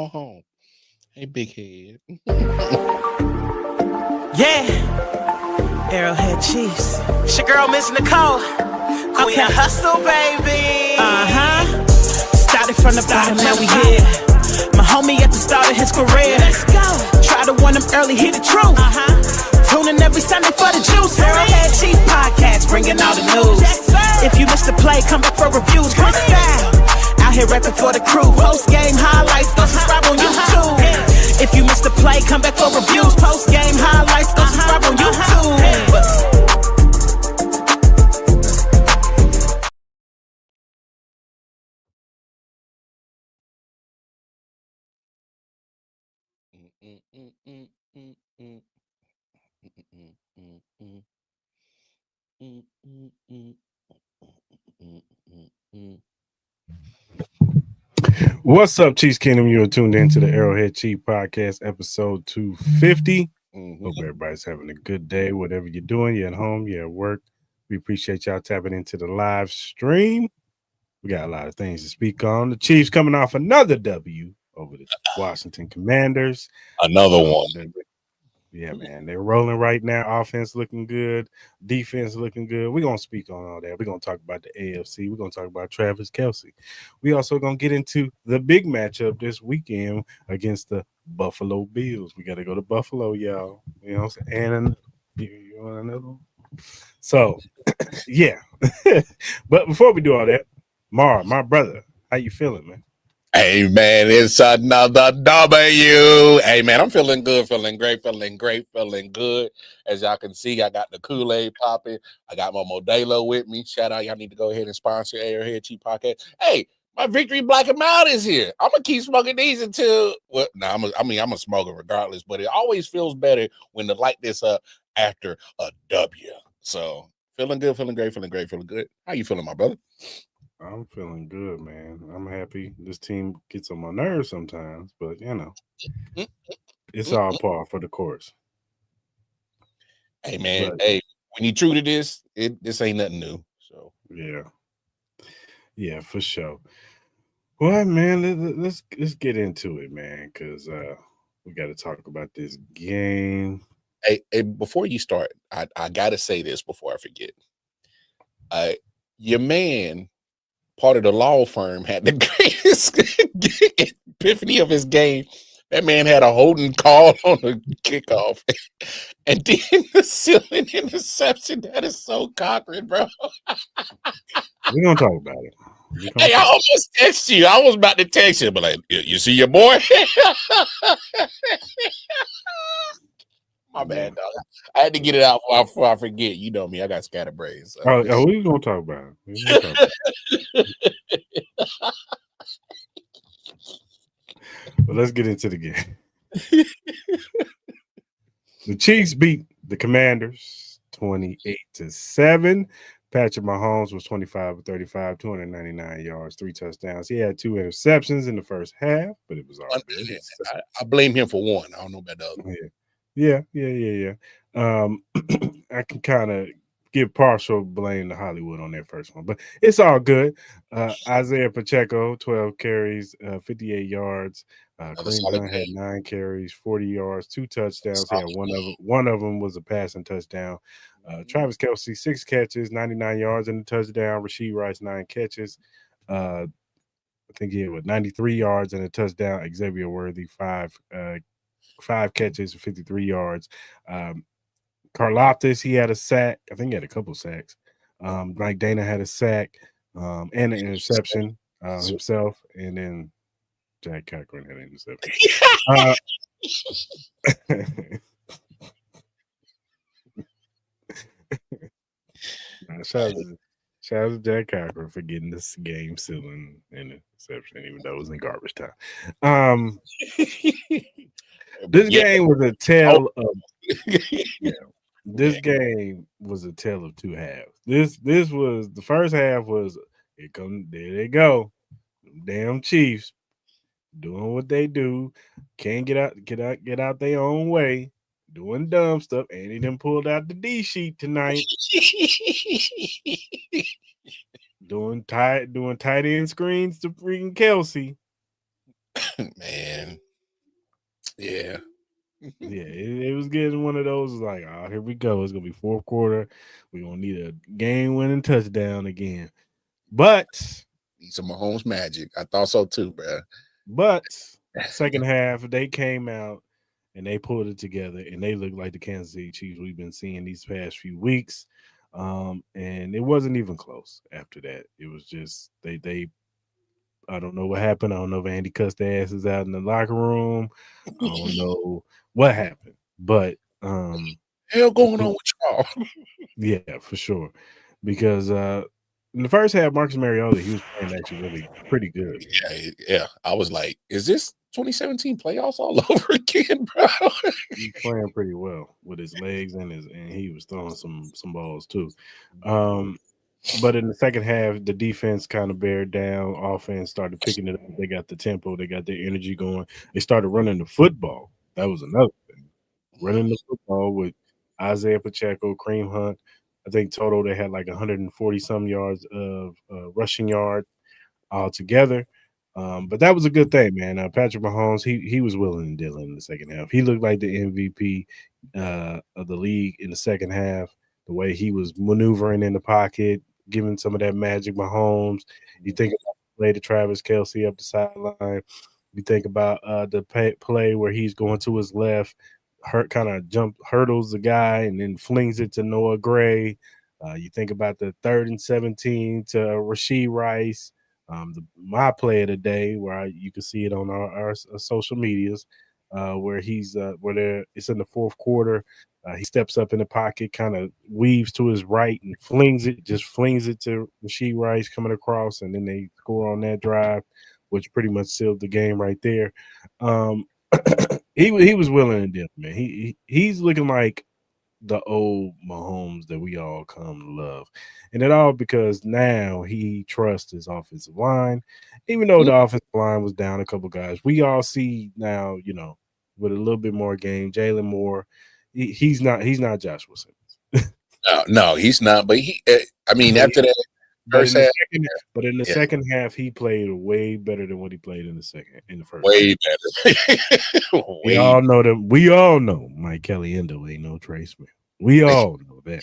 home. Hey, big head. Yeah, Arrowhead Chiefs. It's your girl, Miss Nicole. Queen of Hustle, baby. Started from the bottom, now we here. My homie at the start of his career. Let's go. Try to warn him early, hear the truth. Tune in every Sunday for the juice. Arrowhead Chief Podcast, bringing all the news. If you missed the play, come back for reviews. Chris style. Out here rapping for the crew. Post game highlights, go subscribe on YouTube. If you missed the play, come back for reviews. Post game highlights, go subscribe on YouTube. What's up, Chiefs Kingdom? You are tuned into the Arrowhead Chief Podcast, episode 250. Hope everybody's having a good day. Whatever you're doing, you're at home, you're at work. We appreciate y'all tapping into the live stream. We got a lot of things to speak on. The Chiefs coming off another W over the Washington Commanders. Another one. Yeah, man, they're rolling right now. Offense looking good, defense looking good. We're going to speak on all that. We're going to talk about the AFC. We're going to talk about Travis Kelce. We also going to get into the big matchup this weekend against the Buffalo Bills. We got to go to Buffalo, y'all. You know what I'm saying? And you want another one? So, yeah. But before we do all that, Mar, my brother, how you feeling, man? Hey, man, it's another W. Hey, man, I'm feeling good, feeling great, feeling good. As y'all can see, I got the Kool-Aid popping. I got my Modelo with me. Shout out, y'all need to go ahead and sponsor Arrowhead Cheap Podcast. Hey, my Victory Black and Mild is here. I'm going to keep smoking these until, well, no, I'm a smoker regardless, but it always feels better when to light this up after a W. So, feeling good, feeling great, feeling good. How you feeling, my brother? I'm feeling good, man. I'm happy. This team gets on my nerves sometimes, but you know, it's all par for the course. Hey, man. But, hey, when you true to this, this ain't nothing new. So yeah, for sure. Well, man, let's get into it, man, because we got to talk about this game. Hey, before you start, I gotta say this before I forget. Your man, part of the law firm, had the greatest epiphany of his game. That man had a holding call on the kickoff, and then the ceiling interception. That is so cockering, bro. We're gonna talk about it. Hey, I almost text you. I was about to text you, but like, you see your boy. My bad, dog. I had to get it out before I forget. You know me, I got scatterbrains. So. Oh, we're gonna talk about it. But let's get into the game. The Chiefs beat the Commanders 28-7. Patrick Mahomes was 25 of 35, 299 yards, 3 touchdowns. He had 2 interceptions in the first half, but it was all good. I blame him for one. I don't know about the other. Yeah. I can kind of give partial blame to Hollywood on that first one, but it's all good. Isaiah Pacheco, 12 carries, 58 yards. Kareem Hunt had 9 carries, 40 yards, 2 touchdowns. He had one of them was a passing touchdown. Travis Kelce, 6 catches, 99 yards and a touchdown. Rashee Rice, 9 catches. I think he had 93 yards and a touchdown. Xavier Worthy, 5 catches, 53 yards. Karlaftis, he had a sack. I think he had a couple sacks. Mike Dana had a sack and an interception himself. And then Jack Cochran had an interception. Shout out to Jack Cochran for getting this game sealing interception, even though it was in garbage time. This game was a tale of this game was a tale of 2 halves. This was the first half was there they go. Damn Chiefs doing what they do. Can't get out their own way. Doing dumb stuff. And he done pulled out the D sheet tonight. doing tight end screens to freaking Kelce. Man. Yeah. Yeah, it was getting one of those like, oh, here we go. It's gonna be fourth quarter. We're gonna need a game-winning touchdown again. But Need some Mahomes magic. I thought so too, bro. second half, they came out and they pulled it together and they looked like the Kansas City Chiefs we've been seeing these past few weeks. And it wasn't even close after that. It was just they I don't know what happened. I don't know if Andy cussed their asses out in the locker room. I don't know what happened. But Hell going on with y'all? yeah, for sure. Because in the first half, Marcus Mariota, he was playing actually really pretty good. Yeah. I was like, is this 2017 playoffs all over again, bro? He's playing pretty well with his legs and he was throwing some balls too. But in the second half, the defense kind of bared down. Offense started picking it up. They got the tempo. They got their energy going. They started running the football. That was another thing. Running the football with Isaiah Pacheco, Kareem Hunt. I think total they had like 140 some yards of rushing yards altogether. But that was a good thing, man. Patrick Mahomes, he was willing and dealing in the second half. He looked like the MVP of the league in the second half. The way he was maneuvering in the pocket, giving some of that magic Mahomes. You think about the play to Travis Kelce up the sideline. You think about the play where he's going to his left, kind of hurdles the guy and then flings it to Noah Gray. You think about the 3rd and 17 to Rashee Rice. My play of the day, where you can see it on our social medias, where it's in the fourth quarter. He steps up in the pocket, kind of weaves to his right and flings it to Rashee Rice coming across, and then they score on that drive, which pretty much sealed the game right there. He was willing to dip, man. He's looking like the old Mahomes that we all come to love. And it all because now he trusts his offensive line. Even though the offensive line was down a couple guys, we all see now, with a little bit more game, Jalen Moore, he's not Josh Wilson. No, he's not. But after that first half, but in the second half, he played way better than what he played in the first. Way better. We all know that. We all know Mike Kelly-Endo ain't no Trace man. We all know that.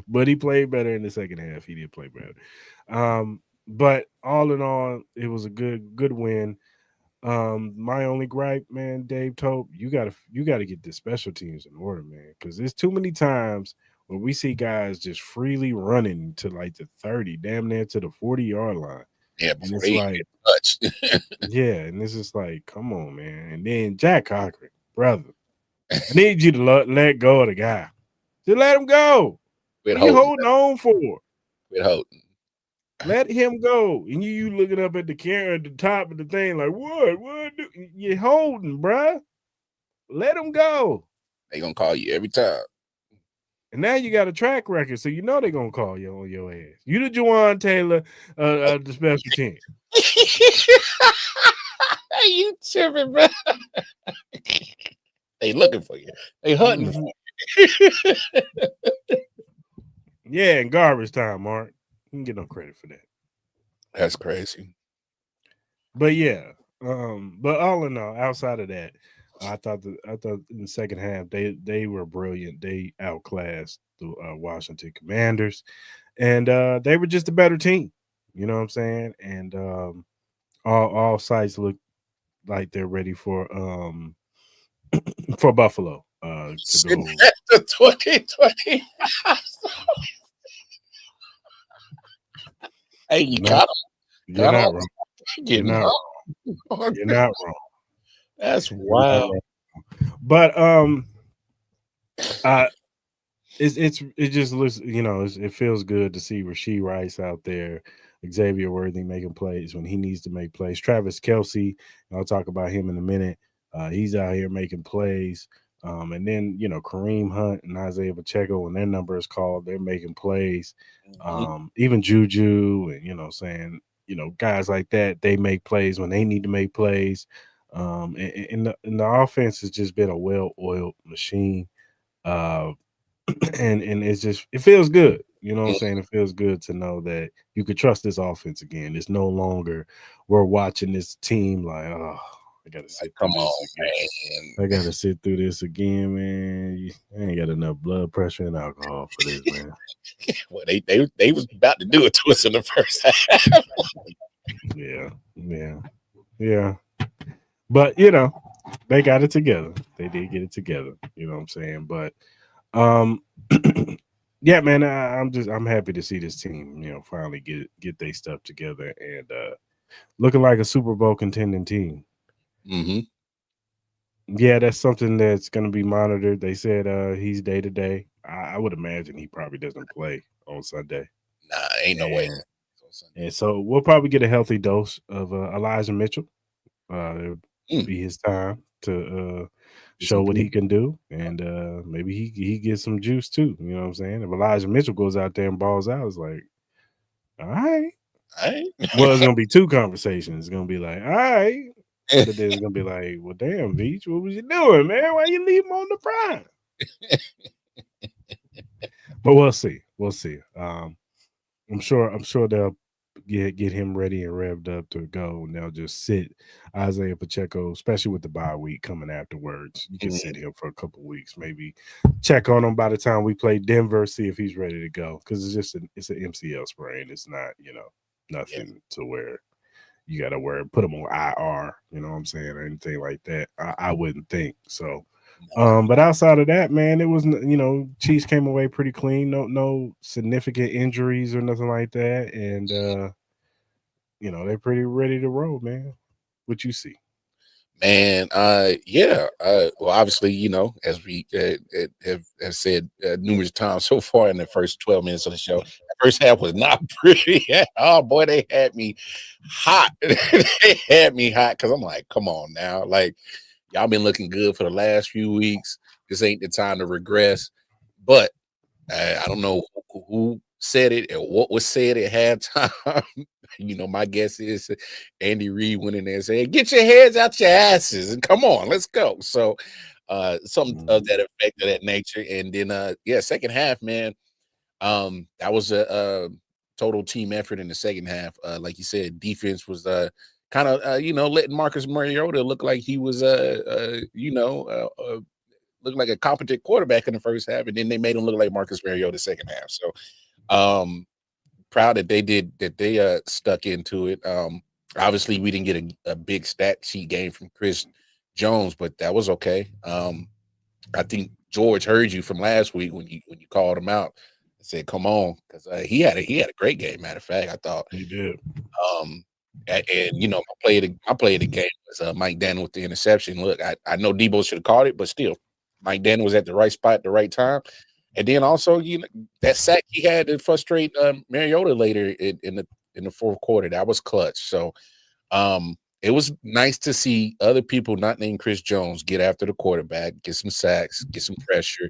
But he played better in the second half. He did play better. But all in all, it was a good win. My only gripe, man, Dave Tope, you gotta get the special teams in order, man, because there's too many times where we see guys just freely running to like the 30, damn near to the 40-yard line. Yeah, and it's like, yeah, and it's just like, come on, man. And then Jack Cochran, brother, I need you to let go of the guy. Just let him go. What are you holding on for? Quit holding. Let him go. And you looking up at the camera at the top of the thing like, what? You're holding, bruh. Let him go. They gonna call you every time. And now you got a track record, so you know they're gonna call you on your ass. You the Juwan Taylor the special team. You tripping, bro? They looking for you. They hunting for you. Yeah, in garbage time, Mark. You can get no credit for that. That's crazy. But yeah, but all in all, outside of that, I thought in the second half they were brilliant. They outclassed the Washington Commanders, and they were just a better team. You know what I'm saying? And all sides look like they're ready for Buffalo to go. The 2020. Hey, you got him. You're not wrong. You're not wrong. You're not wrong. That's wild. But it just looks, it feels good to see Rashee Rice out there, Xavier Worthy making plays when he needs to make plays. Travis Kelce, I'll talk about him in a minute. He's out here making plays. And then, Kareem Hunt and Isaiah Pacheco, when their number is called, they're making plays. Even Juju and, guys like that, they make plays when they need to make plays. And the offense has just been a well-oiled machine. And it feels good. You know what I'm saying? It feels good to know that you could trust this offense again. It's no longer we're watching this team like, oh, I gotta sit through Come this on, again. man. I gotta sit through this again, man. I ain't got enough blood pressure and alcohol for this, man. Well, they was about to do it to us in the first half. Yeah. But you know, they got it together. They did get it together. You know what I'm saying? But yeah, man, I'm happy to see this team, you know, finally get their stuff together and looking like a Super Bowl contending team. Mm-hmm. Yeah, that's something that's going to be monitored. They said he's day to day. I would imagine he probably doesn't play on Sunday. Nah, ain't no way. And so we'll probably get a healthy dose of Elijah Mitchell. It'll be his time to show what he can do, and maybe he gets some juice too. You know what I'm saying? If Elijah Mitchell goes out there and balls out, it's like, all right. Well, it's gonna be two conversations. It's gonna be like, all right, but then it's gonna be like, well, damn, Beach, what was you doing, man? Why you leave him on the prime? But we'll see. We'll see. I'm sure they'll get him ready and revved up to go, and they'll just sit Isaiah Pacheco, especially with the bye week coming afterwards. You can sit him for a couple weeks, maybe check on him by the time we play Denver, see if he's ready to go, because it's an MCL sprain. It's not, you know, nothing to where you got to put him on IR, you know what I'm saying, or anything like that. I wouldn't think so. But outside of that, man, it was, you know, Chiefs came away pretty clean. No significant injuries or nothing like that, and you know, they're pretty ready to roll, man. What you see? Man, yeah. Well, obviously, you know, as we have said numerous times so far in the first 12 minutes of the show, the first half was not pretty. Oh boy, they had me hot. They had me hot because I'm like, come on now, like y'all been looking good for the last few weeks. This ain't the time to regress. But I don't know who said it or what was said at halftime. You know, my guess is Andy Reid went in there and said, "Get your heads out your asses and come on, let's go." So, something of that effect, of that nature. And then, yeah, second half, man, that was a total team effort in the second half. Like you said, defense was kind of, you know, letting Marcus Mariota look like he was, looked like a competent quarterback in the first half, and then they made him look like Marcus Mariota second half. So, proud that they stuck into it. Obviously, we didn't get a big stat sheet game from Chris Jones, but that was okay. I think George heard you from last week when you called him out and said, "Come on," because he had a great game. Matter of fact, I thought he did. And you know, my play of the game was Mike Daniel with the interception. Look, I know Debo should have caught it, but still, Mike Daniel was at the right spot at the right time. And then also, you know, that sack he had to frustrate Mariota later in the fourth quarter, that was clutch. So it was nice to see other people not named Chris Jones get after the quarterback, get some sacks, get some pressure.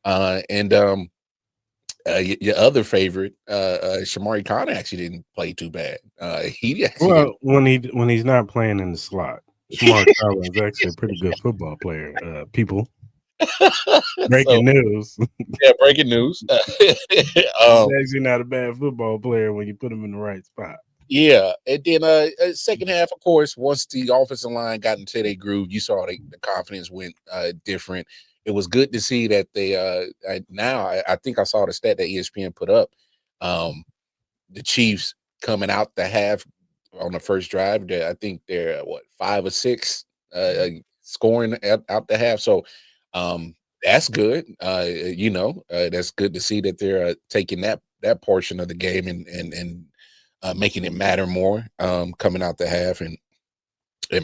And your other favorite, Shamari Khan, actually didn't play too bad. When he's not playing in the slot, Shamari Khan is actually a pretty good football player. People. Breaking news. Yeah, breaking news. He's actually not a bad football player when you put him in the right spot. Yeah, and then second half, of course, once the offensive line got into their groove, you saw the confidence went different. It was good to see that they I think I saw the stat that ESPN put up. The Chiefs coming out the half on the first drive, I think they're 5 or 6 scoring out the half. So that's good. You know, that's good to see that they're taking that portion of the game and making it matter more coming out the half. And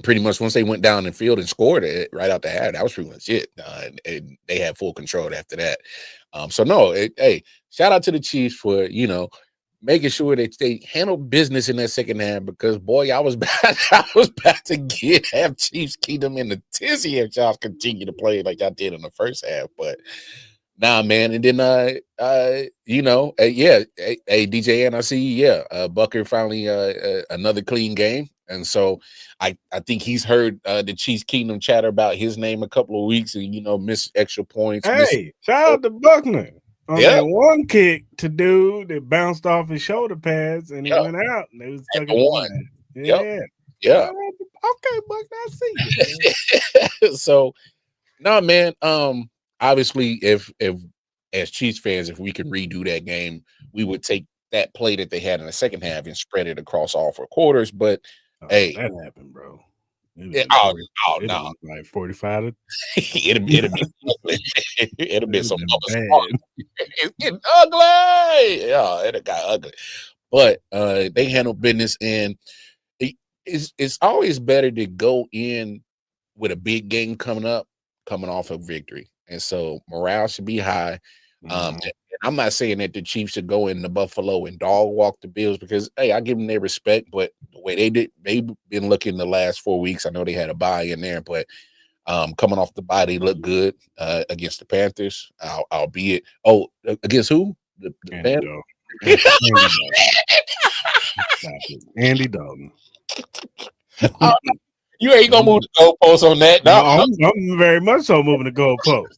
pretty much once they went down the field and scored it right out the half, that was pretty much it. And they had full control after that. So no, hey, shout out to the Chiefs for, you know, making sure that they handle business in that second half, because boy, I was about to have Chiefs Kingdom in the tizzy if y'all continue to play like y'all did in the first half. But nah, man. And then you know, yeah, hey, DJ and I see, yeah, Bucker finally another clean game. And so I think he's heard the Chiefs Kingdom chatter about his name a couple of weeks and, you know, missed extra points. Hey, shout out to Buckner. on that one kick to do that bounced off his shoulder pads and it went out and they was stuck at the line. Yeah. Yeah. Okay, Buck, I see you, man. So no, man. Obviously, if as Chiefs fans, if we could redo that game, we would take that play that they had in the second half and spread it across all 4 quarters. But hey, that happened, bro. no, Like 45. it'd be it'd be some bad. It's getting ugly. Yeah, it got ugly. But they handled business, and it's always better to go in with a big game coming off of victory, and so morale should be high. I'm not saying that the Chiefs should go into Buffalo and dog walk the Bills because hey, I give them their respect, but the way they've been looking the last 4 weeks. I know they had a bye in there, but coming off the bye, they look good against the Panthers. Albeit, against who? The Panthers. Andy Dalton. You ain't gonna move the goalposts on that. No, I'm very much so moving the goalposts.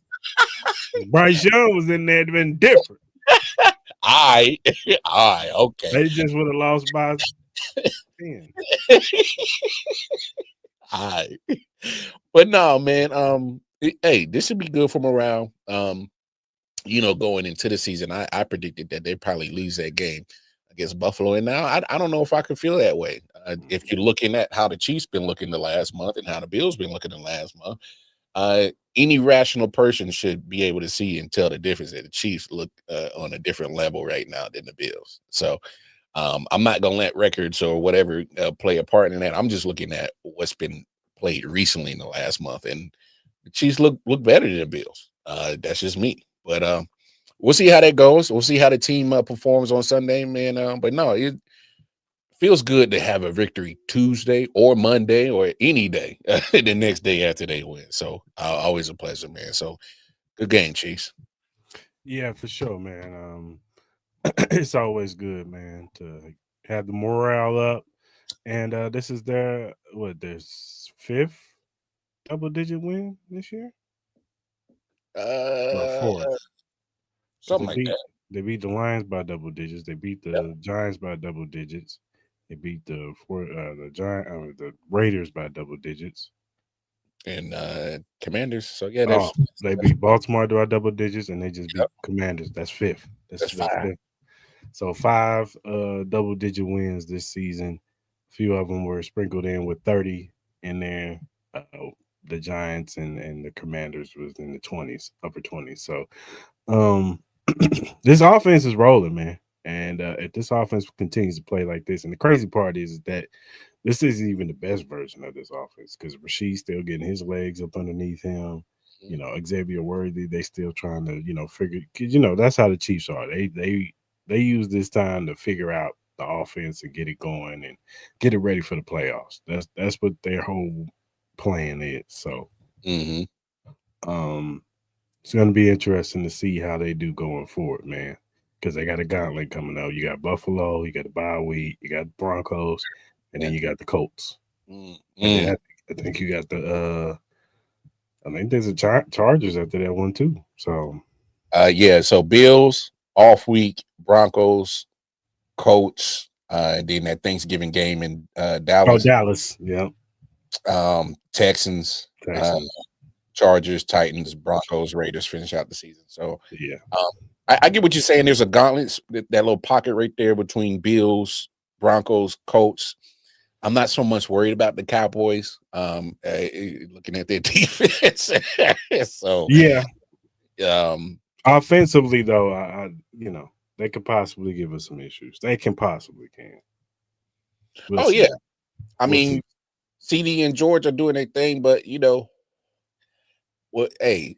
Bryce Young was in there, it'd been different. Okay. They just would have lost by 10. But no, man. Hey, this should be good for morale. Going into the season, I predicted that they'd probably lose that game against Buffalo, and now I don't know if I could feel that way. If you're looking at how the Chiefs been looking the last month and how the Bills been looking the last month, any rational person should be able to see and tell the difference that the Chiefs look on a different level right now than the Bills. So I'm not gonna let records or whatever play a part in that. I'm just looking at what's been played recently in the last month, and the Chiefs look better than the Bills. That's just me, but we'll see how that goes. We'll see how the team performs on Sunday, man. But no, it feels good to have a victory Tuesday or Monday or any day the next day after they win. So always a pleasure, man. So good game, Chiefs. Yeah, for sure, man. It's always good, man, to have the morale up. And this is their 5th double-digit win this year? Or 4th. Something like that. They beat the Lions by double digits. They beat the Giants by double digits. They beat the Raiders by double digits. And Commanders. So yeah, they beat Baltimore by double digits, and they just beat Commanders. That's 5th. That's 5. So 5 double-digit wins this season. A few of them were sprinkled in with 30 in there. The Giants and the Commanders was in the 20s, upper 20s. So this offense is rolling, man. And if this offense continues to play like this, and the crazy part is that this isn't even the best version of this offense because Rasheed's still getting his legs up underneath him. Xavier Worthy, they still trying to, figure, because, that's how the Chiefs are. They use this time to figure out the offense and get it going and get it ready for the playoffs. That's what their whole plan is. So, it's going to be interesting to see how they do going forward, man. Because they got a gauntlet coming out. You got Buffalo, you got the bye week, you got the Broncos, and then you got the Colts. And then I think you got the I think there's a Chargers after that one too. So so Bills off week, Broncos, Colts, and then that Thanksgiving game in Dallas. Dallas, yeah. Texans. Chargers, Titans, Broncos, Raiders finish out the season. So yeah, I get what you're saying. There's a gauntlet, that little pocket right there between Bills, Broncos, Colts. I'm not so much worried about the Cowboys. Looking at their defense, so yeah. Offensively, though, I they could possibly give us some issues. They can. We'll see. Yeah, I mean, CD and George are doing their thing, but well, hey,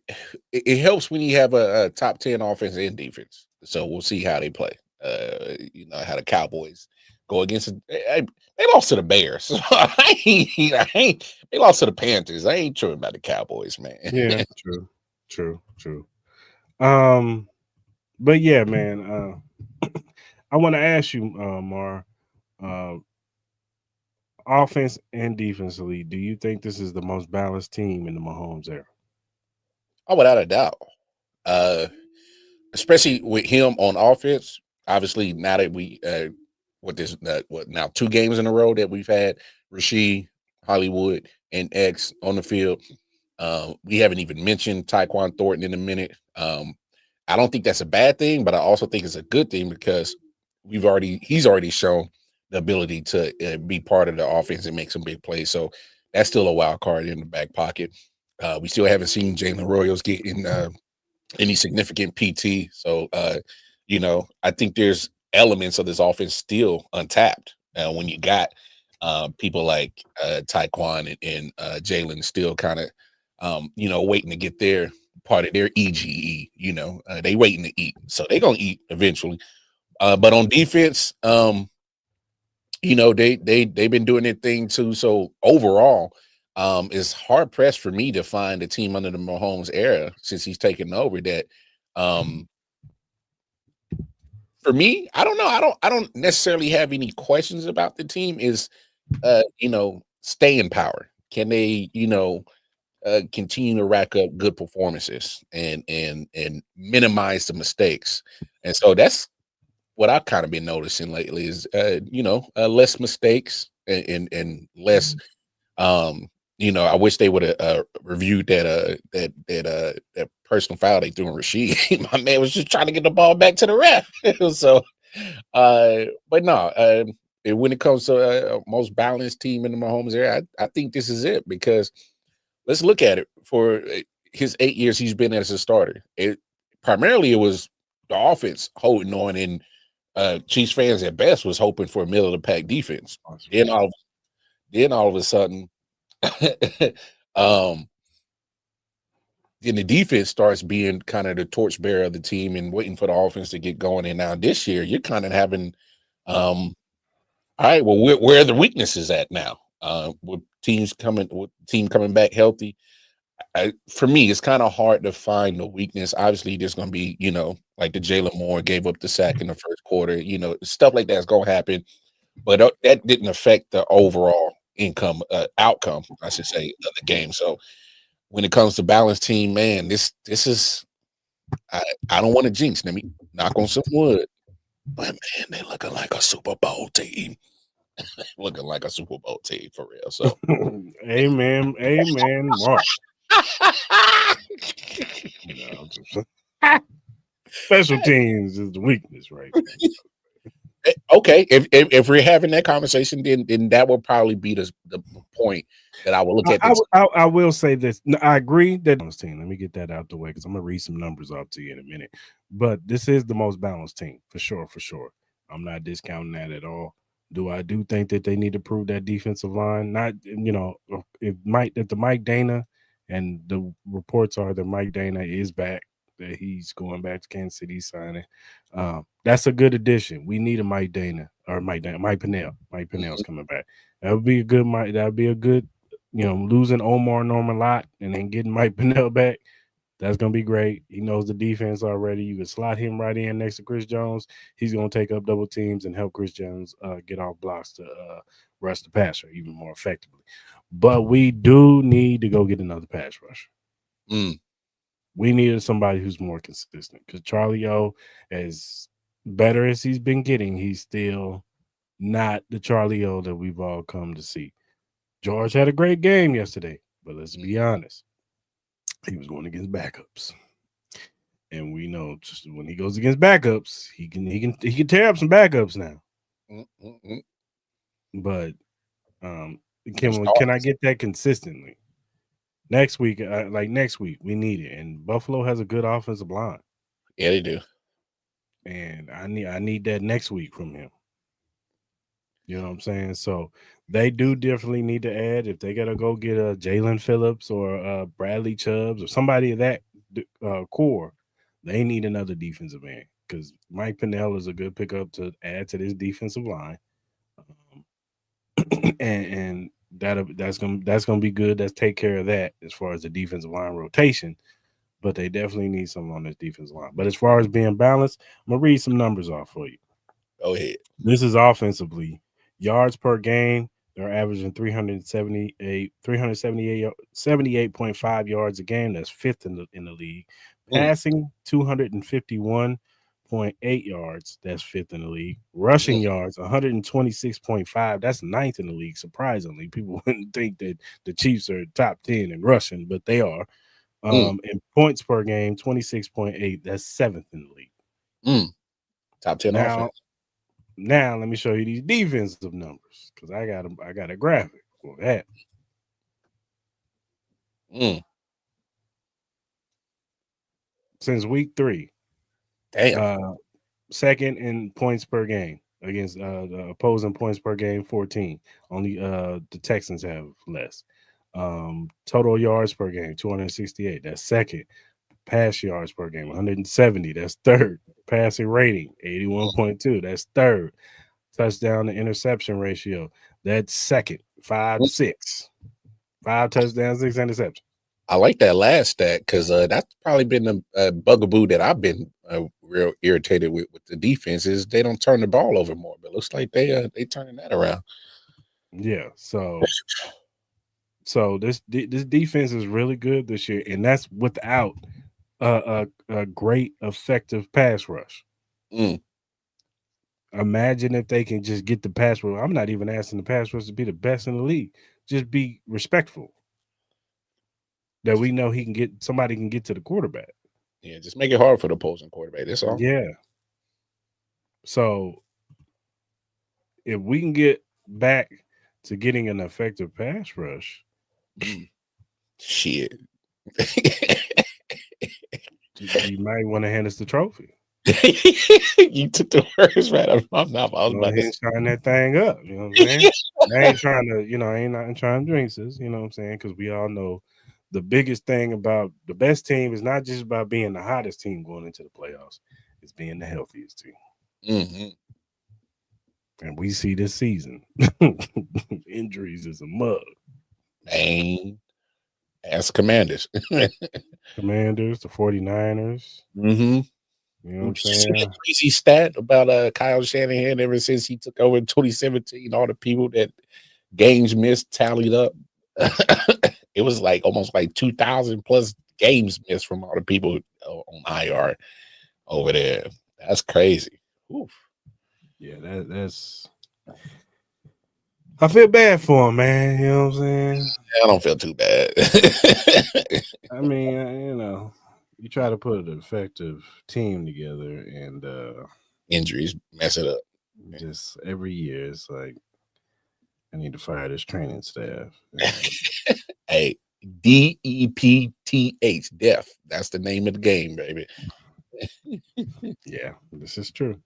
it helps when you have a top 10 offense and defense. So we'll see how they play. How the Cowboys go against it. They lost to the Bears. So they lost to the Panthers. I ain't sure about the Cowboys, man. Yeah, true. But yeah, man. I want to ask you, Mar, offense and defensively, do you think this is the most balanced team in the Mahomes era? Oh, without a doubt. especially with him on offense. Obviously, now that we now 2 games in a row that we've had Rasheed, Hollywood, and X on the field. We haven't even mentioned Tyquan Thornton in a minute. I don't think that's a bad thing, but I also think it's a good thing because he's already shown the ability to be part of the offense and make some big plays. So that's still a wild card in the back pocket. We still haven't seen Jalen Royals get in any significant PT. So I think there's elements of this offense still untapped. When you got people like Tyquan and Jalen still kind of waiting to get their part of their EGE. They waiting to eat, so they're gonna eat eventually. But on defense, they've been doing their thing too. So overall, it's hard pressed for me to find a team under the Mahomes era since he's taken over that. For me, I don't know. I don't necessarily have any questions about the team. Is staying power? Can they continue to rack up good performances and minimize the mistakes? And so that's what I've kind of been noticing lately is less mistakes and less I wish they would have reviewed that personal foul they threw in Rasheed. My man was just trying to get the ball back to the ref. So but no, when it comes to most balanced team in the Mahomes area, I think this is it because let's look at it. For his 8 years he's been as a starter, primarily it was the offense holding on, and Chiefs fans at best was hoping for a middle of the pack defense. Then all of a sudden, then the defense starts being kind of the torchbearer of the team and waiting for the offense to get going. And now this year, you're kind of having, all right, well, where are the weaknesses at now? With team coming back healthy. For me, it's kind of hard to find the weakness. Obviously, there's going to be, like the Jalen Moore gave up the sack in the first quarter, stuff like that's going to happen. But that didn't affect the overall outcome, I should say, of the game. So when it comes to balanced team, man, this is, I don't want to jinx. Let me knock on some wood. But man, they looking like a Super Bowl team. Looking like a Super Bowl team for real. So amen, Mark. Special teams is the weakness, right? Okay, if we're having that conversation, then that will probably be the point that I will look at. I will say this. No, I agree that team. Let me get that out the way because I'm gonna read some numbers off to you in a minute. But this is the most balanced team for sure. For sure, I'm not discounting that at all. Do I do think that they need to prove that defensive line? Not, if the Mike Dana, and the reports are that Mike Dana is back, that he's going back to Kansas City signing. That's a good addition. We need a Mike Pennell. Mike Pennell's coming back. That would be a good, losing Omar Norman Lott and then getting Mike Pennell back. That's going to be great. He knows the defense already. You can slot him right in next to Chris Jones. He's going to take up double teams and help Chris Jones get off blocks to rush the passer even more effectively. But we do need to go get another pass rusher. We needed somebody who's more consistent because Charlie O, as better as he's been getting, he's still not the Charlie O that we've all come to see. George had a great game yesterday, but let's be honest. He was going against backups, and we know just when he goes against backups, he can tear up some backups now. But can I get that consistently? Next week, we need it, and Buffalo has a good offensive line. Yeah, they do, and I need that next week from him. You know what I'm saying? So they do definitely need to add. If they got to go get a Jalen Phillips or Bradley Chubbs or somebody of that core, they need another defensive end because Mike Pennell is a good pickup to add to this defensive line. And that's gonna be good. Let's take care of that as far as the defensive line rotation. But they definitely need someone on this defensive line. But as far as being balanced, I'm gonna read some numbers off for you. Go ahead. This is offensively. Yards per game, they're averaging 78.5 yards a game. That's fifth in the league. Passing 251.8 yards. That's 5th in the league. Rushing yards 126.5. That's 9th in the league. Surprisingly, people wouldn't think that the Chiefs are top 10 in rushing, but they are. And points per game 26.8. That's 7th in the league. Top 10 offense. Now let me show you these defensive numbers because I got a graphic for that. Since week 3, second in points per game against the opposing points per game 14. Only the Texans have less. Total yards per game 268. That's second. Pass yards per game 170. That's third. Passing rating 81.2. That's third. Touchdown to interception ratio. That's second. 5-6. 5 touchdowns, 6 interceptions. I like that last stat because that's probably been a bugaboo that I've been real irritated with the defense is they don't turn the ball over more. But it looks like they turning that around. Yeah. So this defense is really good this year, and that's without a great effective pass rush. Imagine if they can just get the pass rush. I'm not even asking the pass rush to be the best in the league. Just be respectful. That we know somebody can get to the quarterback. Yeah, just make it hard for the opposing quarterback. That's all. Yeah. So if we can get back to getting an effective pass rush, shit. you might want to hand us the trophy. You took the words right out of my mouth. I was about to shine that thing up. You know what I'm saying? I ain't trying to, ain't trying to drink this. You know what I'm saying? Because we all know the biggest thing about the best team is not just about being the hottest team going into the playoffs. It's being the healthiest team. And we see this season, injuries is a mug. Man, as Commanders. Commanders, the 49ers. You know what I'm saying? That crazy stat about Kyle Shanahan ever since he took over in 2017, all the people that games missed tallied up. It was like almost like 2,000 plus games missed from all the people on IR over there. That's crazy. Oof. Yeah, that's. I feel bad for him, man. You know what I'm saying? I don't feel too bad. I mean, you try to put an effective team together, and injuries mess it up. Just every year, it's like I need to fire this training staff. Hey, DEPTH, death. That's the name of the game, baby. Yeah, this is true.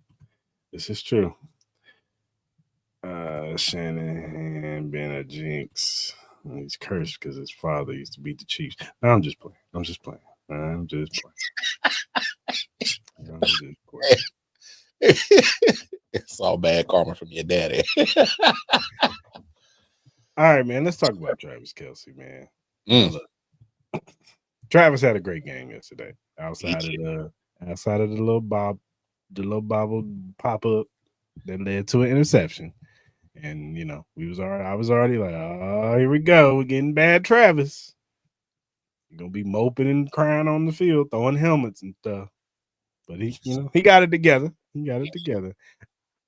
This is true. Shanahan been a jinx. He's cursed because his father used to beat the Chiefs. No, I'm just playing. It's all bad karma from your daddy. All right, man. Let's talk about Travis Kelce, man. Look, Travis had a great game yesterday. Outside of the little bobble pop up that led to an interception. And I was already like, oh, here we go. We're getting bad Travis. You're gonna be moping and crying on the field, throwing helmets and stuff. But he got it together.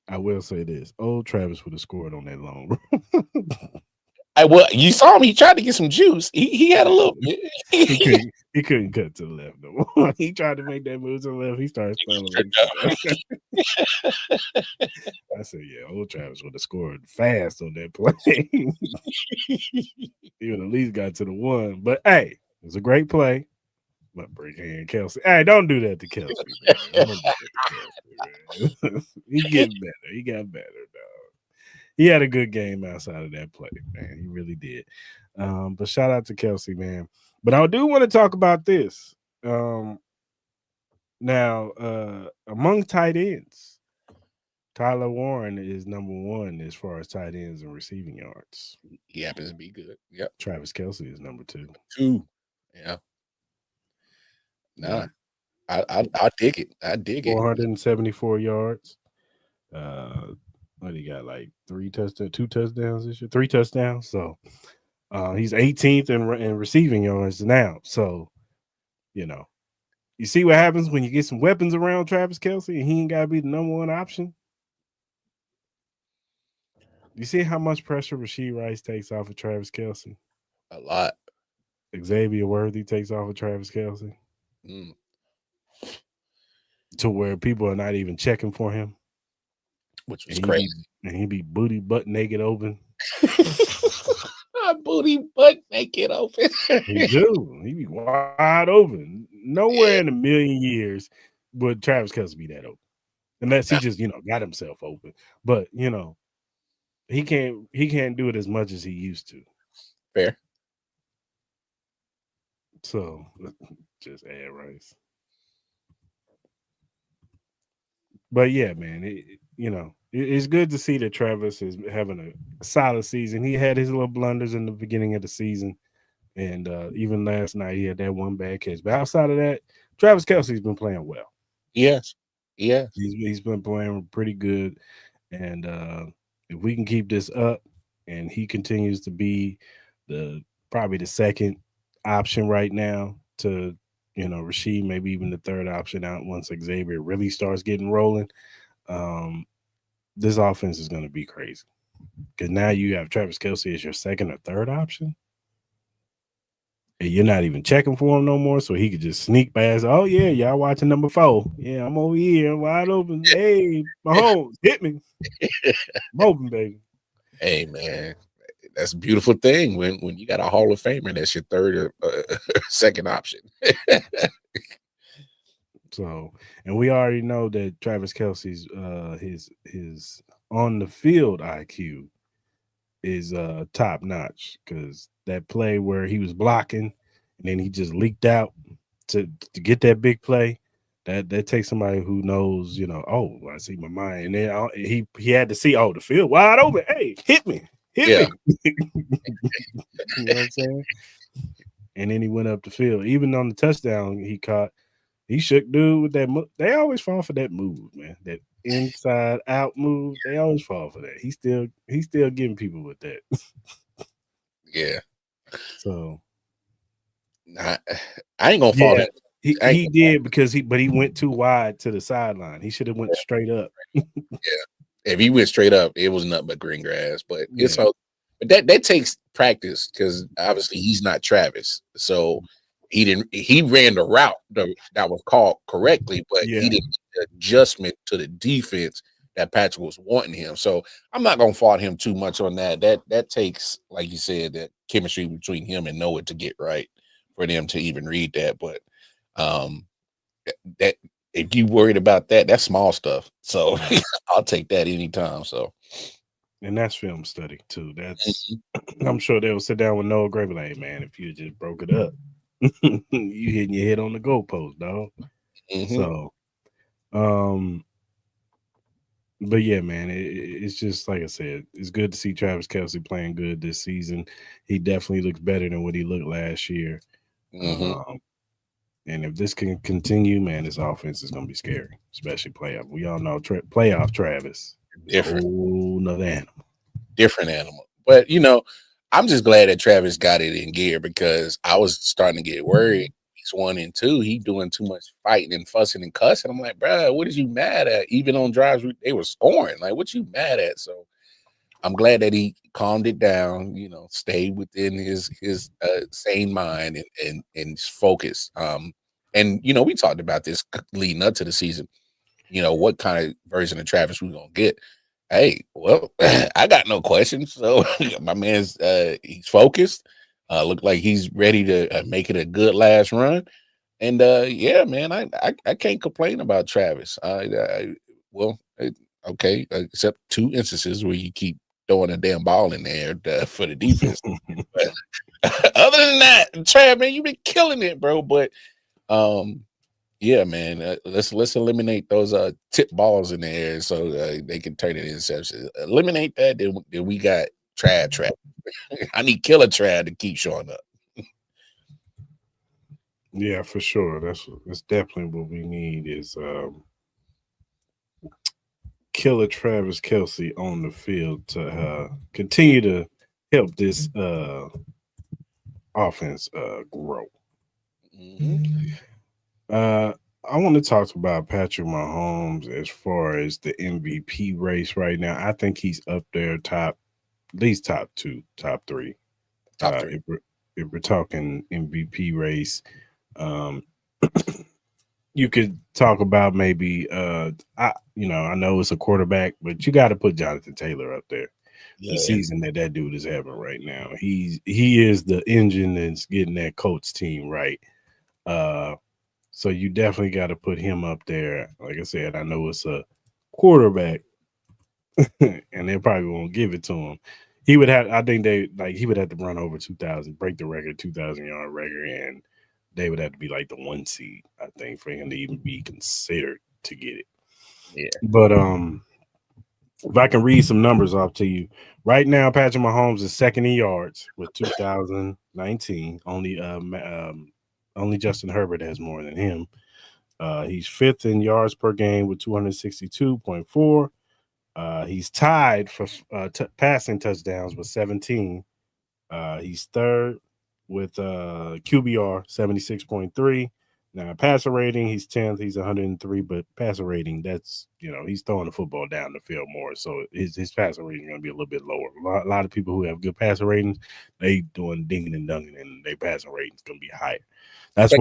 I will say this: old Travis would have scored on that long run. Well, you saw him. He tried to get some juice. He had a little bit. he couldn't cut to the left no more. He tried to make that move to the left. He started spelling. I said, yeah, old Travis would have scored fast on that play. He would at least got to the one. But hey, it was a great play. My break hand Kelce. Hey, don't do that to Kelce, man. He getting better. He got better, dog. He had a good game outside of that play, man. He really did. But shout out to Kelce, man. But I do want to talk about this. Now, among tight ends, Tyler Warren is number 1 as far as tight ends and receiving yards. He happens to be good. Yep. Travis Kelce is number 2. Yeah. Nah, I dig it. 474 yards. What he got, like 2 touchdowns this year? 3 touchdowns. So he's 18th in receiving yards now. So, You see what happens when you get some weapons around Travis Kelce and he ain't got to be the number one option? You see how much pressure Rashee Rice takes off of Travis Kelce? A lot. Xavier Worthy takes off of Travis Kelce. To where people are not even checking for him. Which was crazy. And he be booty butt naked open. Booty butt naked open. He do. He be wide open. Nowhere in a million years would Travis Kelce be that open. Unless he just, got himself open. But, he can't do it as much as he used to. Fair. So just add Rice. But yeah, man, it's good to see that Travis is having a solid season. He had his little blunders in the beginning of the season, and even last night he had that one bad catch. But outside of that, Travis Kelce's been playing well. Yes. He's been playing pretty good, and if we can keep this up, and he continues to be probably the second option right now to Rashee, maybe even the third option out once Xavier really starts getting rolling. This offense is going to be crazy because now you have Travis Kelce as your second or third option, and you're not even checking for him no more, so he could just sneak past. Oh yeah, y'all watching number 4? Yeah, I'm over here, wide open. Hey, Mahomes, hit me. I'm open, baby. Hey man, that's a beautiful thing when you got a Hall of Famer that's your third or second option. So, and we already know that Travis Kelce's his on the field IQ is top notch, because that play where he was blocking and then he just leaked out to get that big play, that takes somebody who knows, oh, I see my mind. And then he had to see, the field wide open. Hey, hit me. You know what I'm saying? And then he went up the field. Even on the touchdown he caught, he shook dude with that move. They always fall for that move, man. That inside out move. They always fall for that. He's still getting people with that. Yeah. So I ain't gonna fall. He did because he went too wide to the sideline. He should have went straight up. Yeah. If he went straight up, it was nothing but green grass. But it's all. But that takes practice, because obviously he's not Travis. So he ran the route that was called correctly, but he didn't get the adjustment to the defense that Patrick was wanting him. So I'm not gonna fault him too much on that. That takes, like you said, that chemistry between him and Noah to get right for them to even read that. But that if you worried about that, that's small stuff. So I'll take that anytime. So. And that's film study too. That's I'm sure they'll sit down with Noah Gray, like, man, if you just broke it up, you hitting your head on the goalpost, dog. So, but yeah, man, it's just like I said, it's good to see Travis Kelce playing good this season. He definitely looks better than what he looked last year. And if this can continue, man, this offense is going to be scary, especially playoff. We all know playoff Travis. Different. Whole nother animal. Different animal. But, I'm just glad that Travis got it in gear, because I was starting to get worried. He's 1 and 2. He doing too much fighting and fussing and cussing. I'm like, bro, what is you mad at? Even on drives, they were scoring. Like, what you mad at? So I'm glad that he calmed it down, stayed within his sane mind and focus. And, we talked about this leading up to the season. What kind of version of Travis we gonna get? Hey, well, I got no questions. So my man's he's focused. Look like he's ready to make it a good last run. And yeah, man, I can't complain about Travis. Okay, except 2 instances where you keep throwing a damn ball in there for the defense. But other than that, Trav, man, you've been killing it, bro. But yeah, man, let's eliminate those tip balls in the air so they can turn it interceptions. Eliminate that, then we got Trav. I need killer Trav to keep showing up. Yeah, for sure. That's definitely what we need is killer Travis Kelce on the field to continue to help this offense grow. I want to talk about Patrick Mahomes as far as the MVP race right now. I think he's up there, top at least top two, top three. Top three. If we're talking MVP race, um, you could talk about maybe I know it's a quarterback, but you got to put Jonathan Taylor up there. The Yeah. season that dude is having right now, he is the engine that's getting that Colts team right. Uh, so you definitely got to put him up there. Like I said, I know it's a quarterback, and they probably won't give it to him. He would have, I think he would have to run over 2,000, break the record, 2,000 yard record, and they would have to be like the 1 seed, I think, for him to even be considered to get it. Yeah. But if I can read some numbers off to you, right now Patrick Mahomes is second in yards with 2,019. Only Justin Herbert has more than him. He's fifth in yards per game with 262.4. He's tied for passing touchdowns with 17. He's third with QBR 76.3. Now, passer rating, he's 10th. He's 103, but passer rating, that's, he's throwing the football down the field more. So his passer rating is going to be a little bit lower. A lot of people who have good passer ratings, they doing dinging and dunking, and their passer rating is going to be higher. That's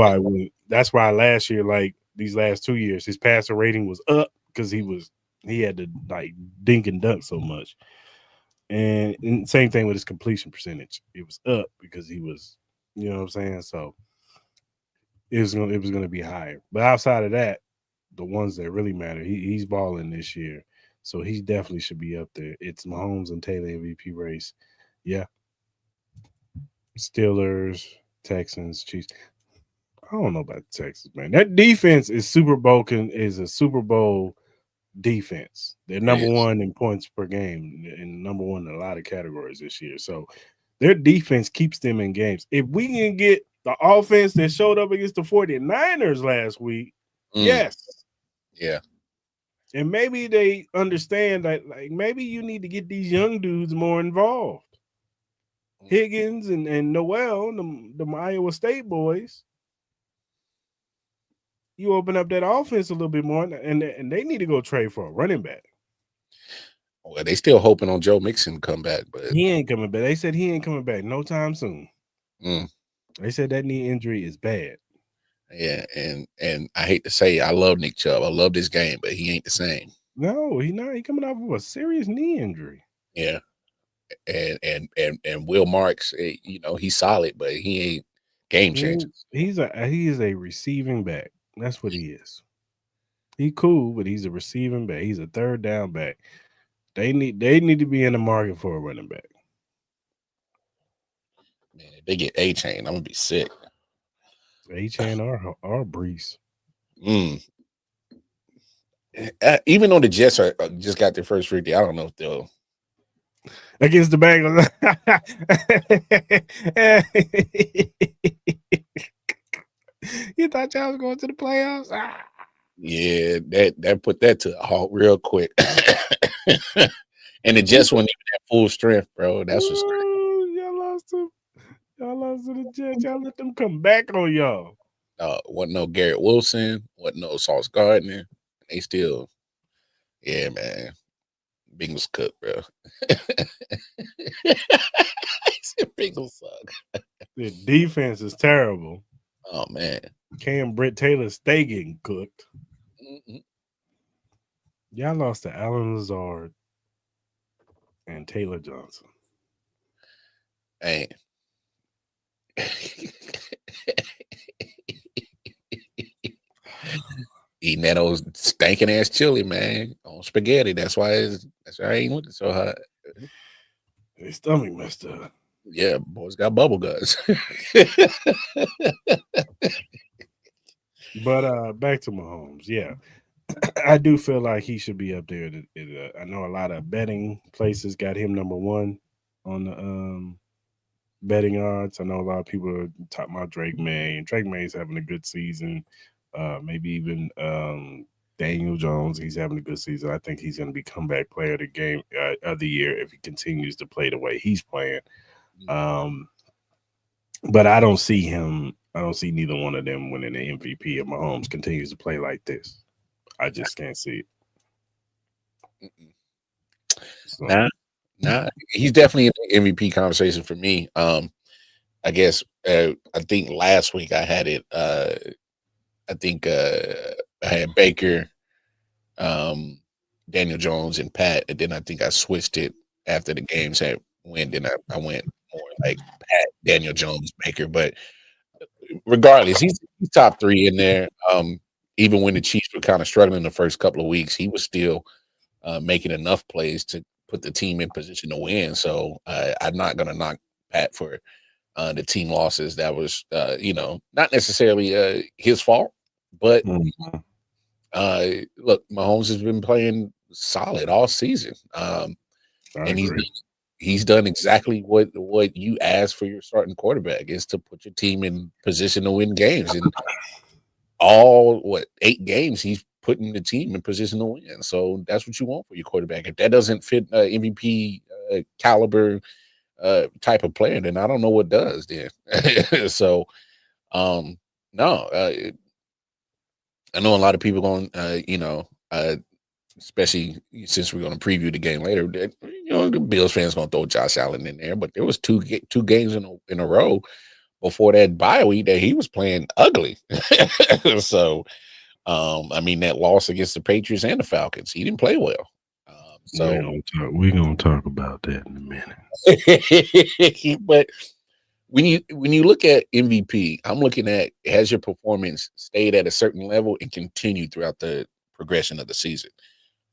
why last year, like these last 2 years, his passer rating was up because he had to like dink and dunk so much. And same thing with his completion percentage. It was up because he was, you know what I'm saying? So it was gonna be higher. But outside of that, the ones that really matter, he's balling this year. So he definitely should be up there. It's Mahomes and Taylor MVP race. Yeah. Steelers, Texans, Chiefs. I don't know about Texas, man. That defense is a Super Bowl defense. They're number one in points per game and number one in a lot of categories this year. So their defense keeps them in games. If we can get the offense that showed up against the 49ers last week, yes. Yeah. And maybe they understand that, like, maybe you need to get these young dudes more involved. Higgins and Noel, the Iowa State boys. You open up that offense a little bit more, and they need to go trade for a running back. Well, they still hoping on Joe Mixon to come back, but he ain't coming back. They said he ain't coming back no time soon. They said that knee injury is bad. Yeah, and I hate to say, I love Nick Chubb. I love this game, but he ain't the same. No, he not. He coming off of a serious knee injury. Yeah, and Will Marks, he's solid, but he ain't game changer. He is a receiving back. That's what he is. He cool, but he's a receiving back. He's a third down back. They need to be in the market for a running back. Man, if they get A-Chain, I'm gonna be sick. A-Chain or Brees. Even though the Jets just got their first 50, I don't know if they'll against the Bengals. You thought y'all was going to the playoffs? Yeah, that put that to a halt real quick. And the Jets weren't even at full strength, bro. That's what's crazy. Y'all lost to the Jets. Y'all let them come back on y'all. Wasn't no Garrett Wilson, wasn't no Sauce Gardner. They still, yeah, man. Bengals cook, bro. Bengals suck. The defense is terrible. Oh man, Britt Taylor stay getting cooked. Y'all lost to Allen Lazard and Taylor Johnson. Hey. Eating that old stinking ass chili, man, on spaghetti. That's why I ain't with it so hot. His stomach messed up. Yeah, boys got bubble guts. But back to Mahomes. Yeah, I do feel like he should be up there. I know a lot of betting places got him number one on the betting odds. I know a lot of people are talking about Drake May, and Drake May is having a good season. Maybe even Daniel Jones, he's having a good season. I think he's going to be comeback player of the game of the year if he continues to play the way he's playing. But I don't see him I don't see neither one of them winning the MVP if Mahomes continues to play like this. I just can't see it. So. Nah, he's definitely in the MVP conversation for me. I guess I think last week I had it. I think I had Baker, Daniel Jones, and Pat, and then I think I switched it after the games had went. Then I went more like Pat, Daniel Jones, Baker. But regardless, he's top 3 in there. Even when the Chiefs were kind of struggling the first couple of weeks, he was still making enough plays to put the team in position to win. So I'm not going to knock Pat for the team losses. That was, not necessarily his fault, but look, Mahomes has been playing solid all season, and he's done exactly what you asked for your starting quarterback, is to put your team in position to win games. And all 8 games he's putting the team in position to win. So that's what you want for your quarterback. If that doesn't fit MVP caliber type of player, then I don't know what does then. So no, I know a lot of people going, especially since we're going to preview the game later, that, the Bills fans going to throw Josh Allen in there, but there was two games in a row before that bye week that he was playing ugly. So, I mean, that loss against the Patriots and the Falcons, he didn't play well. So we're gonna talk about that in a minute. But when you look at MVP, I'm looking at, has your performance stayed at a certain level and continued throughout the progression of the season?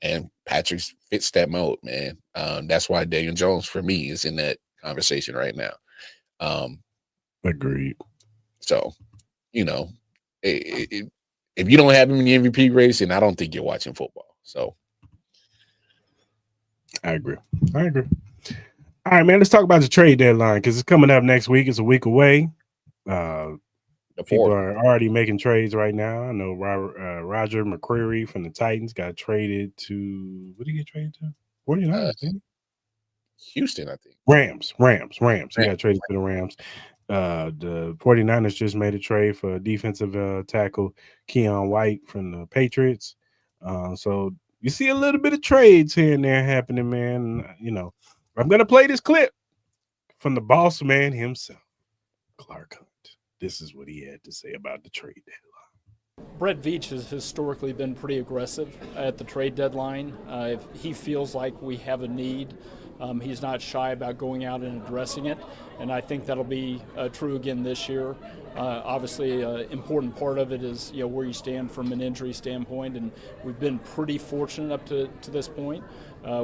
And Patrick fits that mode, man. That's why Daniel Jones for me is in that conversation right now. Agreed. So, if you don't have him in the MVP race, then I don't think you're watching football. So, I agree. All right, man. Let's talk about the trade deadline because it's coming up next week. It's a week away. People are already making trades right now. I know Roger McCreary from the Titans got traded to, what did he get traded to? 49ers, didn't he? Houston, I think. Rams. He got traded to the Rams. The 49ers just made a trade for defensive tackle Keon White from the Patriots. So you see a little bit of trades here and there happening, man. I'm going to play this clip from the boss man himself, Clark Hunt. This is what he had to say about the trade deadline. Brett Veach has historically been pretty aggressive at the trade deadline. If he feels like we have a need, he's not shy about going out and addressing it, and I think that'll be true again this year. Obviously, an important part of it is where you stand from an injury standpoint, and we've been pretty fortunate up to this point.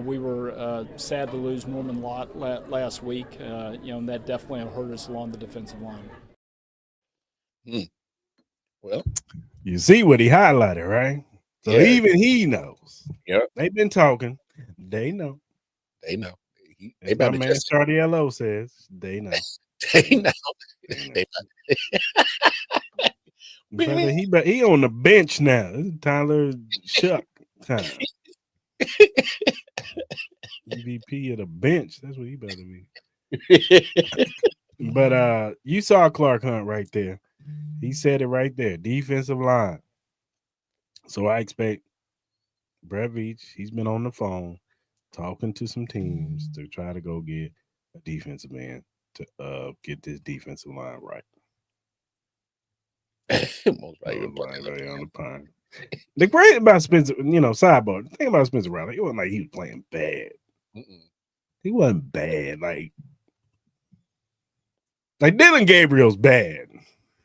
We were sad to lose Norman Lott last week, and that definitely hurt us along the defensive line. Well, you see what he highlighted, right? So even he knows. Yeah, they've been talking. They know. They know. My man Charlie says they know. They know. Brother, he on the bench now. This is Tyler Shuck time. MVP of the bench. That's what he better be. But you saw Clark Hunt right there. He said it right there. Defensive line. So I expect Brett Veach, he's been on the phone talking to some teams to try to go get a defensive man to get this defensive line right. Most likely on the pine. The great about Spencer, sidebar. The thing about Spencer Rattler, it wasn't like he was playing bad. He wasn't bad. Like Dylan Gabriel's bad.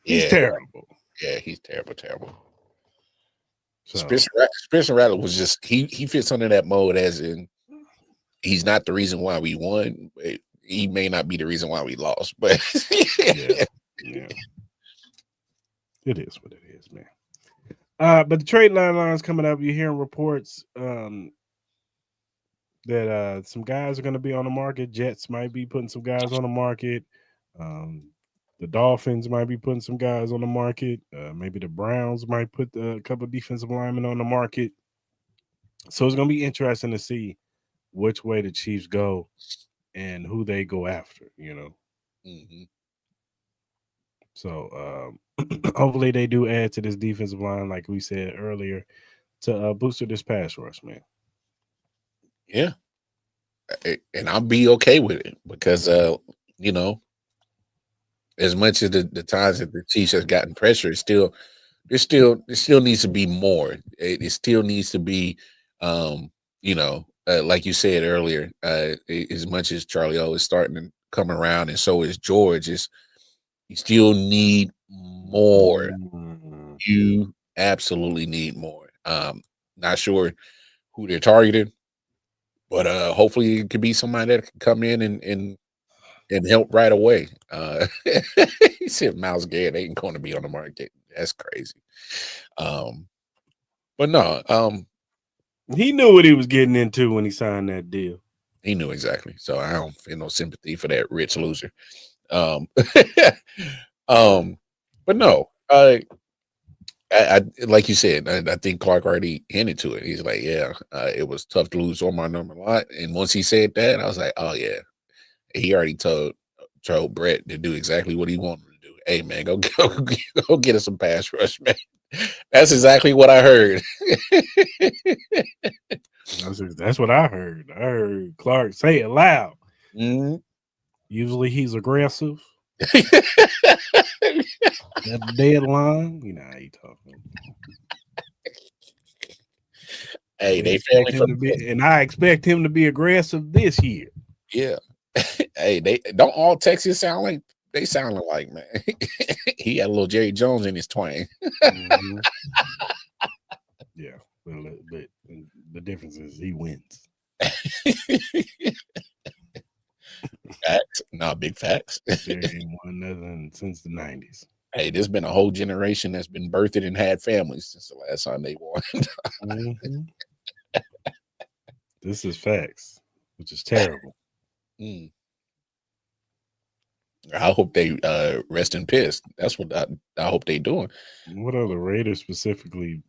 He's terrible. Yeah, he's terrible. So. Spencer Rattler was just he fits under that mode, as in he's not the reason why we won. He may not be the reason why we lost, but yeah. It is what it is, man. But the trade line's coming up. You're hearing reports that some guys are going to be on the market. Jets might be putting some guys on the market. The Dolphins might be putting some guys on the market. Maybe the Browns might put a couple of defensive linemen on the market. So it's going to be interesting to see which way the Chiefs go and who they go after, Mm-hmm. So hopefully they do add to this defensive line, like we said earlier, to booster this pass rush, man. Yeah. And I'll be okay with it because, you know, as much as the times that the Chiefs have gotten pressure, it still needs to be more. It still needs to be, you know, like you said earlier, as much as Charlie O is starting to come around, and so is George, you still need more. You absolutely need more. Not sure who they're targeting, but hopefully it could be somebody that can come in and help right away. He said Myles Garrett ain't going to be on the market. That's crazy. But no, he knew what he was getting into when he signed that deal. He knew exactly. So I don't feel no sympathy for that rich loser. But no, I like you said, I think Clark already hinted to it. He's like, yeah, it was tough to lose on my number a lot. And once he said that, I was like, oh yeah. He already told Brett to do exactly what he wanted to do. Hey man, go get us some pass rush, man. That's exactly what I heard. That's what I heard. I heard Clark say it loud. Mm-hmm. Usually he's aggressive. That deadline, you know how he talking. Hey, they family him to be, and I expect him to be aggressive this year. Yeah. Hey, they don't all Texans sound like they sound alike, man. He had a little Jerry Jones in his twang. Mm-hmm. Yeah, but the difference is he wins. Facts, not big facts. There ain't won nothing since the 90s. Hey, there's been a whole generation that's been birthed and had families since the last time they won. Mm-hmm. This is facts, which is terrible. Mm. I hope they rest in peace. That's what I hope they doing. What are the Raiders specifically?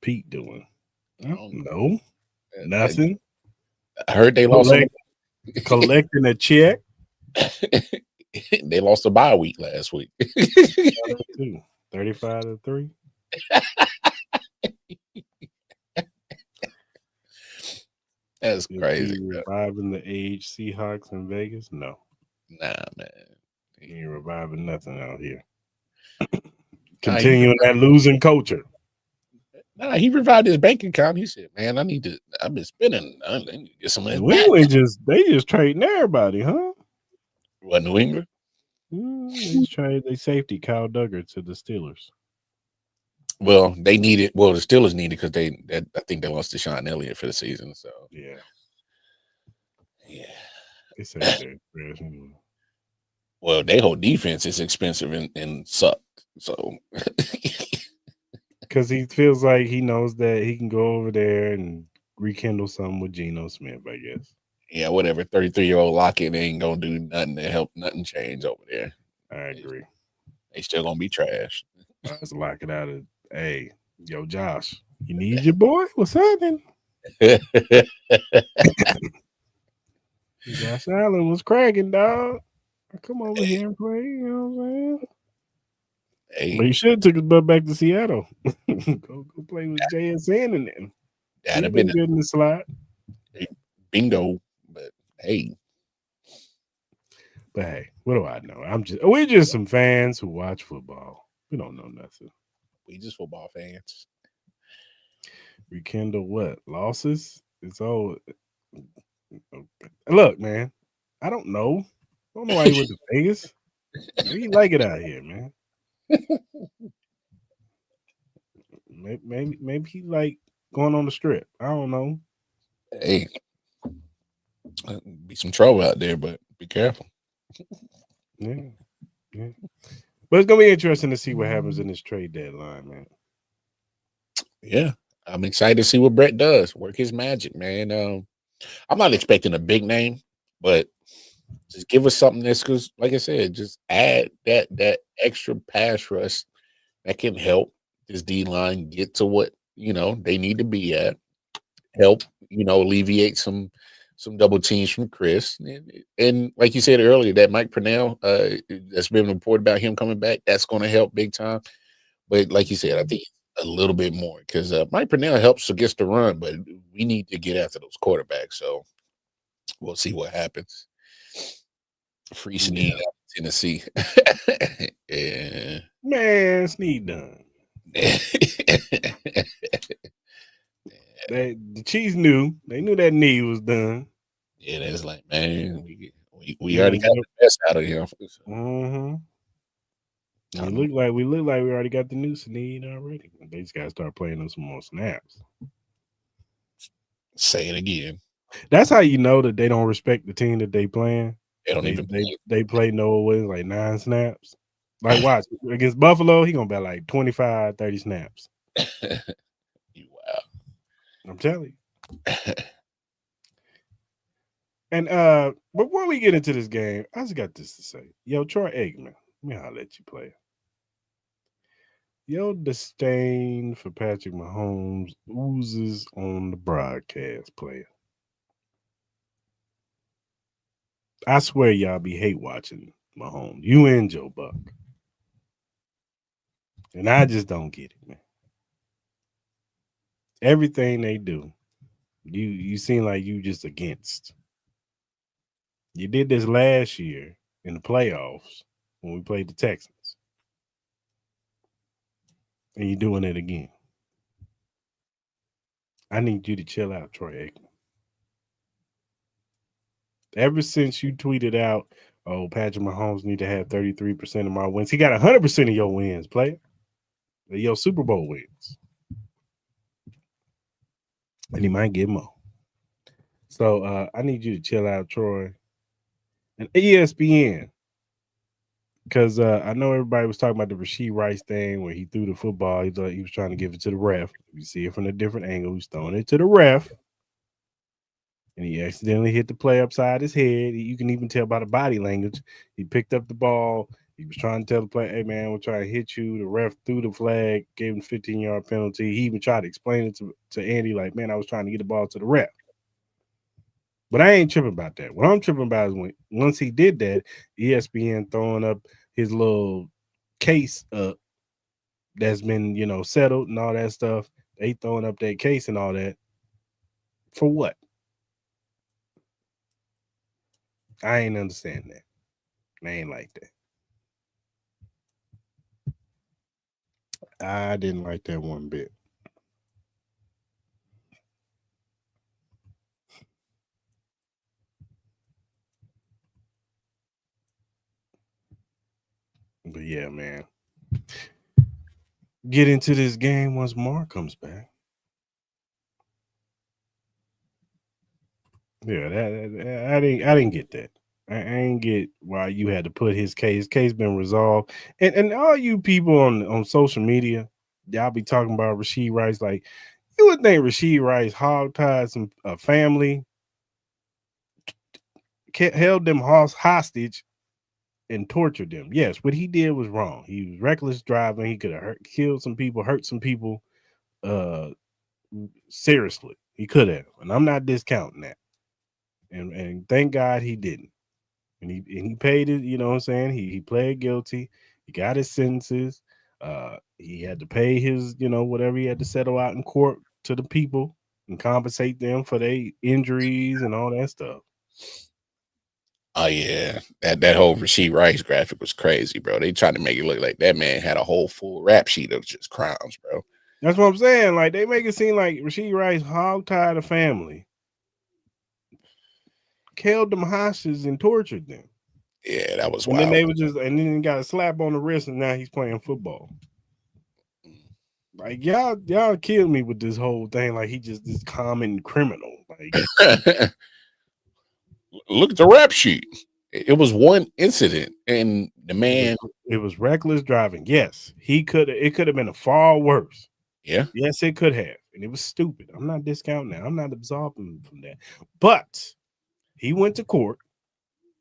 Pete doing? I don't know. Nothing. I heard they lost. Collecting a check. They lost a bye week last week. 35-3. That's crazy. Reviving the age Seahawks in Vegas? No. Nah, man. He ain't reviving nothing out here. Continuing that losing culture. Nah, he revived his bank account. He said, "Man, I've been spending. I need to get some of this back." They just trading everybody, huh? What, New England? They traded their safety Kyle Duggar to the Steelers. Well, they needed. Well, the Steelers needed because I think they lost Deshaun Elliott for the season. So yeah. They said they're well, their whole defense is expensive and suck. So because he feels like he knows that he can go over there and rekindle something with Geno Smith, I guess. Yeah, whatever. 33-year-old Lockett ain't gonna do nothing to help nothing change over there. I agree. They still gonna be trash. Let's lock it out of hey, yo, Josh. You need your boy? What's happening? Josh Allen was cracking, dog. Come over here and play. You know what I'm saying? Hey. But you should have took his butt back to Seattle. go play with JSN and them. That'd have been good in the slot. Bingo. But hey. But hey, what do I know? We're just some fans who watch football. We don't know nothing. We just football fans. Rekindle what? Losses? It's all. Look, man. I don't know. I don't know why he went to Vegas. Maybe he like it out here, man. Maybe he like going on the strip. I don't know. Hey, be some trouble out there, but be careful. Yeah. But it's gonna be interesting to see what happens in this trade deadline, man. Yeah, I'm excited to see what Brett does. Work his magic, man. I'm not expecting a big name, but just give us something that's because, like I said, just add that extra pass rush that can help this D line get to what they need to be at. Help alleviate some some double teams from Cris. And like you said earlier, that Mike Purnell, that's been reported about him coming back, that's going to help big time. But like you said, I think a little bit more because Mike Purnell helps against the run, but we need to get after those quarterbacks. So we'll see what happens. Free Snead out of Tennessee. Yeah. Man, Snead done. The Chiefs knew. They knew that knee was done. Yeah, that's like, man, we already got the best out of him. Mm-hmm. We look like we already got the new Snead already. They just gotta start playing them some more snaps. Say it again. That's how you know that they don't respect the team that they playing. They don't even they play Noah Williams like 9 snaps. Like watch against Buffalo, he gonna bet like 25, 30 snaps. Wow. I'm telling you. And before we get into this game, I just got this to say. Yo, Troy Aikman, I'll let you play. Your disdain for Patrick Mahomes oozes on the broadcast, player. I swear y'all be hate watching Mahomes. You and Joe Buck. And I just don't get it, man. Everything they do, you seem like you just against. You did this last year in the playoffs when we played the Texans. And you're doing it again. I need you to chill out, Troy Aikman. Ever since you tweeted out, oh, Patrick Mahomes need to have 33% of my wins. He got 100% of your wins, player. Your Super Bowl wins. And he might get more. So I need you to chill out, Troy. And ESPN, because I know everybody was talking about the Rashee Rice thing where he threw the football. He thought he was trying to give it to the ref. You see it from a different angle. He's throwing it to the ref. And he accidentally hit the play upside his head. You can even tell by the body language. He picked up the ball. He was trying to tell the player, hey, man, we're trying to hit you. The ref threw the flag, gave him a 15-yard penalty. He even tried to explain it to Andy like, man, I was trying to get the ball to the ref. But I ain't tripping about that. What I'm tripping about is once he did that, ESPN throwing up his little case up that's been, settled and all that stuff. They throwing up that case and all that. For what? I ain't understand that. I ain't like that. I didn't like that one bit. But yeah, man. Get into this game once Mark comes back. Yeah, I didn't get that. I ain't get why you had to put his case. His case been resolved. And all you people on social media, y'all be talking about Rashee Rice. Like, you would think Rashee Rice hogtied some family, held them hostage, and tortured them. Yes, what he did was wrong. He was reckless driving. He could have killed some people, hurt some people. Seriously, he could have. And I'm not discounting that. And thank God he didn't. And he paid it, you know what I'm saying? He pled guilty. He got his sentences. He had to pay his, whatever he had to settle out in court to the people and compensate them for their injuries and all that stuff. Oh yeah, that whole Rashee Rice graphic was crazy, bro. They tried to make it look like that man had a whole full rap sheet of just crimes, bro. That's what I'm saying. Like, they make it seem like Rashee Rice hogtied a family, killed them hostages, and tortured them. Yeah, that was wild. And then he got a slap on the wrist, and now he's playing football. Like, y'all killed me with this whole thing. Like, he just this common criminal. Like, look at the rap sheet. It was one incident, and the man. It was reckless driving. Yes, it could have been a far worse. Yeah. Yes, it could have, and it was stupid. I'm not discounting that. I'm not absolving from that. But he went to court.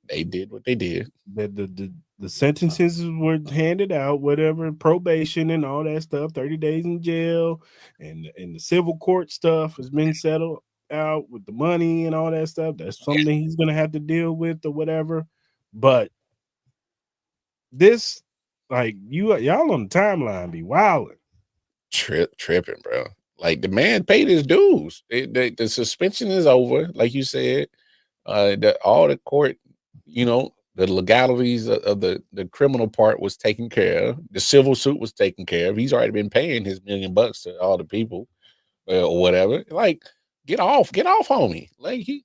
They did what they did. The sentences were handed out, whatever, probation and all that stuff, 30 days in jail, and the civil court stuff has been settled. out with the money and all that stuff. That's something he's gonna have to deal with or whatever. But this, like y'all on the timeline be wilding. Tripping, bro. Like the man paid his dues. The suspension is over, like you said. All the court, the legalities of the criminal part was taken care of. The civil suit was taken care of. He's already been paying his $1 million to all the people or whatever. Like, get off, homie. Like he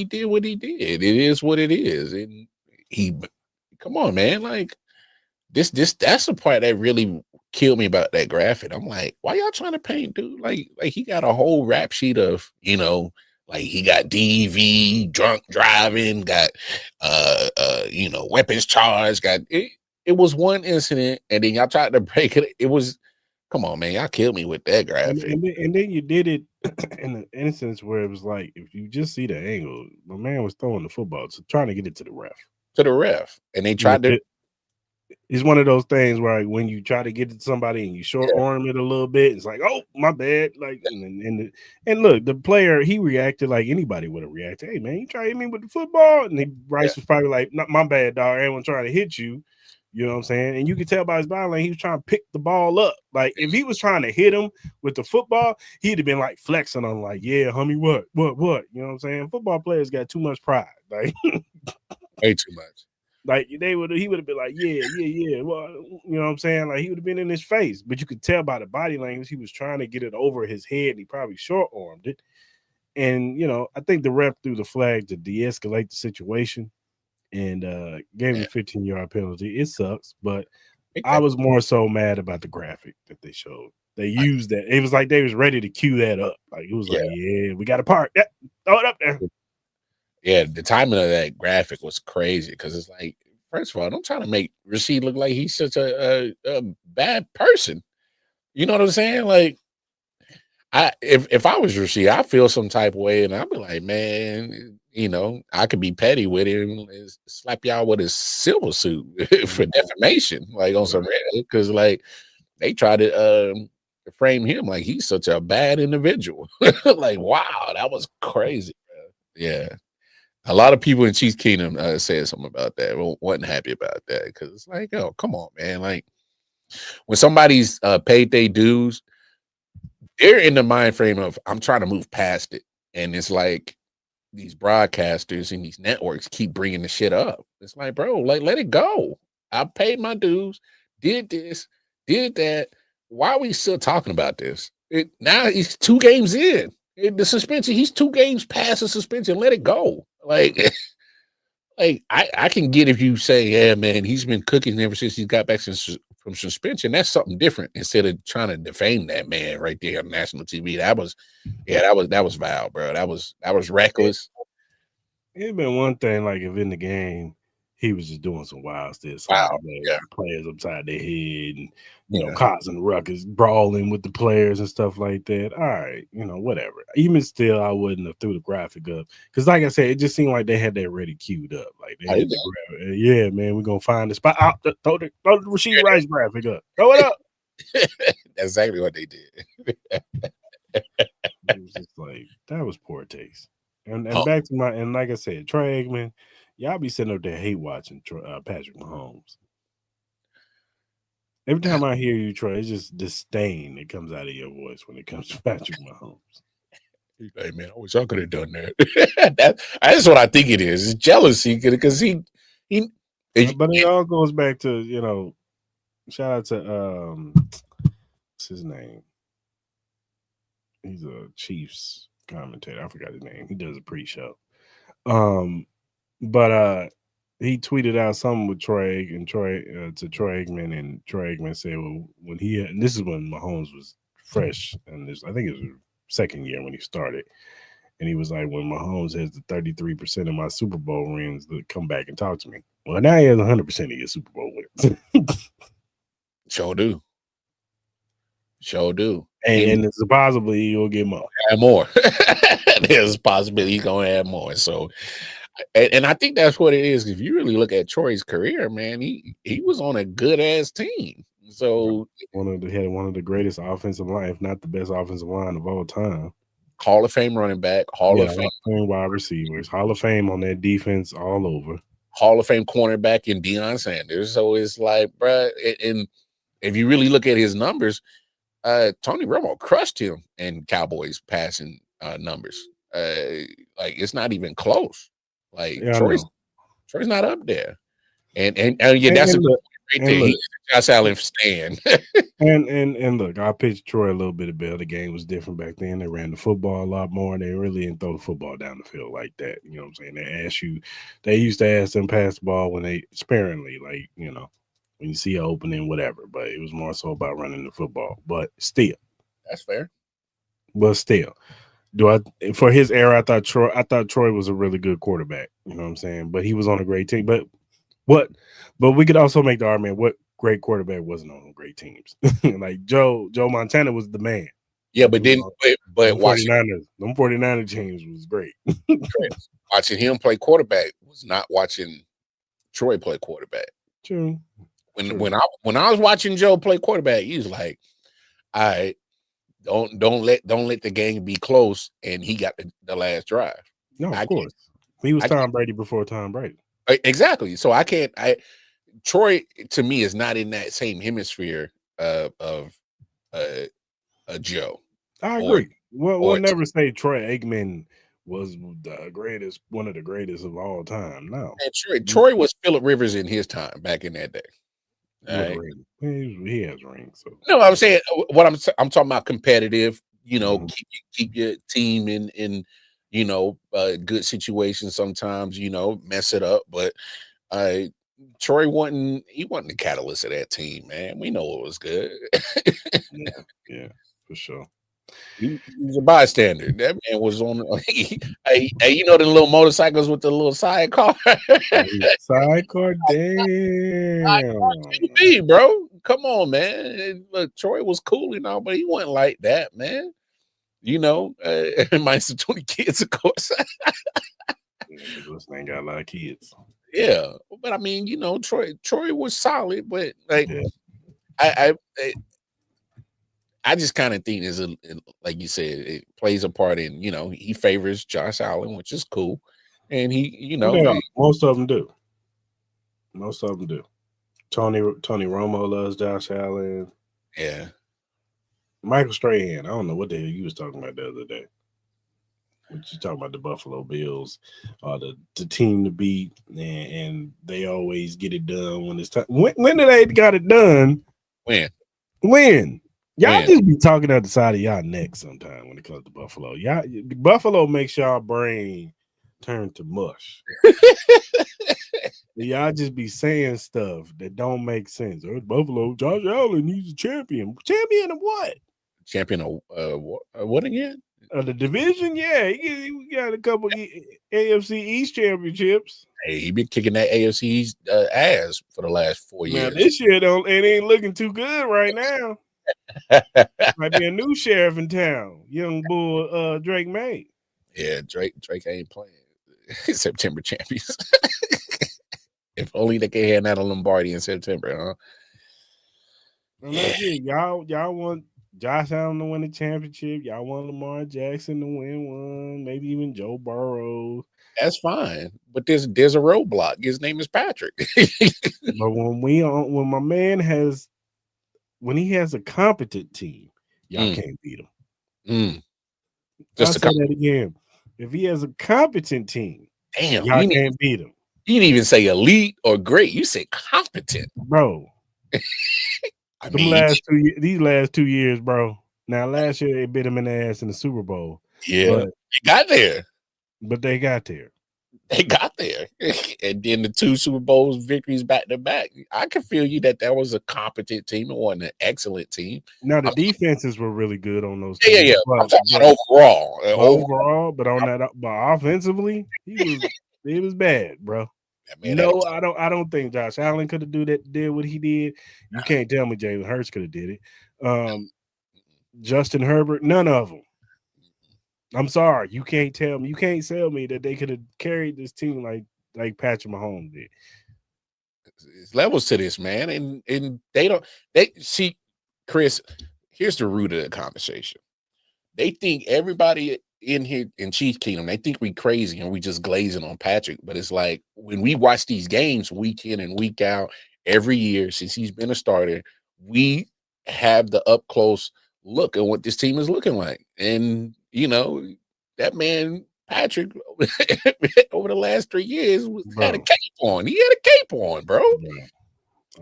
did what he did. It is what it is, and come on, man. Like that's the part that really killed me about that graphic. I'm like, why y'all trying to paint, dude? Like he got a whole rap sheet of, like he got DV, drunk driving, got weapons charged, got it. It was one incident, and then y'all tried to break it. It was, come on, man, y'all killed me with that graphic. And then you did it in an instance where it was like, if you just see the angle, my man was throwing the football, so trying to get it to the ref. And they tried to. It's one of those things where, like, when you try to get to somebody and you short arm it a little bit, it's like, oh, my bad. Like, and look, the player, he reacted like anybody would have reacted. Hey, man, you try to hit me with the football? And Bryce was probably like, not my bad, dog. Everyone trying to hit you. You know what I'm saying? And you could tell by his body, like, he was trying to pick the ball up. Like, if he was trying to hit him with the football, he'd have been like flexing on, like, yeah, homie, what? You know what I'm saying? Football players got too much pride. Like, way too much. Like he would have been like, yeah. Well, you know what I'm saying? Like he would have been in his face, but you could tell by the body language he was trying to get it over his head, and he probably short armed it. And I think the ref threw the flag to de-escalate the situation and gave him a 15-yard penalty. It sucks, but I was more so mad about the graphic that they showed. They used that. It was like they was ready to cue that up. Like it was like, yeah, we got a park. Yeah, throw it up there. Yeah, the timing of that graphic was crazy because it's like, first of all, don't try to make Rasheed look like he's such a bad person. You know what I'm saying? Like, if I was Rasheed, I feel some type of way, and I'd be like, man, I could be petty with him and slap y'all with his silver suit for defamation, like on some because like they tried to frame him like he's such a bad individual. Like, wow, that was crazy, bro. Yeah. A lot of people in Chiefs Kingdom said something about that. Wasn't happy about that because it's like, oh, come on, man. Like when somebody's paid their dues, they're in the mind frame of I'm trying to move past it, and it's like these broadcasters and these networks keep bringing the shit up. It's like, bro, like let it go. I paid my dues, did this, did that. Why are we still talking about this? Now he's 2 games in. The suspension, he's 2 games past the suspension. Let it go. Like I can get if you say, yeah, man, he's been cooking ever since he got back from suspension. That's something different instead of trying to defame that man right there on national TV. That was vile, bro. That was reckless. It'd been one thing, like if in the game he was just doing some wild stuff, players upside their head and causing ruckus, brawling with the players and stuff like that. All right, whatever. Even still, I wouldn't have threw the graphic up because, like I said, it just seemed like they had that ready queued up. Like, they had yeah, man, we're gonna find the spot. Throw the Rasheed Rice graphic up. Throw it up. That's exactly what they did. It was just like that was poor taste. And back to like I said, Troy Aikman. Y'all be sitting up there hate watching Patrick Mahomes. Every time I hear you, Troy, it's just disdain that comes out of your voice when it comes to Patrick Mahomes. Hey, man, I wish I could have done that. That's what I think it is. It's jealousy because he. But it all goes back to shout out to what's his name? He's a Chiefs commentator. I forgot his name. He does a pre-show. But he tweeted out something with Troy to Troy Aikman, and Troy Aikman said, well, when and this is when Mahomes was fresh, and I think it was his second year when he started, and he was like, when Mahomes has the 33% of my Super Bowl rings, come back and talk to me. Well, now he has 100% of your Super Bowl wins. Sure do. And it's a possibility he'll get more. Add more. There's a possibility he's going to add more. So, and I think that's what it is. If you really look at Troy's career, man, he was on a good ass team. So he had one of the greatest offensive line, if not the best offensive line of all time. Hall of Fame running back, Hall of Fame wide receivers, Hall of Fame on that defense all over. Hall of Fame cornerback in Deion Sanders. So it's like, bruh, and if you really look at his numbers, Tony Romo crushed him in Cowboys passing numbers. Like it's not even close. Like Troy's not up there. And yeah, that's a great thing. He's Josh Allen stand. and look, I pitched Troy a little bit of bail. The game was different back then. They ran the football a lot more. They really didn't throw the football down the field like that. You know what I'm saying? They used to ask them pass the ball when they sparingly, like, you know, when you see an opening, whatever. But it was more so about running the football. But still. That's fair. But still. For his era, I thought Troy was a really good quarterback. You know what I'm saying? But he was on a great team. But we could also make the argument what great quarterback wasn't on great teams. Like Joe Montana was the man. Yeah, but then but watching them 49er teams was great. Watching him play quarterback was not watching Troy play quarterback. True. When I was watching Joe play quarterback, he was like, all right, don't let the game be close, and he got the last drive. No, of course. He was Tom Brady before Tom Brady. Exactly. So Troy to me is not in that same hemisphere of Joe. I agree. We'll never say Troy Aikman was the greatest, one of the greatest of all time. No. And Troy was Phillip Rivers in his time back in that day. Right? He has rings. So. No, I'm saying what I'm talking about competitive, you know, keep your team in you know, good situations sometimes, you know, mess it up. But Troy wasn't the catalyst of that team, man. We know it was good. yeah, for sure. He was a bystander. That man was on. Hey, you know the little motorcycles with the little sidecar. Sidecar, damn. TV, bro. Come on, man. Look, Troy was cool and all, but he wasn't like that, man. You know, minus the 20 kids, of course. This ain't got a lot of kids. Yeah, but I mean, you know, Troy was solid, but like, I just kind of think is like you said, it plays a part in, you know, he favors Josh Allen, which is cool, and he, you know, most of them do. Most of them do. Tony Romo loves Josh Allen. Yeah. Michael Strahan, I don't know what the hell you was talking about the other day. What you talking about, the Buffalo Bills, the team to beat, and they always get it done when it's time. When do they got it done? When? Y'all just be talking out the side of y'all neck sometime when it comes to Buffalo. Buffalo makes y'all brain turn to mush. Y'all just be saying stuff that don't make sense. Buffalo, Josh Allen, he's a champion. Champion of what? Champion of what again? The division, yeah. He got a couple AFC East championships. Hey, he been kicking that AFC East ass for the last 4 years. Now this year it ain't looking too good right now. Might be a new sheriff in town, young bull Drake May. Yeah, Drake ain't playing. September champions. If only they could hand out a Lombardi in September, huh? Y'all want Josh Allen to win the championship. Y'all want Lamar Jackson to win one, maybe even Joe Burrow. That's fine, but there's a roadblock. His name is Patrick. But when my man has a competent team, y'all can't beat him. I'll say that again. If he has a competent team, y'all can't beat him. You didn't even say elite or great. You say competent, bro. These last 2 years, bro. Now last year they bit him in the ass in the Super Bowl. Yeah, they got there. But they got there. They got there. And then the 2 Super Bowls victories back to back. I can feel you that was a competent team. It wasn't an excellent team. Now the defenses were really good on those teams. Yeah. I'm talking about overall. But offensively, he was bad, bro. No, I don't think Josh Allen could have did what he did. You can't tell me Jalen Hurts could have did it. Justin Herbert, none of them. I'm sorry, you can't tell me. You can't sell me that they could have carried this team like Patrick Mahomes did. There's levels to this, man, and they see, Chris. Here's the root of the conversation. They think everybody in here in Chief Kingdom, they think we crazy and we just glazing on Patrick. But it's like when we watch these games week in and week out every year since he's been a starter, we have the up close look at what this team is looking like. And that man Patrick over the last 3 years had a cape on. He had a cape on, bro.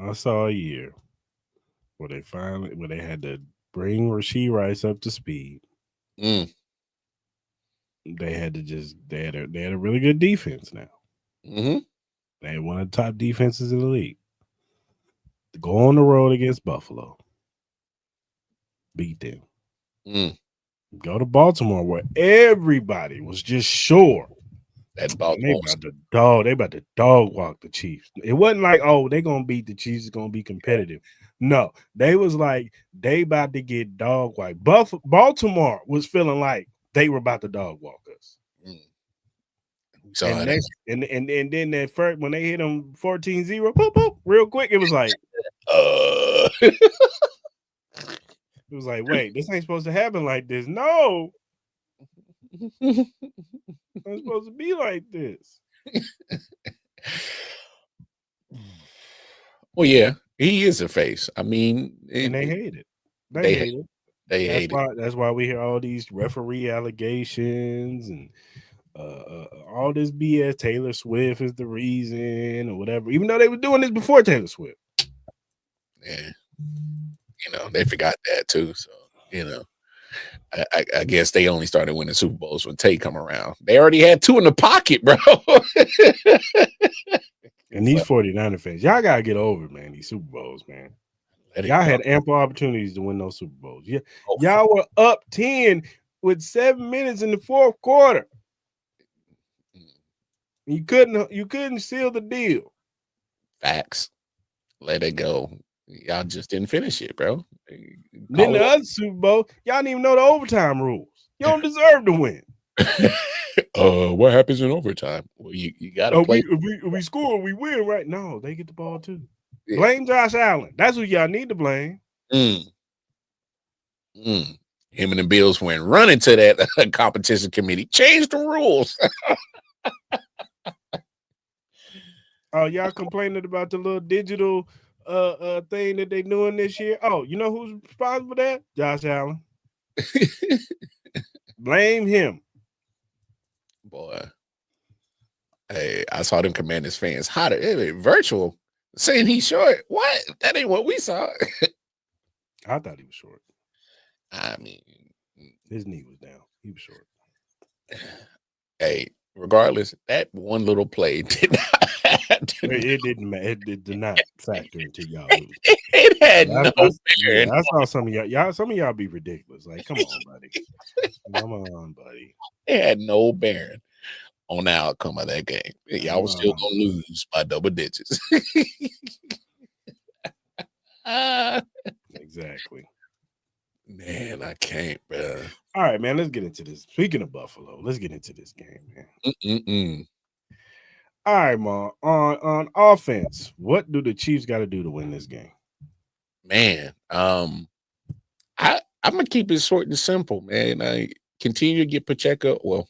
I saw a year where they had to bring Rashee Rice up to speed. They had a really good defense now. Mm-hmm. They had one of the top defenses in the league. Go on the road against Buffalo. Beat them. Go to Baltimore where everybody was just sure that they about to dog walk the Chiefs. It wasn't like, oh, they're gonna beat the Chiefs, it's gonna be competitive. No, they was like they about to get dog walked. Baltimore was feeling like they were about to dog walk us. So and then that first when they hit them 14-0, boop, boop, real quick, it was like it was like, wait, this ain't supposed to happen like this. No. It's supposed to be like this. Well, yeah, he is a face. I mean, and they hate it. They hate it. They hate it. That's why we hear all these referee allegations and all this BS. Taylor Swift is the reason or whatever, even though they were doing this before Taylor Swift. Yeah. They forgot that too. So, I guess they only started winning Super Bowls when Tay come around. They already had 2 in the pocket, bro. And these 49er fans, y'all gotta get over it, man. These Super Bowls, man. Y'all had ample opportunities to win those Super Bowls. Yeah, y'all were up 10 with 7 minutes in the fourth quarter. You couldn't seal the deal. Facts. Let it go. Y'all just didn't finish it, bro. Then the other Super Bowl, y'all didn't even know the overtime rules. You don't deserve to win. What happens in overtime? Well, you gotta play. If we score, we win, right? No, they get the ball too. Yeah. Blame Josh Allen. That's who y'all need to blame. Him and the Bills went running to that competition committee. Change the rules. Oh, y'all complaining about the little digital thing that they doing this year? Oh, you know who's responsible for that? Josh Allen. Blame him. Boy. Hey, I saw them Commanders fans hotter. Virtual saying he's short. What? That ain't what we saw. I thought he was short. I mean, his knee was down. He was short. Hey, regardless, that one little play did not. It didn't matter. It did not factor into y'all. It had no bearing. I saw some of y'all. Some of y'all be ridiculous. Like, come on, buddy. Come on, buddy. It had no bearing on the outcome of that game. Y'all was still gonna lose by double digits. Exactly. Man, I can't, bro. All right, man. Let's get into this. Speaking of Buffalo, let's get into this game, man. All right, Ma. On offense, what do the Chiefs got to do to win this game? Man, I'm gonna keep it short and simple, man. I continue to get Pacheco. Well,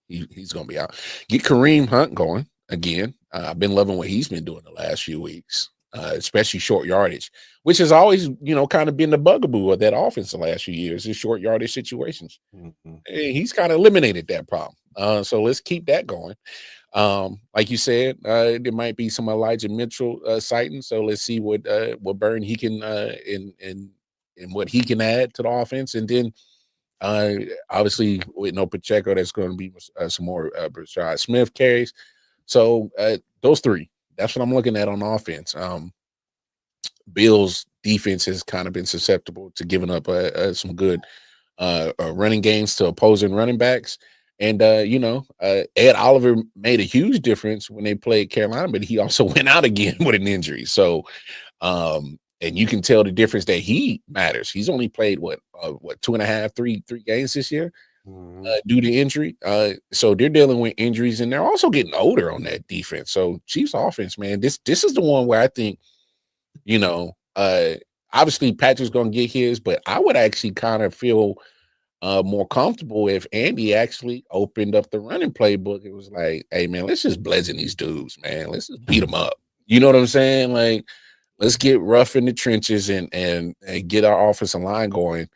he's gonna be out. Get Kareem Hunt going again. I've been loving what he's been doing the last few weeks, especially short yardage, which has always, kind of been the bugaboo of that offense the last few years, is short yardage situations. And he's kind of eliminated that problem. So let's keep that going. Like you said, there might be some Elijah Mitchell sighting. So let's see what burn he can and what he can add to the offense. And then obviously with no Pacheco, there's going to be some more Brashad Smith carries. So those 3, that's what I'm looking at on offense. Bills defense has kind of been susceptible to giving up some good running games to opposing running backs. And, Ed Oliver made a huge difference when they played Carolina, but he also went out again with an injury. So, and you can tell the difference that he matters. He's only played, 2.5, 3 games this year due to injury. So they're dealing with injuries, and they're also getting older on that defense. So Chiefs offense, man, this is the one where I think, obviously Patrick's going to get his, but I would actually kind of feel more comfortable if Andy actually opened up the running playbook. It was like, hey man, let's just bludgeon these dudes, man. Let's just beat them up. You know what I'm saying? Like, let's get rough in the trenches and get our offensive line going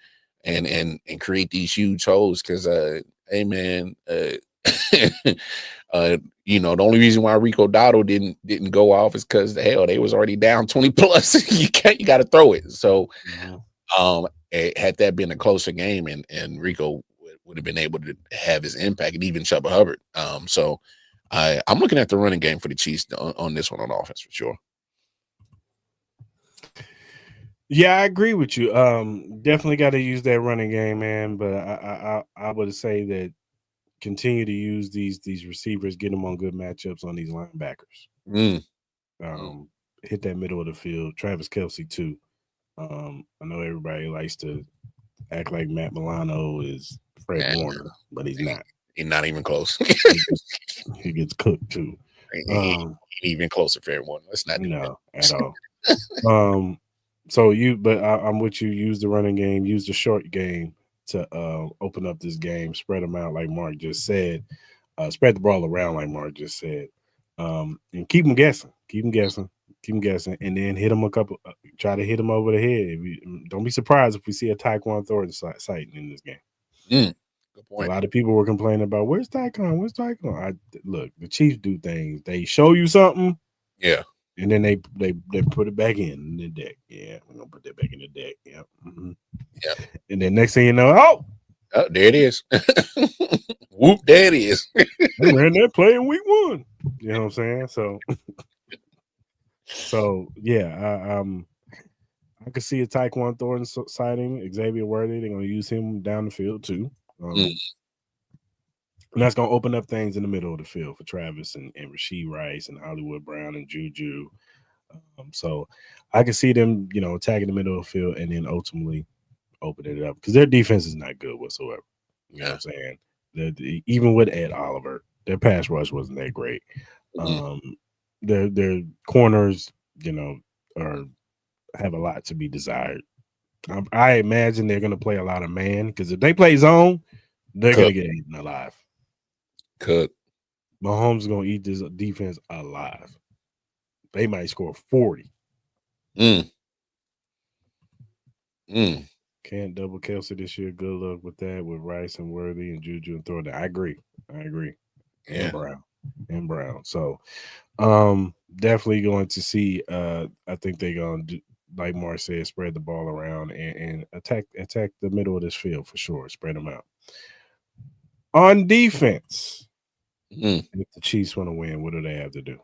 and create these huge holes. Because hey man, you know, the only reason why Rico Dotto didn't go off is because hell, they was already down 20 plus. you got to throw it. So had that been a closer game and Rico would have been able to have his impact, and even Chuba Hubbard. So I'm looking at the running game for the Chiefs on this one on offense for sure. Yeah, I agree with you. Definitely got to use that running game, man. But I would say that continue to use these receivers, get them on good matchups on these linebackers. Hit that middle of the field. Travis Kelce too. I know everybody likes to act like Matt Milano is Fred Warner, but he's not. He's not even close. He gets cooked too. Even closer, Fred Warner. Let's not do no at all. So I'm with you. Use the running game. Use the short game to open up this game. Spread them out like Mark just said. Spread the ball around like Mark just said. And keep them guessing. Keep them guessing. And then hit them a couple. Try to hit them over the head. Don't be surprised if we see a Tyquan Thornton sighting in this game. Good point. A lot of people were complaining about where's Tyquan? Look, the Chiefs do things. They show you something. Yeah. And then they put it back in the deck. Yeah, we're gonna put that back in the deck. Yeah. Yeah. And then next thing you know, oh, there it is. Whoop, there it is. They ran that play in week 1. You know what I'm saying? So yeah, I could see a Tyquan Thornton sighting. Xavier Worthy, they're gonna use him down the field too. And that's going to open up things in the middle of the field for Travis and Rasheed Rice and Hollywood Brown and Juju. So I can see them, attacking the middle of the field and then ultimately opening it up because their defense is not good whatsoever. You know what I'm saying? Even with Ed Oliver, their pass rush wasn't that great. Their corners, have a lot to be desired. I imagine they're going to play a lot of man because if they play zone, they're going to get eaten alive. Mahomes is going to eat this defense alive. They might score 40. Can't double Kelce this year. Good luck with that with Rice and Worthy and Juju and Thornton. I agree. Yeah. And Brown. So definitely going to see I think they're going to do, like Mark said, spread the ball around and attack the middle of this field for sure. Spread them out. On defense, if the Chiefs want to win, what do they have to do?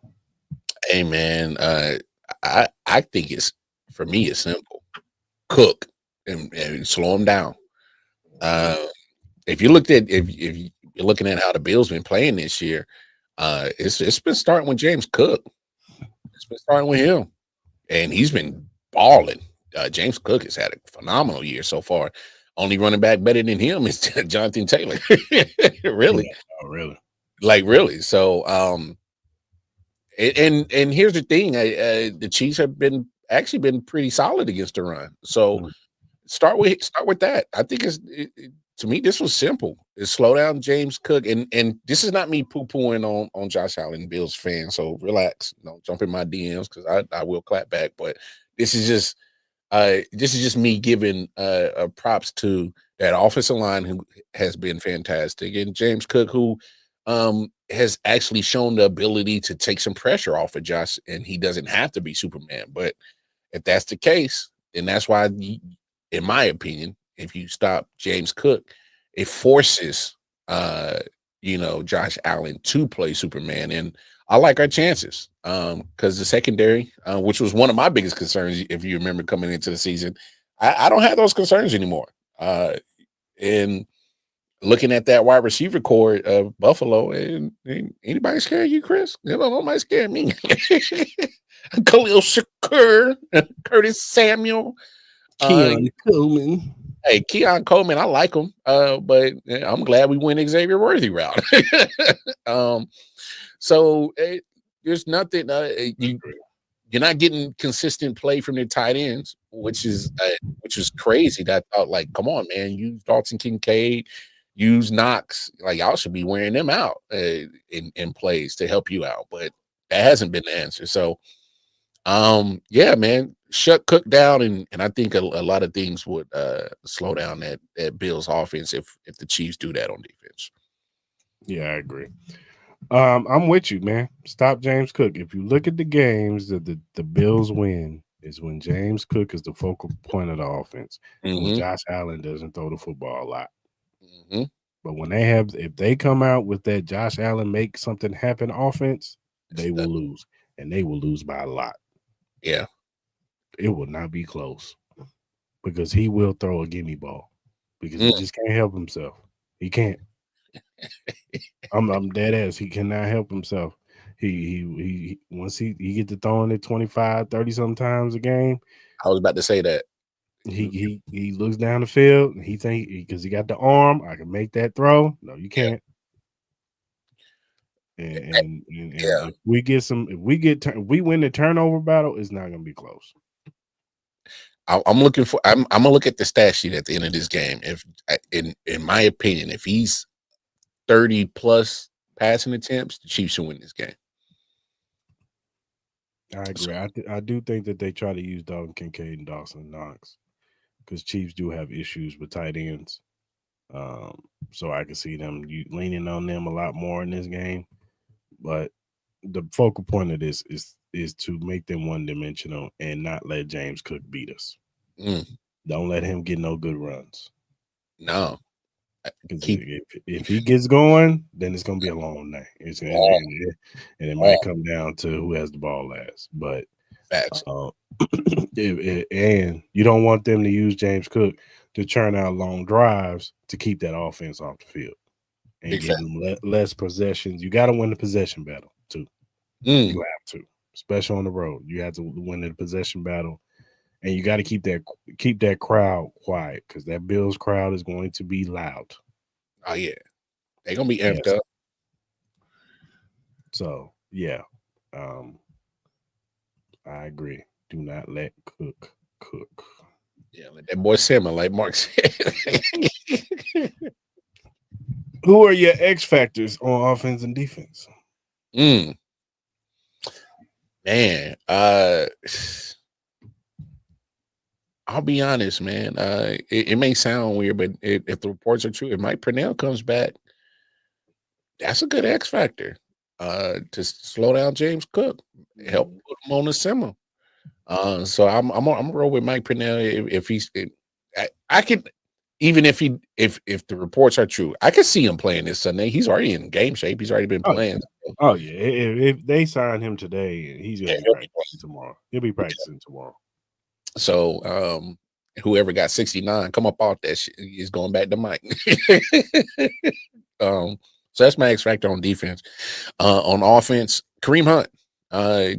Hey man, I think for me it's simple. Cook and slow them down. If you're looking at how the Bills been playing this year, it's been starting with James Cook. It's been starting with him, and he's been balling. James Cook has had a phenomenal year so far. Only running back better than him is Jonathan Taylor. Really? Yeah, oh, really? Like really. So and here's the thing. The Chiefs have been pretty solid against the run. So start with that. I think to me, this was simple. Is slow down James Cook. And this is not me poo-pooing on Josh Allen, Bills fan. So relax. Don't jump in my DMs because I will clap back. But this is just me giving props to that offensive line who has been fantastic, and James Cook who has actually shown the ability to take some pressure off of Josh, and he doesn't have to be Superman. But if that's the case, then that's why, in my opinion, if you stop James Cook, it forces Josh Allen to play Superman, and I like our chances because the secondary, which was one of my biggest concerns, if you remember coming into the season, I don't have those concerns anymore. And looking at that wide receiver core of Buffalo, and anybody scare you, Cris? Nobody scare me. Khalil Shakur, Curtis Samuel, Keon Coleman. Hey, Keon Coleman, I like him, but I'm glad we went Xavier Worthy route. So there's nothing. you're not getting consistent play from their tight ends, which is crazy. That I thought, like, come on, man, use Dalton Kincaid, use Knox. Like, y'all should be wearing them out in plays to help you out, but that hasn't been the answer. So, yeah, man, shut Cook down, and I think a lot of things would slow down that Bills offense if the Chiefs do that on defense. Yeah, I agree. I'm with you, man. Stop James Cook. If you look at the games that the Bills win, is when James Cook is the focal point of the offense. And when Josh Allen doesn't throw the football a lot. But when if they come out with that Josh Allen make something happen offense, they will lose. And they will lose by a lot. Yeah. It will not be close. Because he will throw a gimme ball. Because he just can't help himself. He can't. I'm dead ass. He cannot help himself. He once he get to throwing it 25, 30 sometimes a game. I was about to say that. He looks down the field and he think because he got the arm, I can make that throw. No, you can't. And if we win the turnover battle, it's not gonna be close. I'm looking for. I'm gonna look at the stat sheet at the end of this game. If in my opinion, if he's 30 plus passing attempts, the Chiefs should win this game. I agree. I do think that they try to use Dalton Kincaid and Dawson Knox because Chiefs do have issues with tight ends. So I can see them leaning on them a lot more in this game. But the focal point of this is to make them one-dimensional and not let James Cook beat us. Don't let him get no good runs. No. If he gets going, then it's going to be a long night. And it might come down to who has the ball last. But and you don't want them to use James Cook to churn out long drives to keep that offense off the field and give them less possessions. You got to win the possession battle too. You have to, especially on the road. You have to win the possession battle. And you got to keep that crowd quiet because that Bills crowd is going to be loud. Oh yeah, they're gonna be amped up. So yeah, I agree. Do not let Cook cook. Yeah, let that boy simmer, like Mark said. Who are your X factors on offense and defense? Man, I'll be honest, man. It may sound weird, but if the reports are true, if Mike Purnell comes back, that's a good X factor. To slow down James Cook, help put him on the simmer. So I'm gonna roll with Mike Purnell if he's. I could even if the reports are true, I could see him playing this Sunday. He's already in game shape. He's already been playing. Oh yeah, if they sign him today, he's gonna be practicing tomorrow. He'll be practicing tomorrow. So, whoever got 69, come up off that shit. He's going back to Mike. So that's my X factor on defense. On offense, Kareem Hunt.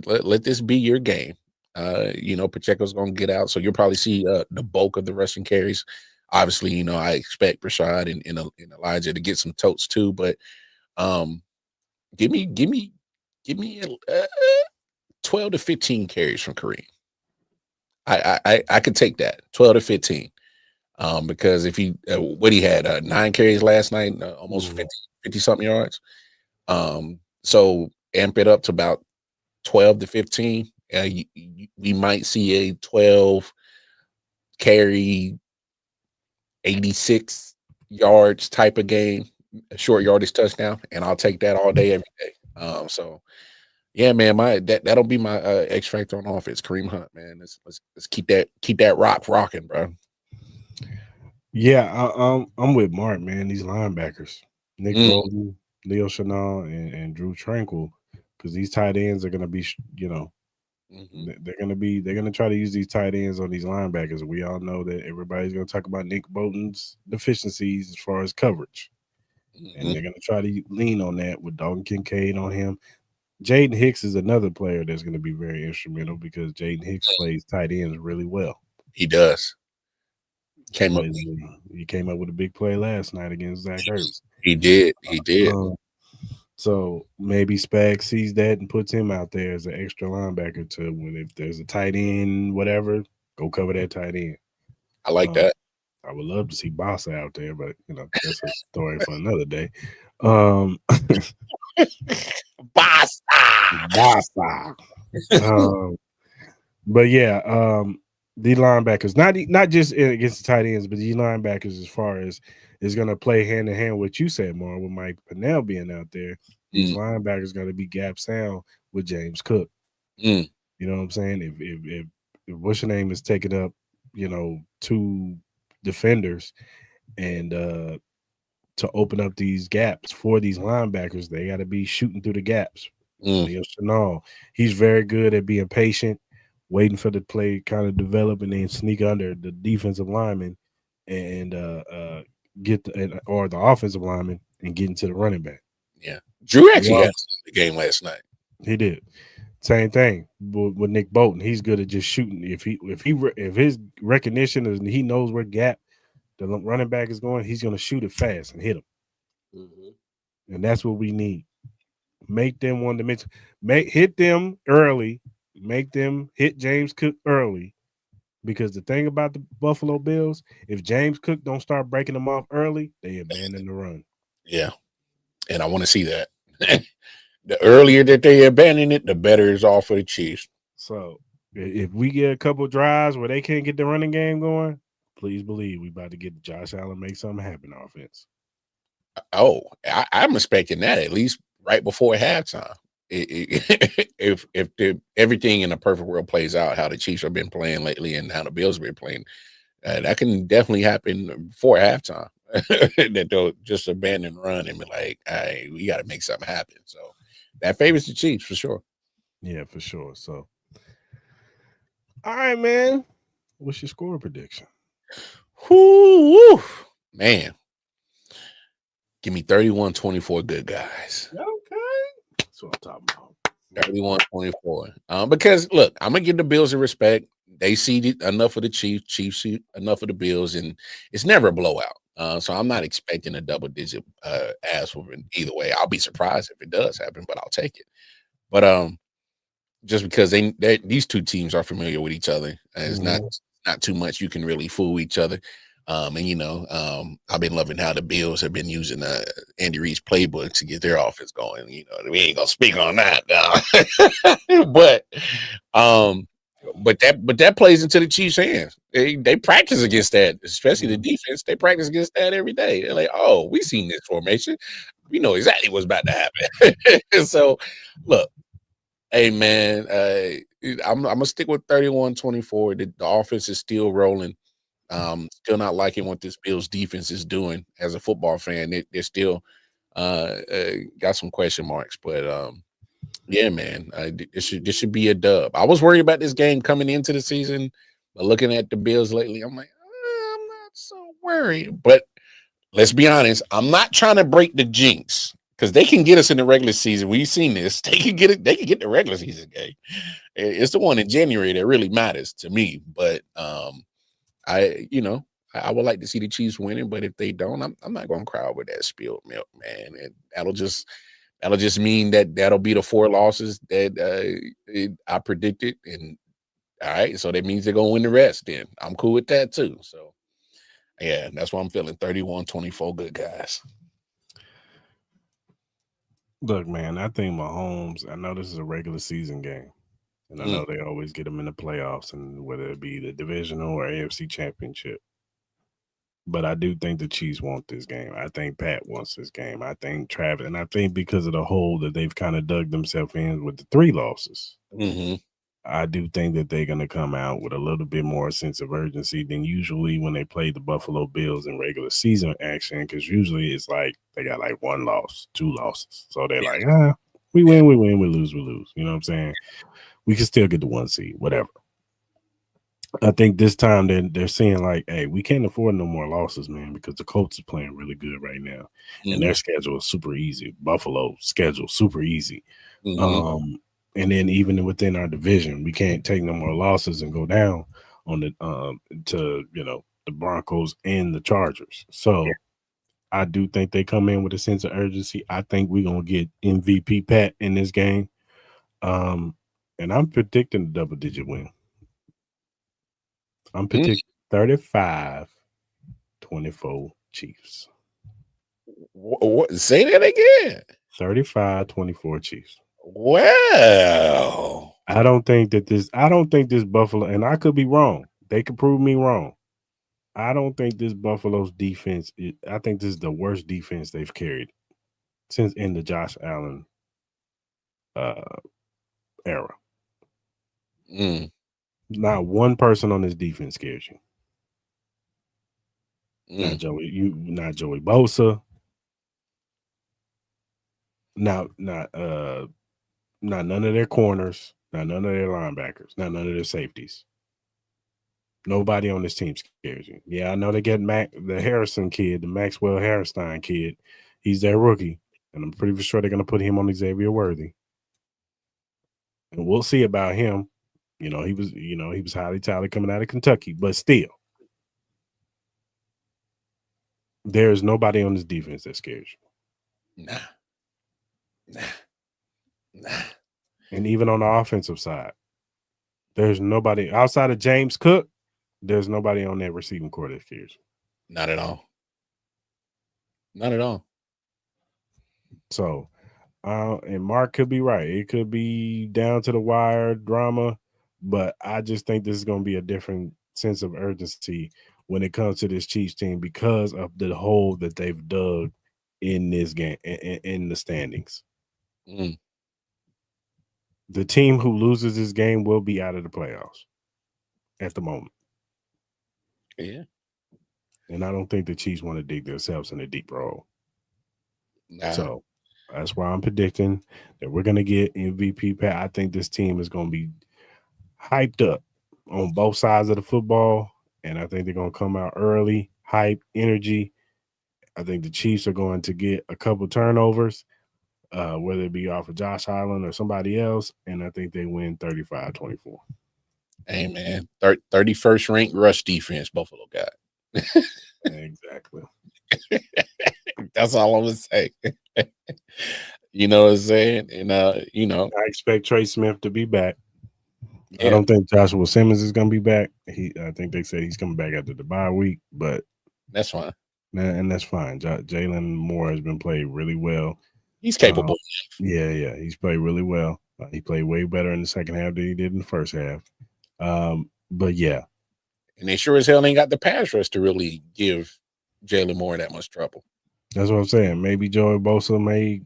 Let this be your game. Pacheco's going to get out, so you'll probably see the bulk of the rushing carries. Obviously, I expect Rashad and Elijah to get some totes too, but give me 12 to 15 carries from Kareem. I could take that 12 to 15 because if he what he had 9 carries last night, almost 50 something yards. So amp it up to about 12 to 15. We might see a 12 carry 86 yards type of game, a short yardage touchdown, and I'll take that all day, every day. So yeah, man, that'll be my X factor on offense. Kareem Hunt, man. Let's keep that rock rocking, bro. Yeah, I'm with Mark, man. These linebackers, Nick Bolton, Leo Chenal, and Drew Tranquil, because these tight ends are gonna be, they're gonna try to use these tight ends on these linebackers. We all know that everybody's gonna talk about Nick Bolton's deficiencies as far as coverage, and they're gonna try to lean on that with Dalton Kincaid on him. Jaden Hicks is another player that's going to be very instrumental because Jaden Hicks plays tight ends really well. He does. He came up with a big play last night against Zach Ertz. He did. So maybe Spag sees that and puts him out there as an extra linebacker to when if there's a tight end, whatever, go cover that tight end. I like that. I would love to see Bossa out there, but that's a story for another day. Bossa. But yeah, the linebackers, not just against the tight ends, but the linebackers as far as is going to play hand in hand with what you said, more with Mike Pennell being out there. These linebackers going to be gap sound with James Cook. You know what I'm saying? If what's your name is taking up, 2 defenders and to open up these gaps for these linebackers, they got to be shooting through the gaps. Leo Chenal, he's very good at being patient, waiting for the play kind of develop and then sneak under the defensive lineman and get the offensive lineman and get into the running back. Yeah, Drew actually had the game last night. He did. Same thing with Nick Bolton. He's good at just shooting. If his recognition is, and he knows where gap the running back is going, he's going to shoot it fast and hit him. And that's what we need. Make them one dimension. Hit them early. Make them hit James Cook early. Because the thing about the Buffalo Bills, if James Cook don't start breaking them off early, they abandon the run. Yeah. And I want to see that. The earlier that they abandon it, the better it's all for the Chiefs. So if we get a couple drives where they can't get the running game going, please believe we about to get Josh Allen make something happen on offense. Oh, I'm expecting that at least right before halftime. If everything in a perfect world plays out, how the Chiefs have been playing lately and how the Bills have been playing, that can definitely happen before halftime. That they'll just abandon run and be like, "Hey, we got to make something happen." So that favors the Chiefs for sure. Yeah, for sure. So, all right, man. What's your score prediction? Whoo, man. Give me 31-24 good guys. Okay. That's what I'm talking about. 31-24. Because, look, I'm going to give the Bills a respect. They see enough of the Chiefs see enough of the Bills, and it's never a blowout. So I'm not expecting a double-digit ass whooping either way. I'll be surprised if it does happen, but I'll take it. But just because these two teams are familiar with each other, and it's not too much you can really fool each other. I've been loving how the Bills have been using Andy Reid's playbook to get their offense going. We ain't gonna speak on that now. but that plays into the Chiefs' hands. They practice against that, especially the defense. They practice against that every day. They're like, oh, we seen this formation. We know exactly what's about to happen. So, look, hey man, I'm gonna stick with 31-24. The offense is still rolling. Still not liking what this Bills defense is doing as a football fan. They're still got some question marks, but yeah, man, this should be a dub. I was worried about this game coming into the season, but looking at the Bills lately, I'm like, I'm not so worried. But let's be honest, I'm not trying to break the jinx because they can get us in the regular season. We've seen this. They can get it. They can get the regular season game. It's the one in January that really matters to me. But I would like to see the Chiefs winning, but if they don't, I'm not going to cry over that spilled milk, man. And that'll just mean that'll be the 4 losses that I predicted. And all right, so that means they're going to win the rest. Then I'm cool with that too. So yeah, that's why I'm feeling 31-24 good guys. Look, man, I think Mahomes, I know this is a regular season game. And I know they always get them in the playoffs, and whether it be the divisional or AFC championship. But I do think the Chiefs want this game. I think Pat wants this game. I think Travis, and I think because of the hole that they've kind of dug themselves in with the 3 losses, I do think that they're going to come out with a little bit more sense of urgency than usually when they play the Buffalo Bills in regular season action, because usually it's like they got like 1 loss, 2 losses. So they're like, we win, we lose, we lose. You know what I'm saying? We can still get the 1 seed, whatever. I think this time they're saying like, hey, we can't afford no more losses, man, because the Colts are playing really good right now. And their schedule is super easy. Buffalo's schedule, super easy. And then even within our division, we can't take no more losses and go down on the to the Broncos and the Chargers. So I do think they come in with a sense of urgency. I think we're gonna get MVP Pat in this game. And I'm predicting a double-digit win. I'm predicting 35-24 Chiefs. What? Say that again. 35-24 Chiefs. Well, I don't think this Buffalo, and I could be wrong. They could prove me wrong. I don't think this Buffalo's defense. I think this is the worst defense they've carried since in the Josh Allen era. Not one person on this defense scares you. Not Joey Bosa. Not none of their corners. Not none of their linebackers. Not none of their safeties. Nobody on this team scares you. Yeah, I know they get the Harrison kid, the Maxwell Harrison kid. He's their rookie, and I'm pretty sure they're going to put him on Xavier Worthy. And we'll see about him. He was highly touted coming out of Kentucky, but still, there's nobody on this defense that scares you. Nah. And even on the offensive side, there's nobody outside of James Cook. There's nobody on that receiving core that scares you. Not at all. Not at all. So, and Mark could be right. It could be down to the wire drama, but I just think this is going to be a different sense of urgency when it comes to this Chiefs team because of the hole that they've dug in this game, in the standings. The team who loses this game will be out of the playoffs at the moment. Yeah. And I don't think the Chiefs want to dig themselves in a deep hole. Nah. So that's why I'm predicting that we're going to get MVP Pat. I think this team is going to be hyped up on both sides of the football. And I think they're going to come out early, hype, energy. I think the Chiefs are going to get a couple turnovers, whether it be off of Josh Allen or somebody else. And I think they win 35-24. Hey, man, 31st ranked rush defense Buffalo got. Exactly. That's all I'm going to say. You know what I'm saying? And, I expect Trey Smith to be back. Yeah. I don't think Joshua Simmons is going to be back. I think they said he's coming back after the bye week, but that's fine. And that's fine. Jalen Moore has been played really well. He's capable. Yeah. He's played really well. He played way better in the second half than he did in the first half. But yeah. And they sure as hell ain't got the pass rush to really give Jalen Moore that much trouble. That's what I'm saying. Maybe Joey Bosa may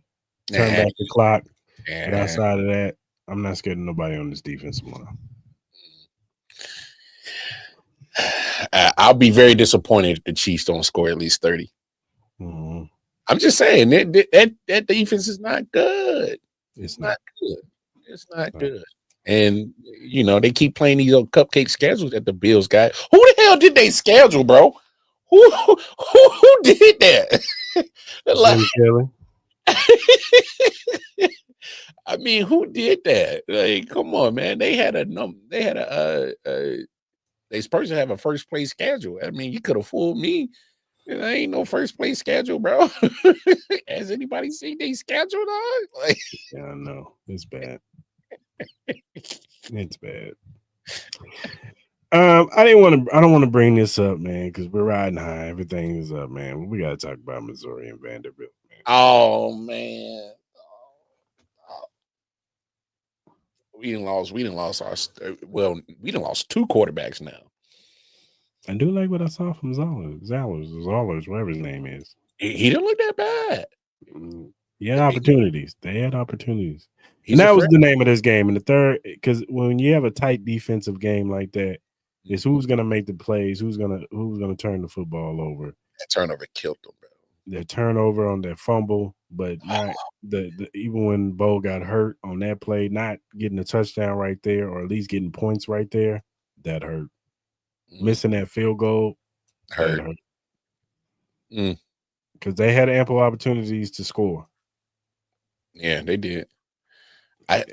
turn back the clock. But outside of that, I'm not scared of nobody on this defensive line. I'll be very disappointed if the Chiefs don't score at least 30. Mm-hmm. I'm just saying that defense is not good. It's not good. It's not good. And, they keep playing these old cupcake schedules that the Bills got. Who the hell did they schedule, bro? Who did that? I mean, who did that? Like, come on, man. They supposed to have a first place schedule. I mean, you could have fooled me. There ain't no first place schedule, bro. Has anybody seen they schedule, dog? Like, yeah, I know. It's bad. It's bad. I don't want to bring this up, man, because we're riding high. Everything is up, man. We got to talk about Missouri and Vanderbilt, man. Oh, man. We done lost two quarterbacks now. I do like what I saw from Zollers, whatever his name is. He didn't look that bad. He had opportunities. They had opportunities. And that was the name of this game. In the third, because when you have a tight defensive game like that, it's who's gonna make the plays, who's gonna turn the football over. That turnover killed them, bro. Their turnover on their fumble, but not the even when Bo got hurt on that play, not getting a touchdown right there, or at least getting points right there, that hurt. Missing that field goal hurt. Because they had ample opportunities to score. Yeah, they did. I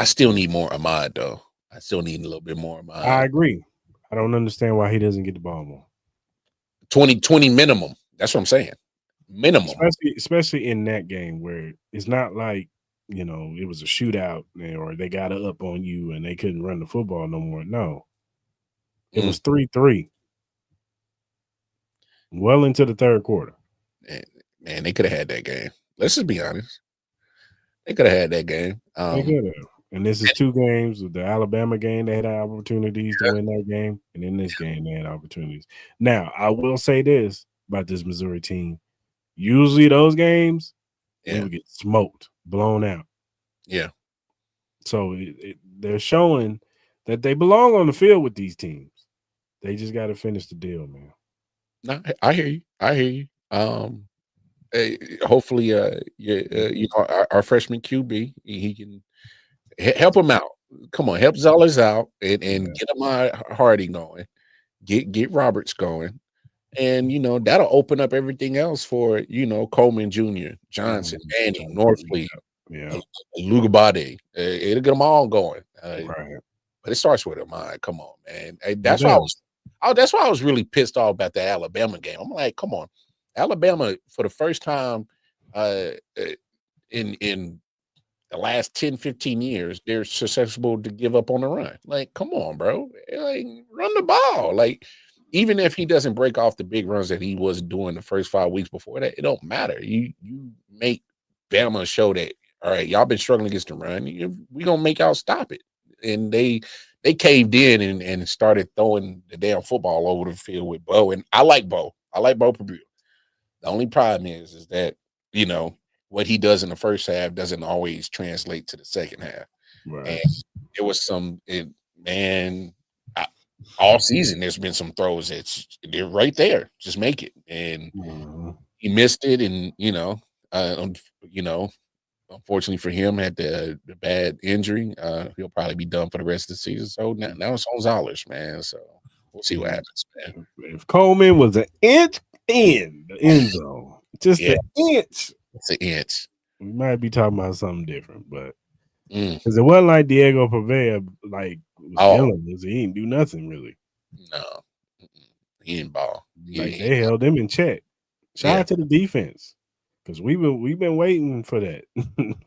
still need more Ahmad, though. I still need a little bit more Ahmad. I agree. I don't understand why he doesn't get the ball more. 20 minimum. That's what I'm saying. Minimum. Especially in that game where it's not like, it was a shootout or they got up on you and they couldn't run the football no more. No. It was 3-3. Well into the third quarter. Man, they could have had that game. Let's just be honest. They could have had that game. They could have. And this is 2 games. With the Alabama game, they had opportunities to win that game. And in this game, they had opportunities. Now, I will say this about this Missouri team. Usually those games, they would get smoked, blown out. Yeah. So they're showing that they belong on the field with these teams. They just got to finish the deal, man. No, I hear you. Hopefully, our freshman QB, he can help him out. Come on, help Zollers out and get him Hardy going, get Roberts going, and that'll open up everything else for Coleman Jr., Johnson, Manning, Northfleet, Lugabade. It'll get them all going. Right. But it starts with a mind. Come on, man. That's why I was really pissed off about the Alabama game. I'm like, come on, Alabama for the first time in the last 10, 15 years, they're susceptible to give up on the run. Like, come on, bro. Like, run the ball. Like, even if he doesn't break off the big runs that he was doing the first 5 weeks before that, it don't matter. You make Bama show that, all right, y'all been struggling against the run. We gonna make y'all stop it. And they caved in and started throwing the damn football over the field with Bo. And I like Bo. I like Bo Perdue. The only problem is that, what he does in the first half doesn't always translate to the second half. Right. And it was all season there's been some throws they're right there. Just make it. And he missed it. And, unfortunately for him, had the bad injury. He'll probably be done for the rest of the season. So now it's on Zollers, man. So we'll see what happens, man. If Coleman was an inch in the end zone, just an inch. It's an inch. We might be talking about something different, but because it wasn't like Diego Pavea was killing us. He didn't do nothing really. No, he didn't ball. They held him in check. Shout out to the defense because we've been waiting for that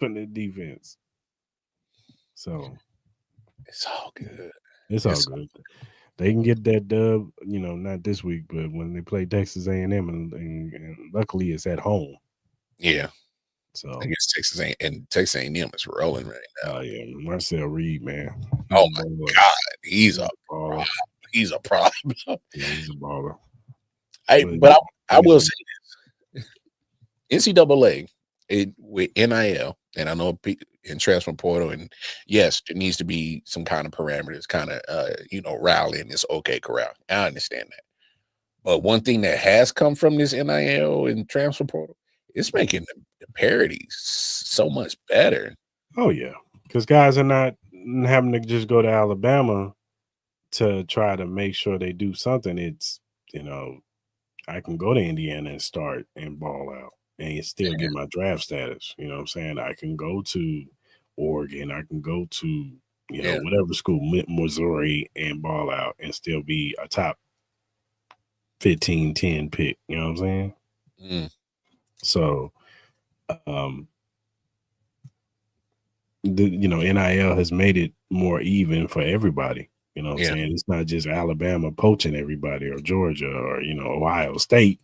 from the defense. So it's all good. It's all good. They can get that dub, not this week, but when they play Texas A&M, and luckily it's at home. Yeah. So I guess Texas A&M is rolling right now. Oh yeah, Marcel Reed, man. Oh my God, he's a baller. He's a problem. He's a baller. But I will say this: NCAA with NIL, and I know in transfer portal, and yes, there needs to be some kind of parameters, kind of rallying this okay corral. I understand that, but one thing that has come from this NIL and transfer portal. It's making the parity so much better. Oh, yeah. Because guys are not having to just go to Alabama to try to make sure they do something. It's, I can go to Indiana and start and ball out and still get my draft status. You know what I'm saying? I can go to Oregon. I can go to, whatever school, Missouri, and ball out and still be a top 15, 10 pick. You know what I'm saying? So, NIL has made it more even for everybody. You know what I'm saying? It's not just Alabama poaching everybody or Georgia or, Ohio State.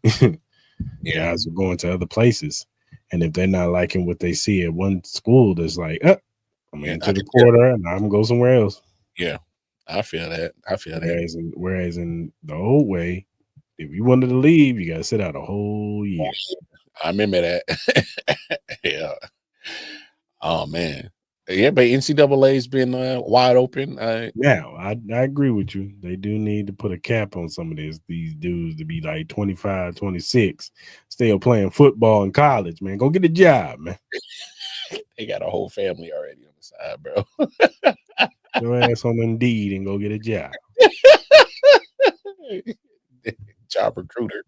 Guys are going to other places. And if they're not liking what they see at one school, that's like, I'm into the quarter and I'm going to go somewhere else. Yeah, I feel that. Whereas in the old way, if you wanted to leave, you got to sit out a whole year. I remember that. Yeah. Oh man. Yeah, but NCAA's been wide open. Now, I agree with you. They do need to put a cap on some of these dudes to be like 25, 26, still playing football in college, man. Go get a job, man. They got a whole family already on the side, bro. Your ass on Indeed and go get a job. Job recruiter.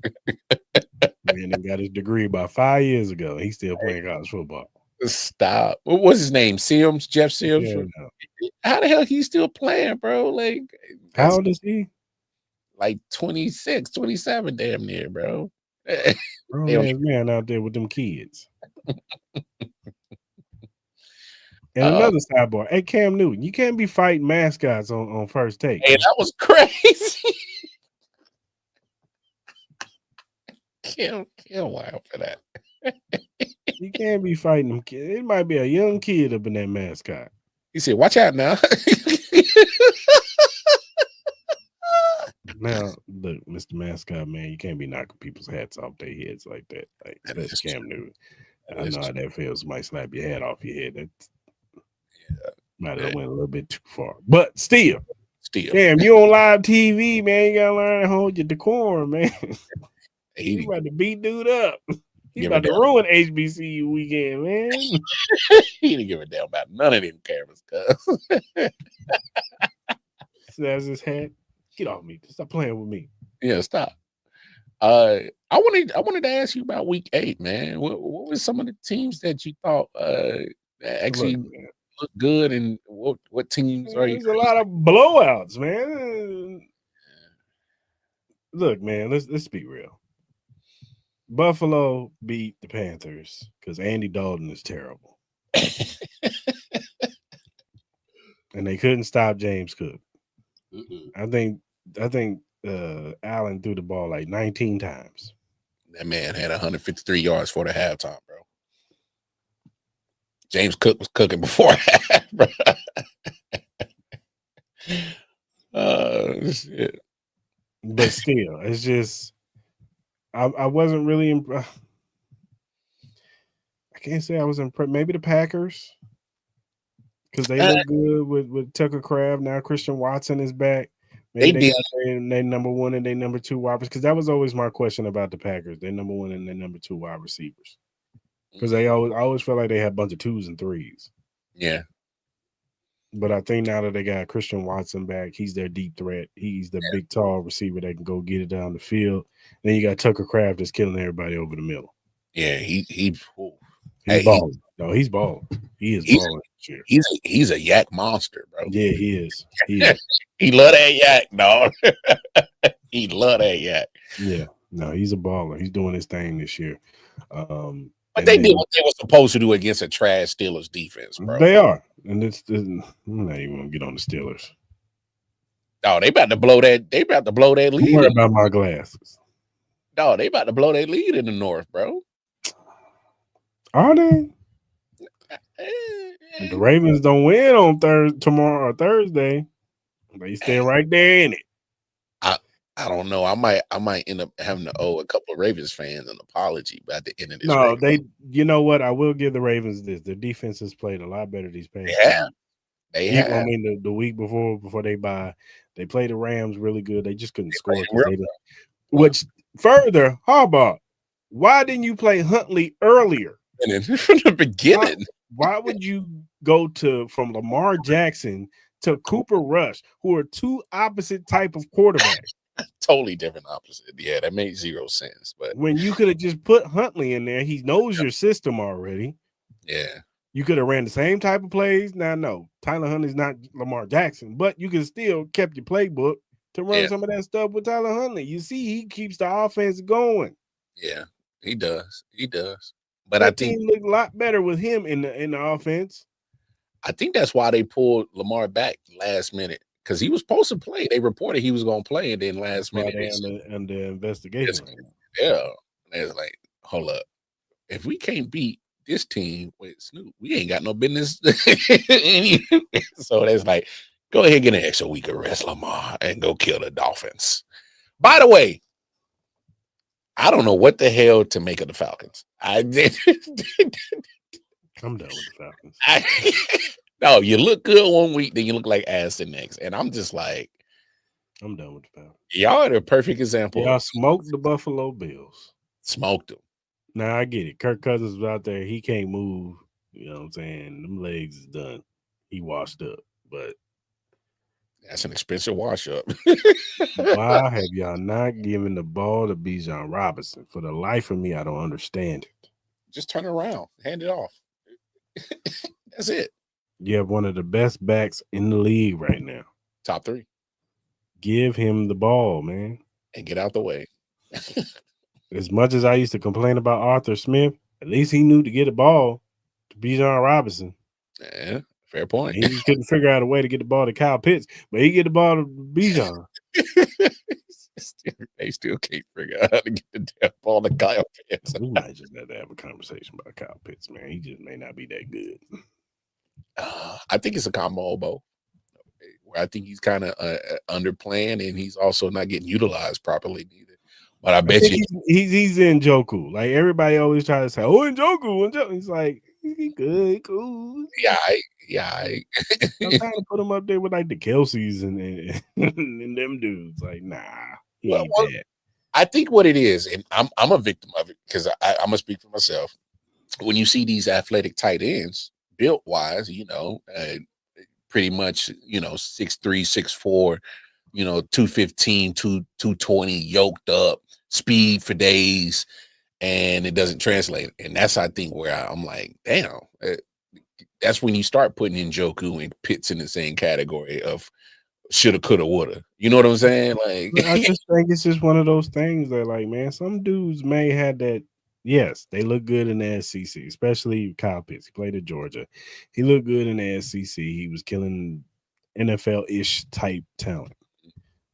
Man, he got his degree about 5 years ago. He's still playing college football. Stop. What's his name? Sims? Jeff Sims? Yeah, no. How the hell he's still playing, bro? Like, how old is he? Like 26, 27, damn near, bro. Grown ass man out there with them kids. And another sidebar. Hey, Cam Newton, you can't be fighting mascots on First Take. Hey, that was crazy. Kim wild for that. You can't be fighting them kids. It might be a young kid up in that mascot. He said, "Watch out now." Now, look, Mr. Mascot, man, you can't be knocking people's hats off their heads like that. Like that's Cam Newton. I know how that feels. Somebody slap your hat off your head. That might have went a little bit too far. But still. Damn, you on live TV, man. You gotta learn to hold your decorum, man. You about to beat dude up. He about to ruin HBCU weekend, man. He didn't give a damn about none of them cameras, cuz. That's his hat. Get off me. Stop playing with me. Yeah, stop. I wanted to ask you about week 8, man. What were some of the teams that you thought actually looked good, and what teams are you? There's a lot of blowouts, man. Look, man, let's be real. Buffalo beat the Panthers because Andy Dalton is terrible. And they couldn't stop James Cook. I think Allen threw the ball like 19 times. That man had 153 yards for the halftime, bro. James Cook was cooking before that, bro. Shit. But still, it's just I wasn't really impressed. I can't say I was impressed. Maybe the Packers, because they look good with Tucker Kraft. Now Christian Watson is back. Maybe they got their number 1 and their number 2 wide receivers. Because that was always my question about the Packers. Their number 1 and their number 2 wide receivers. Because I always felt like they had a bunch of 2s and 3s. Yeah. But I think now that they got Christian Watson back, he's their deep threat. He's the big, tall receiver that can go get it down the field. Then you got Tucker Kraft that's killing everybody over the middle. Yeah, he's balling. No, he's balling. He is balling. He's a yak monster, bro. Yeah, he is. He love that yak, dog. He love that yak. Yeah. No, he's a baller. He's doing his thing this year. But they did what they were supposed to do against a trash Steelers defense, bro. They are. And I'm not even gonna get on the Steelers. No, they about to blow that. They about to blow that lead. Don't worry about my glasses. No, they about to blow that lead in the North, bro. Are they? If the Ravens don't win on tomorrow or Thursday, they stay right there in it. I don't know. I might end up having to owe a couple of Ravens fans an apology by the end of this. No, you know what? I will give the Ravens this. Their defense has played a lot better these past. They have. I mean, the week before they bye, they played the Rams really good. They just couldn't score. Which further, Harbaugh, why didn't you play Huntley earlier? From the beginning. Why would you go from Lamar Jackson to Cooper Rush, who are two opposite type of quarterbacks? Totally different opposite. Yeah, that made zero sense. But when you could have just put Huntley in there, he knows your system already. Yeah. You could have ran the same type of plays. Now, no, Tyler Huntley's not Lamar Jackson, but you can still kept your playbook to run some of that stuff with Tyler Huntley. You see, he keeps the offense going. Yeah, he does. He does. But that I think team looked a lot better with him in the offense. I think that's why they pulled Lamar back last minute. Because he was supposed to play. They reported he was going to play, and then last minute under investigation. Yeah, and it's like, hold up, if we can't beat this team with Snoop, we ain't got no business. So that's like, go ahead, get an extra week of rest, Lamar, and go kill the Dolphins. By the way, I don't know what the hell to make of the Falcons. I'm done with the Falcons. No, you look good one week, then you look like ass the next. And I'm just like, I'm done with the Falcons. Y'all are the perfect example. Y'all smoked the Buffalo Bills. Smoked them. Now, I get it. Kirk Cousins was out there. He can't move. You know what I'm saying? Them legs is done. He washed up. But that's an expensive wash up. Why have y'all not given the ball to Bijan Robinson? For the life of me, I don't understand it. Just turn it around. Hand it off. That's it. You have one of the best backs in the league right now. Top 3. Give him the ball, man. And get out the way. As much as I used to complain about Arthur Smith, at least he knew to get the ball to Bijan Robinson. Yeah, fair point. He just couldn't figure out a way to get the ball to Kyle Pitts, but he get the ball to Bijan. They still can't figure out how to get the damn ball to Kyle Pitts. We might just have to have a conversation about Kyle Pitts, man. He just may not be that good. I think it's a combo of both. Where I think he's kind of underplaying, and he's also not getting utilized properly neither. But I bet you he's in Njoku. Like everybody always try to say, "Oh, Njoku." He's like, he good, cool. Yeah. I'm trying to put him up there with like the Kelces and them dudes. Like, nah, he ain't bad. I think what it is, and I'm a victim of it because I'm gonna speak for myself. When you see these athletic tight ends, built wise, pretty much, 6'3", 6'4", 215, 220, yoked up, speed for days, and it doesn't translate. And that's, I think, where I'm like, damn, that's when you start putting in Njoku and Pitts in the same category of shoulda, coulda, woulda. You know what I'm saying? Like, I just think it's just one of those things that, like, man, some dudes may have that. Yes, they look good in the SEC, especially Kyle Pitts. He played at Georgia. He looked good in the SEC. He was killing NFL-ish type talent.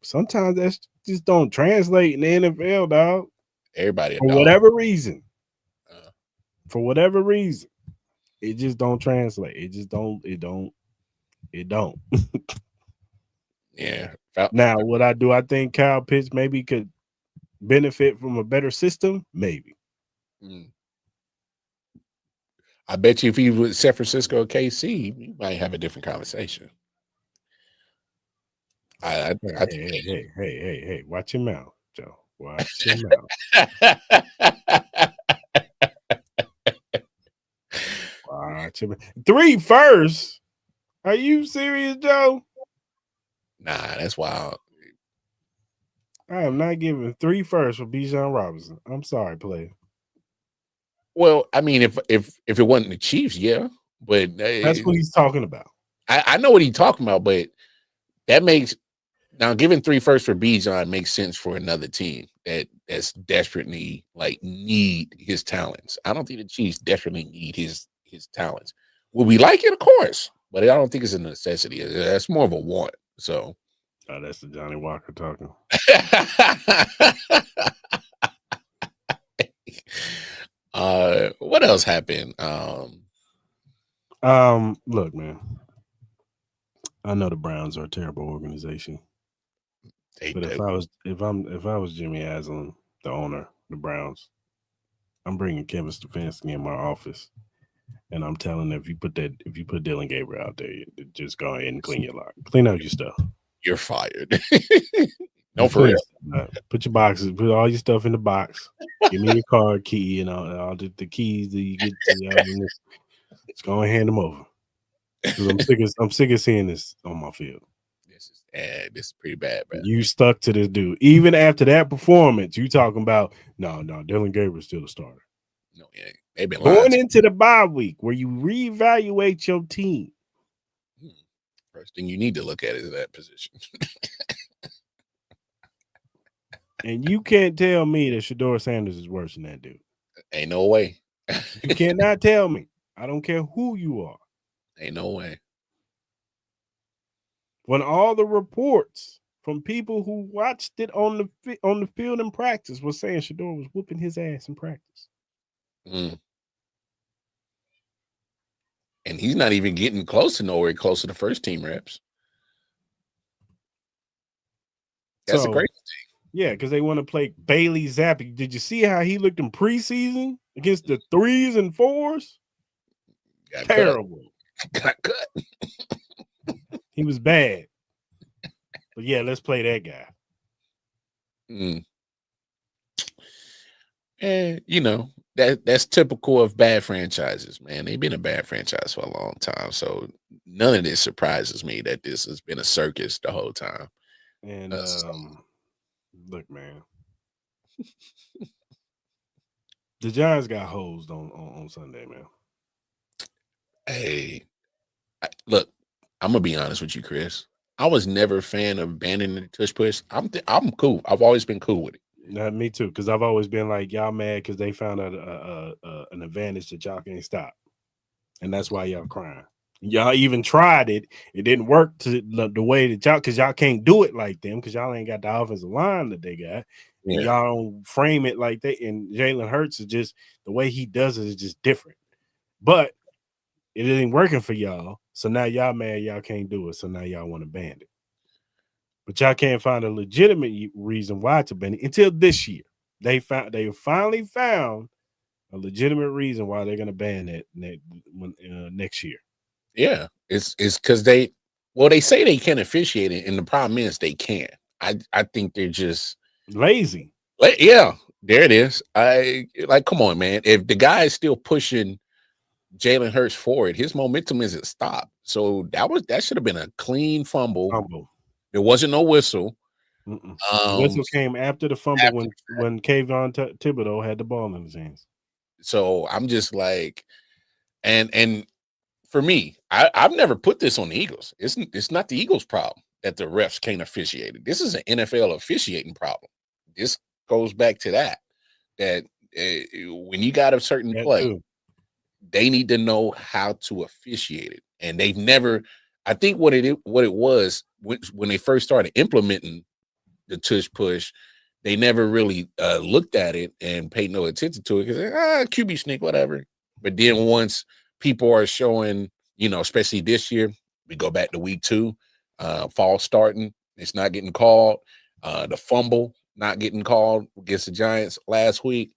Sometimes that just don't translate in the NFL, dog. Everybody, for whatever reason. For whatever reason, it just don't translate. It just don't. It don't. Yeah. Now, what I do, I think Kyle Pitts maybe could benefit from a better system, maybe. I bet you if he was San Francisco or KC, we might have a different conversation. I think hey, watch your mouth, Joe. Watch your mouth. Watch your mouth. 3 firsts? Are you serious, Joe? Nah, that's wild. I am not giving 3 firsts for Bijan Robinson. I'm sorry, player. Well, I mean, if it wasn't the Chiefs, yeah, but that's what he's talking about. I know what he's talking about, but that makes now giving 3 firsts for Bijan makes sense for another team that's desperately need his talents. I don't think the Chiefs desperately need his talents. Will we like it? Of course, but I don't think it's a necessity. That's more of a want. So, that's the Johnny Walker talking. What else happened? Look, man. I know the Browns are a terrible organization. But if I was Jimmy Haslam, the owner, the Browns, I'm bringing Kevin Stefanski in my office, and I'm telling him if you put Dylan Gabriel out there, just go ahead and clean your lock, clean out your stuff. You're fired. No, for real. Put your boxes, put all your stuff in the box. Give me your card, key, and all the keys that you get to. Just go and hand them over. I'm sick of seeing this on my field. This is pretty bad, bro. You stuck to this dude. Even after that performance, you talking about no, Dylan Gabriel's still a starter. No, they've been going into the bye week where you reevaluate your team. First thing you need to look at is that position. And you can't tell me that Shedeur Sanders is worse than that dude. Ain't no way. You cannot tell me. I don't care who you are. Ain't no way. When all the reports from people who watched it on the field in practice was saying Shedeur was whooping his ass in practice. And he's not even getting close to the first team reps. That's a great thing. Yeah, because they want to play Bailey Zappi. Did you see how he looked in preseason against the 3s and 4s? Terrible. Got cut. He was bad. But yeah, let's play that guy. And that's typical of bad franchises, man. They've been a bad franchise for a long time. So none of this surprises me that this has been a circus the whole time. And look, man. The Giants got hosed on Sunday, man. Hey, look, I'm gonna be honest with you, Chris. I was never a fan of banning the tush push. I'm cool. I've always been cool with it. Me too, because I've always been like, y'all mad because they found out an advantage that y'all can't stop, and that's why y'all crying. Y'all even tried it; it didn't work to the way that y'all, because y'all can't do it like them, because y'all ain't got the offensive line that they got, and y'all don't frame it like that. And Jalen Hurts is just the way he does it is just different, but it ain't working for y'all. So now y'all mad y'all can't do it. So now y'all want to ban it. But y'all can't find a legitimate reason why to ban it until this year. They finally found a legitimate reason why they're going to ban it next year. Yeah, it's because they say they can officiate it, and the problem is they can't. I think they're just lazy. Yeah, there it is. Come on, man. If the guy is still pushing Jalen Hurts forward, his momentum isn't stopped. So that should have been a clean fumble. There wasn't no whistle. The whistle came after the fumble when Kayvon Thibodeau had the ball in his hands. So I'm just like, and for me, I've never put this on the Eagles. It's not the Eagles' problem that the refs can't officiate it. This is an NFL officiating problem. This goes back to that when you got a certain play, they need to know how to officiate it, and they've never. I think what it was when they first started implementing the tush push, they never really looked at it and paid no attention to it because QB sneak, whatever. But then once people are showing, especially this year, we go back to week 2, fall starting, it's not getting called. The fumble not getting called against the Giants last week.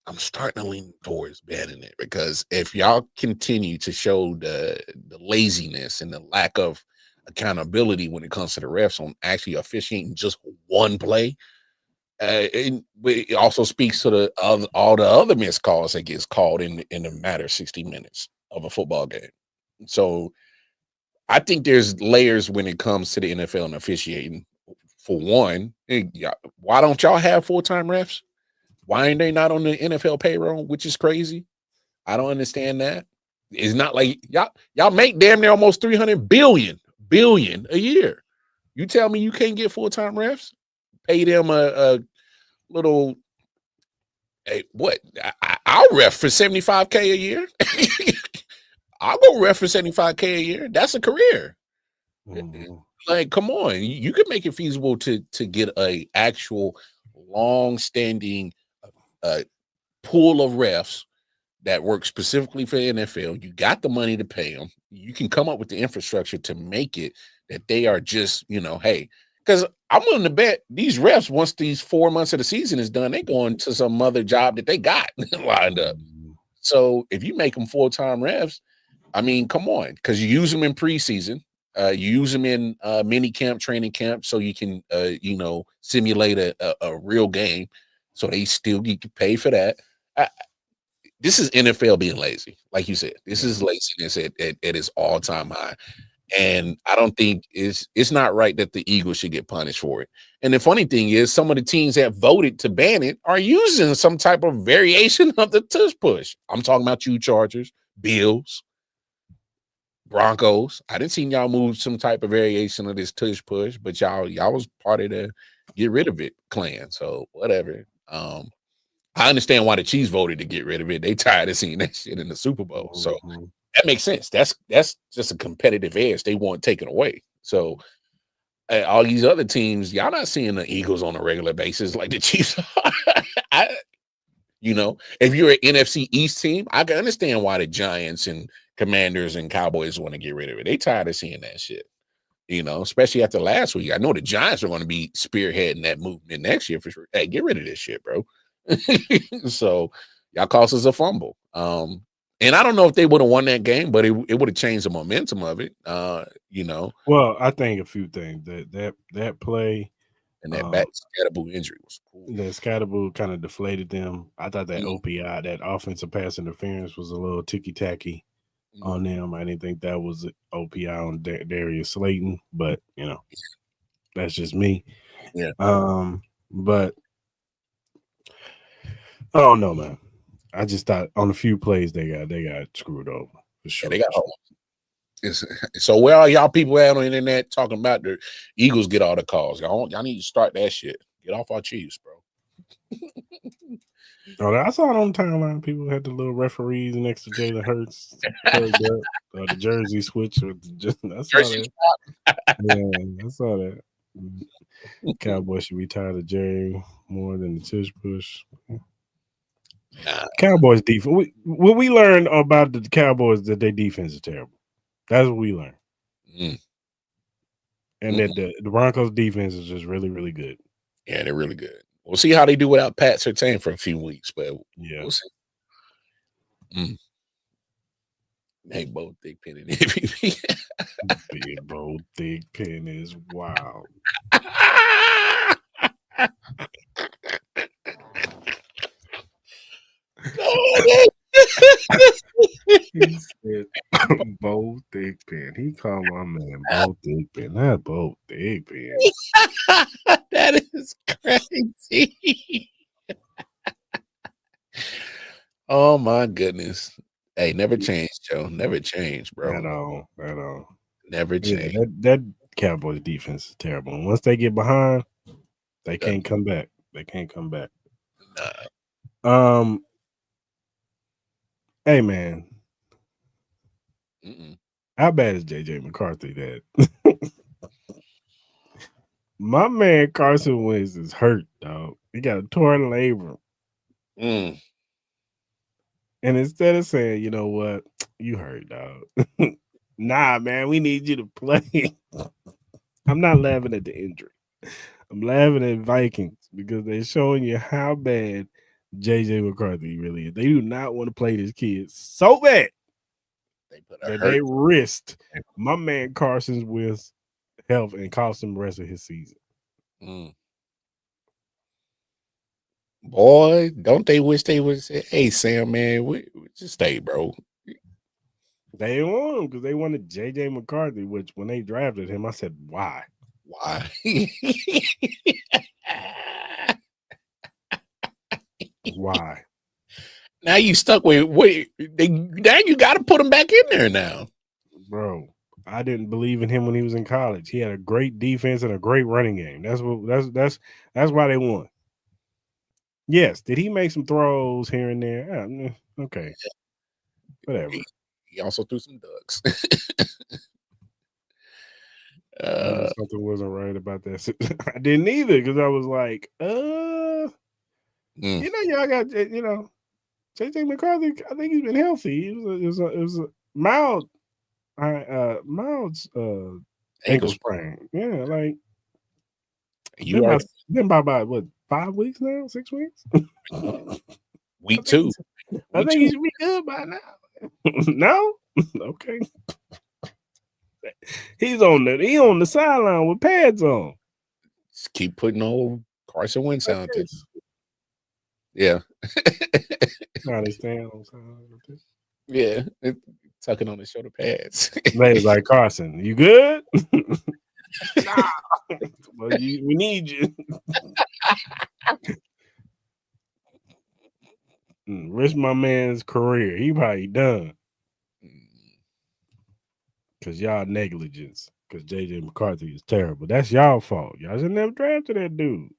I'm starting to lean towards banning it, because if y'all continue to show the laziness and the lack of accountability when it comes to the refs on actually officiating just one play, it also speaks to all the other missed calls that gets called in the matter of 60 minutes of a football game. So I think there's layers when it comes to the NFL and officiating. For one, why don't y'all have full-time refs? Why ain't they not on the NFL payroll, which is crazy? I don't understand that. It's not like y'all make damn near almost 300 billion a year. You tell me you can't get full-time refs? Pay them a little, I'll ref for $75K a year. I'll go ref for $75K a year. That's a career. Mm-hmm. Like, come on, you could make it feasible to get a actual long-standing pool of refs that work specifically for the NFL. You got the money to pay them. You can come up with the infrastructure to make it that they are just, hey, because I'm willing to bet these refs, once these 4 months of the season is done, they going to some other job that they got lined up. So if you make them full-time refs, I mean, come on, because you use them in preseason. You use them in mini camp, training camp, so you can, simulate a real game. So they still get paid for that. This is NFL being lazy, like you said. This is laziness at its all-time high, and I don't think it's not right that the Eagles should get punished for it. And the funny thing is, some of the teams that voted to ban it are using some type of variation of the tush push. I'm talking about you, Chargers, Bills, Broncos. I didn't see y'all move some type of variation of this tush push, but y'all was part of the get rid of it clan. So whatever. I understand why the Chiefs voted to get rid of it. They tired of seeing that shit in the Super Bowl. So that makes sense. That's just a competitive edge they want taken away. So all these other teams, y'all not seeing the Eagles on a regular basis like the Chiefs are. If you're an NFC East team, I can understand why the Giants and Commanders and Cowboys want to get rid of it. They tired of seeing that shit, especially after last week. I know the Giants are going to be spearheading that movement next year for sure. Hey, get rid of this shit, bro. So y'all cost us a fumble. And I don't know if they would have won that game, but it would have changed the momentum of it. Well, I think a few things that play and that back Scatterboo injury was cool. The Scatterboo kind of deflated them. I thought that OPI, that offensive pass interference, was a little ticky-tacky on them. I didn't think that was OPI on Darius Slayton, but that's just me. Yeah. But I don't know, man. I just thought on a few plays they got screwed over for sure. Yeah, they got home. So where are y'all people at on the internet talking about the Eagles get all the calls? Y'all need to start that shit. Get off our Chiefs, bro. Oh, I saw it on the timeline. People had the little referees next to Jalen Hurts plugged up, or the jersey switch. I saw that. Yeah, I saw that. Cowboys should be tired of Jerry more than the tush push. Cowboys defense. What we learned about the Cowboys that their defense is terrible. That's what we learned. And that the Broncos defense is just really, really good. Yeah, they're really good. We'll see how they do without Pat Surtain for a few weeks, but yeah, we'll see. Hey, Bo Thick Pen and MVP. Big Bo Thick Pen is wild. He said Bo Thick Pen. He called my man Bo Thick Pen. Not Bo Thick Pen. That is crazy. Oh my goodness. Hey, never change, Joe. Never change, bro. At all. Never change. Yeah, that Cowboys defense is terrible. And once they get behind, they can't come back. Nah. Hey man. How bad is JJ McCarthy that? My man Carson Wentz is hurt, dog. He got a torn labrum. And instead of saying, you know what, you hurt, dog. Nah, man, we need you to play. I'm not laughing at the injury. I'm laughing at Vikings because they're showing you how bad JJ McCarthy really is. They do not want to play this kid so bad that they risked my man Carson's with health and cost him the rest of his season. Boy, don't they wish they would say, hey, Sam, man, we just stay, bro. They didn't want him because they wanted JJ McCarthy, which when they drafted him, I said, why? Why? Why? Now you stuck with now you got to put him back in there now. Bro, I didn't believe in him when he was in college. He had a great defense and a great running game. That's why they won. Yes, did he make some throws here and there? Okay. Whatever. He also threw some ducks. Something wasn't right about that. I didn't either because I was like, y'all got, JJ McCarthy, I think he's been healthy. It was a mild ankle sprain. Yeah, like been by what, 5 weeks now? 6 weeks? Week 2. I think he should be good by now. No? Okay. He's on the sideline with pads on. Just keep putting old Carson Wentz out there. Yeah. I understand. On sideline. Yeah. Tucking on his shoulder pads. Ladies like, Carson, you good? Nah. Well, we need you. Risk my man's career. He probably done. Because y'all negligence. Because JJ McCarthy is terrible. That's y'all fault. Y'all should never drafted that dude.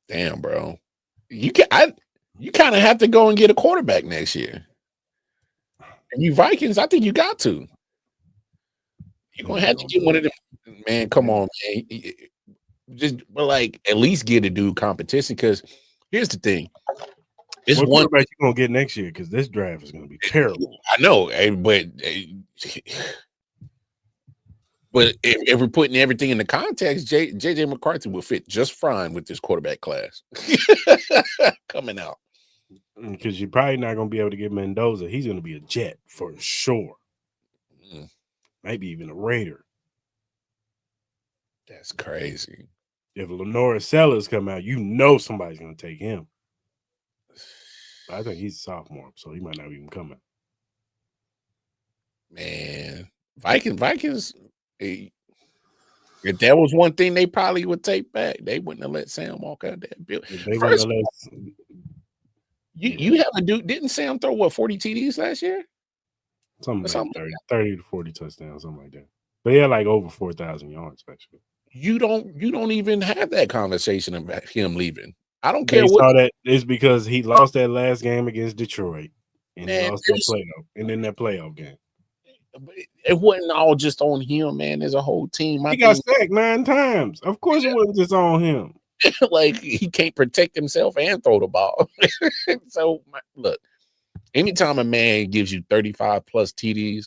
Damn, bro. You kind of have to go and get a quarterback next year. And you Vikings, I think you got to. You're gonna have to get one of them. Man, come on, man. But at least get a dude competition. Because here's the thing. What quarterback you gonna get next year? Because this draft is gonna be terrible. I know, but if we're putting everything in the context, JJ McCarthy will fit just fine with this quarterback class coming out. Because you're probably not gonna be able to get Mendoza. He's gonna be a Jet for sure. Maybe even a Raider. That's crazy. If Lenora Sellers come out, somebody's gonna take him. I think he's a sophomore, so he might not even come in. Man, Vikings. If that was one thing they probably would take back, they wouldn't have let Sam walk out that building. You have a dude. Didn't Sam throw 40 TDs last year? Something like 30 to 40 touchdowns, something like that. But he had like over 4,000 yards, actually. You don't even have that conversation about him leaving. I don't They care what. saw that it's because he lost that last game against Detroit, and Man, he lost that playoff, and then that playoff game. It wasn't all just on him, man. There's a whole team. He got sacked 9 times. Of course, it wasn't just on him. Like he can't protect himself and throw the ball. So look, anytime a man gives you 35 plus TDs,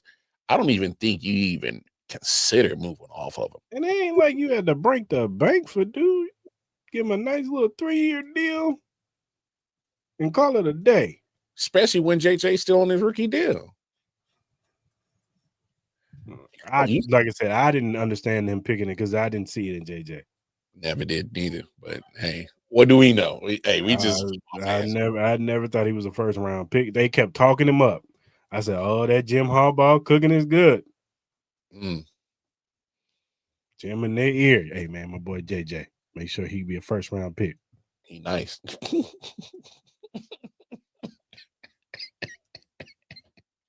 I don't even think you even consider moving off of him. And it ain't like you had to break the bank for dude. Give him a nice little 3-year deal and call it a day. Especially when JJ's still on his rookie deal. Like I said, I didn't understand him picking it because I didn't see it in JJ. Never did neither. But hey, what do we know? I never thought he was a first round pick. They kept talking him up. I said, "Oh, that Jim Harbaugh cooking is good." Jim in their ear. Hey man, my boy JJ. Make sure he be a first round pick. He nice.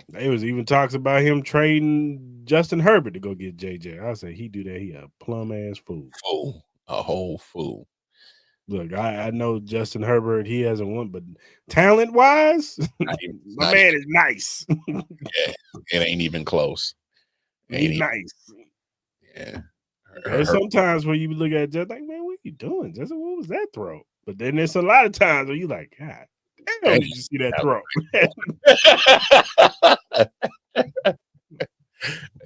There was even talks about him trading Justin Herbert to go get JJ. I say he do that. He a plum ass fool. A whole fool. Look, I know Justin Herbert. He hasn't won, but talent wise, my man is nice. Yeah, it ain't even close. He's nice. Yeah. There's sometimes where you look at Justin like, man, what are you doing, Justin? What was that throw? But then there's a lot of times where you like, God damn, did you see that throw?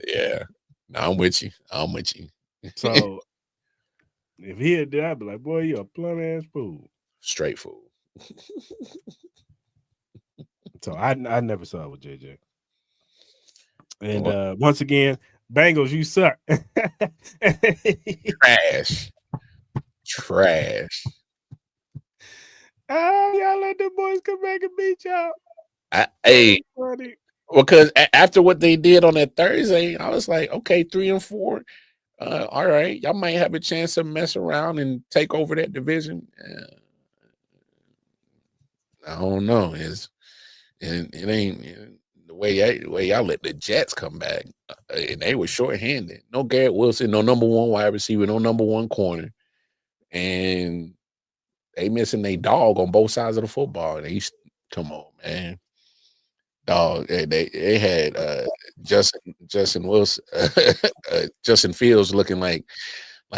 Yeah. No, I'm with you. So if he had that, I'd be like, boy, you a plum ass fool. Straight fool. So I never saw it with JJ. And once again, Bengals, you suck. Trash. Y'all let the boys come back and beat y'all. Because after what they did on that Thursday, I was like, okay, 3-4. All right, y'all might have a chance to mess around and take over that division. I don't know. It ain't the way y'all let the Jets come back, and they were shorthanded. No Garrett Wilson, no number one wide receiver, no number one corner, and they missing their dog on both sides of the football. Come on, man. Dog, they had Justin Wilson, Justin Fields looking like,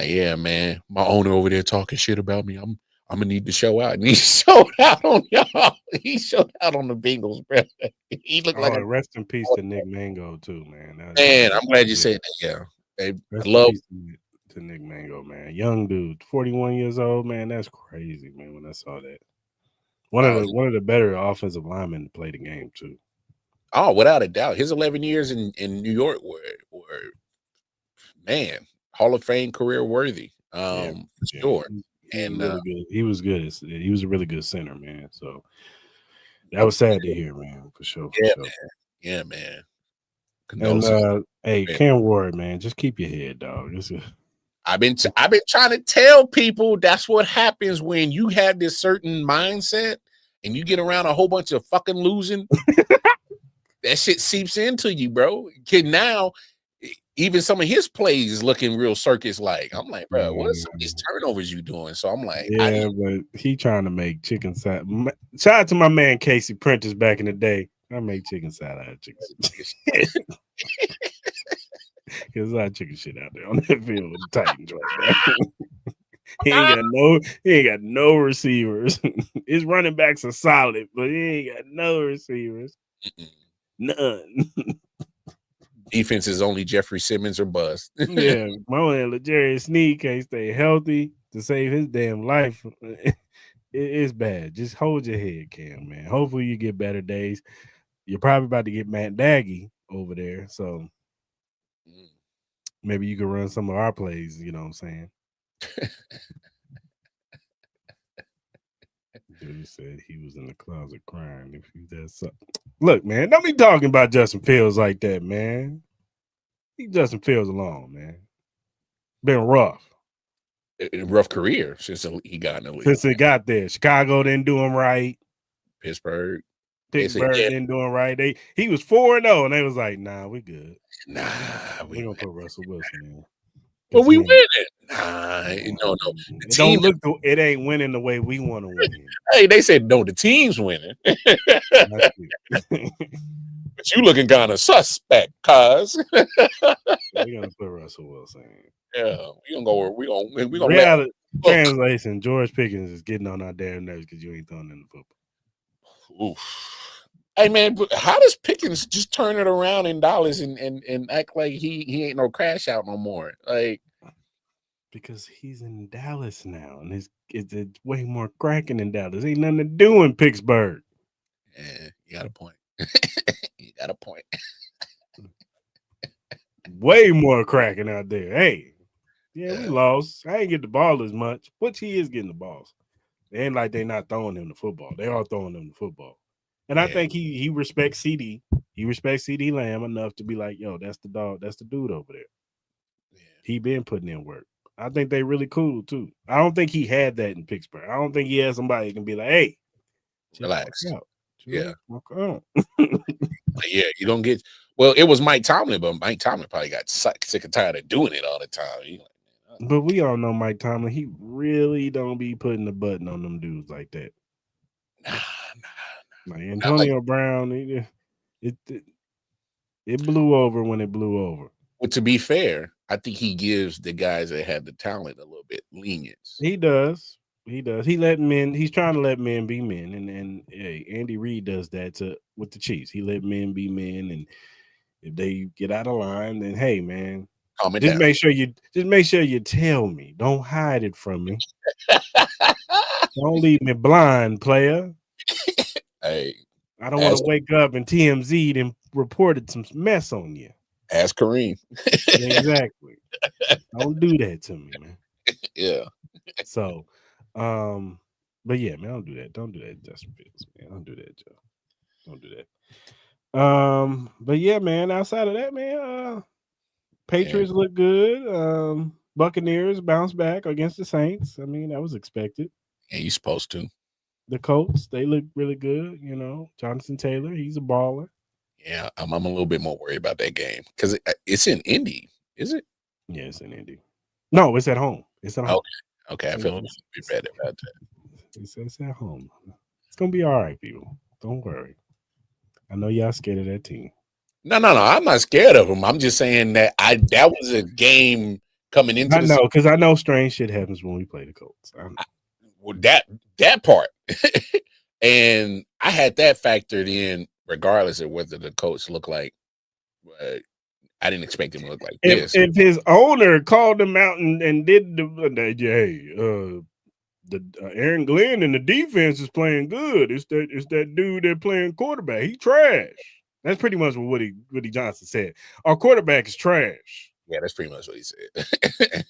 yeah, man, my owner over there talking shit about me. I'm gonna need to show out, and he showed out on y'all. He showed out on the Bengals, bro. He looked like rest in peace to Nick Mango too, man. Man, I'm glad you said that. Yeah, to Nick Mango, man. Young dude, 41 years old, man. That's crazy, man. When I saw that, one of the better offensive linemen to play the game too. Oh, without a doubt. His 11 years in New York were man, Hall of Fame career worthy. For sure. And really good. He was good. He was a really good center, man. So that was sad to hear, man, for sure. Yeah, man. And hey, Cam Ward, man, just keep your head, dog. I've been trying to tell people that's what happens when you have this certain mindset and you get around a whole bunch of fucking losing. That shit seeps into you, bro. Now, even some of his plays is looking real circus-like. I'm like, bro, what are some of these turnovers you doing? So I'm like, but he trying to make chicken salad. Shout out to my man Casey Prentice back in the day. I make chicken salad out of chicken. There's a lot of chicken shit out there on that field with the Titans right now. He ain't got no receivers. His running backs are solid, but he ain't got no receivers. None. Defense is only Jeffrey Simmons or bust. Yeah, my man L'Jarius Sneed can't stay healthy to save his damn life. It's bad. Just hold your head, Cam, man. Hopefully you get better days. You're probably about to get Matt Nagy over there, so maybe you can run some of our plays. You know what I'm saying? Dude said he was in the closet crying. If he does something, look, man, don't be talking about Justin Fields like that, man. Leave Justin Fields alone, man. Been rough. Rough career since he got in the league. Since he got there, Chicago didn't do him right. Pittsburgh. Pittsburgh didn't doing right. He was 4-0, and they was like, "Nah, we good. Nah, we gonna put Russell Wilson in." But we winning. Nah, no. It ain't winning the way we want to win. Hey, they said no. The team's winning. But you looking kind of suspect, cuz. We're gonna put Russell Wilson in. Yeah, we gonna reality translation. George Pickens is getting on our damn nerves because you ain't throwing in the football. Oof. Hey man, but how does Pickens just turn it around in Dallas and act like he ain't no crash out no more? Like, because he's in Dallas now, and it's way more cracking in Dallas. Ain't nothing to do in Pittsburgh. Yeah, you got a point. You got a point. Way more cracking out there. Hey, yeah, we lost. I ain't get the ball as much, but he is getting the balls. It ain't like they not throwing him the football. They are throwing him the football. And I think he respects CD. He respects CD Lamb enough to be like, yo, that's the dog. That's the dude over there. Yeah. He been putting in work. I think they really cool too. I don't think he had that in Pittsburgh. I don't think he had somebody who can be like, hey, relax. Yeah. Yeah, you don't get. Well, it was Mike Tomlin, but Mike Tomlin probably got sick and tired of doing it all the time. But we all know Mike Tomlin. He really don't be putting the button on them dudes like that. Nah. Like Antonio Brown, it blew over when it blew over. Well, to be fair, I think he gives the guys that had the talent a little bit lenience. He does. He's trying to let men be men, and hey, Andy Reid does that with the Chiefs. He let men be men, and if they get out of line, then hey, man, make sure you tell me. Don't hide it from me. Don't leave me blind, player. Hey, I don't want to wake up and TMZ and reported some mess on you. Ask Kareem. Exactly. Don't do that to me, man. Yeah. So, but yeah, man, don't do that. Don't do that, Justin Fields, man. Don't do that, Joe. Don't do that. But yeah, man. Outside of that, man, Patriots look good. Buccaneers bounce back against the Saints. I mean, that was expected. Yeah, you're supposed to. The Colts, they look really good. You know, Jonathan Taylor, he's a baller. Yeah, I'm a little bit more worried about that game because it's in Indy, is it? Yeah, it's in Indy. No, it's at home. It's at home. Okay. I feel a little bit bad about that. It's at home. It's gonna be all right, people. Don't worry. I know y'all scared of that team. No. I'm not scared of them. I'm just saying that that was a game coming into. I know, because I know strange shit happens when we play the Colts. That part, and I had that factored in, regardless of whether the Colts look like. I didn't expect him to look like this. If his owner called him out and did Aaron Glenn and the defense is playing good. It's that dude that playing quarterback. He trash. That's pretty much what Woody Johnson said. Our quarterback is trash. Yeah, that's pretty much what he said.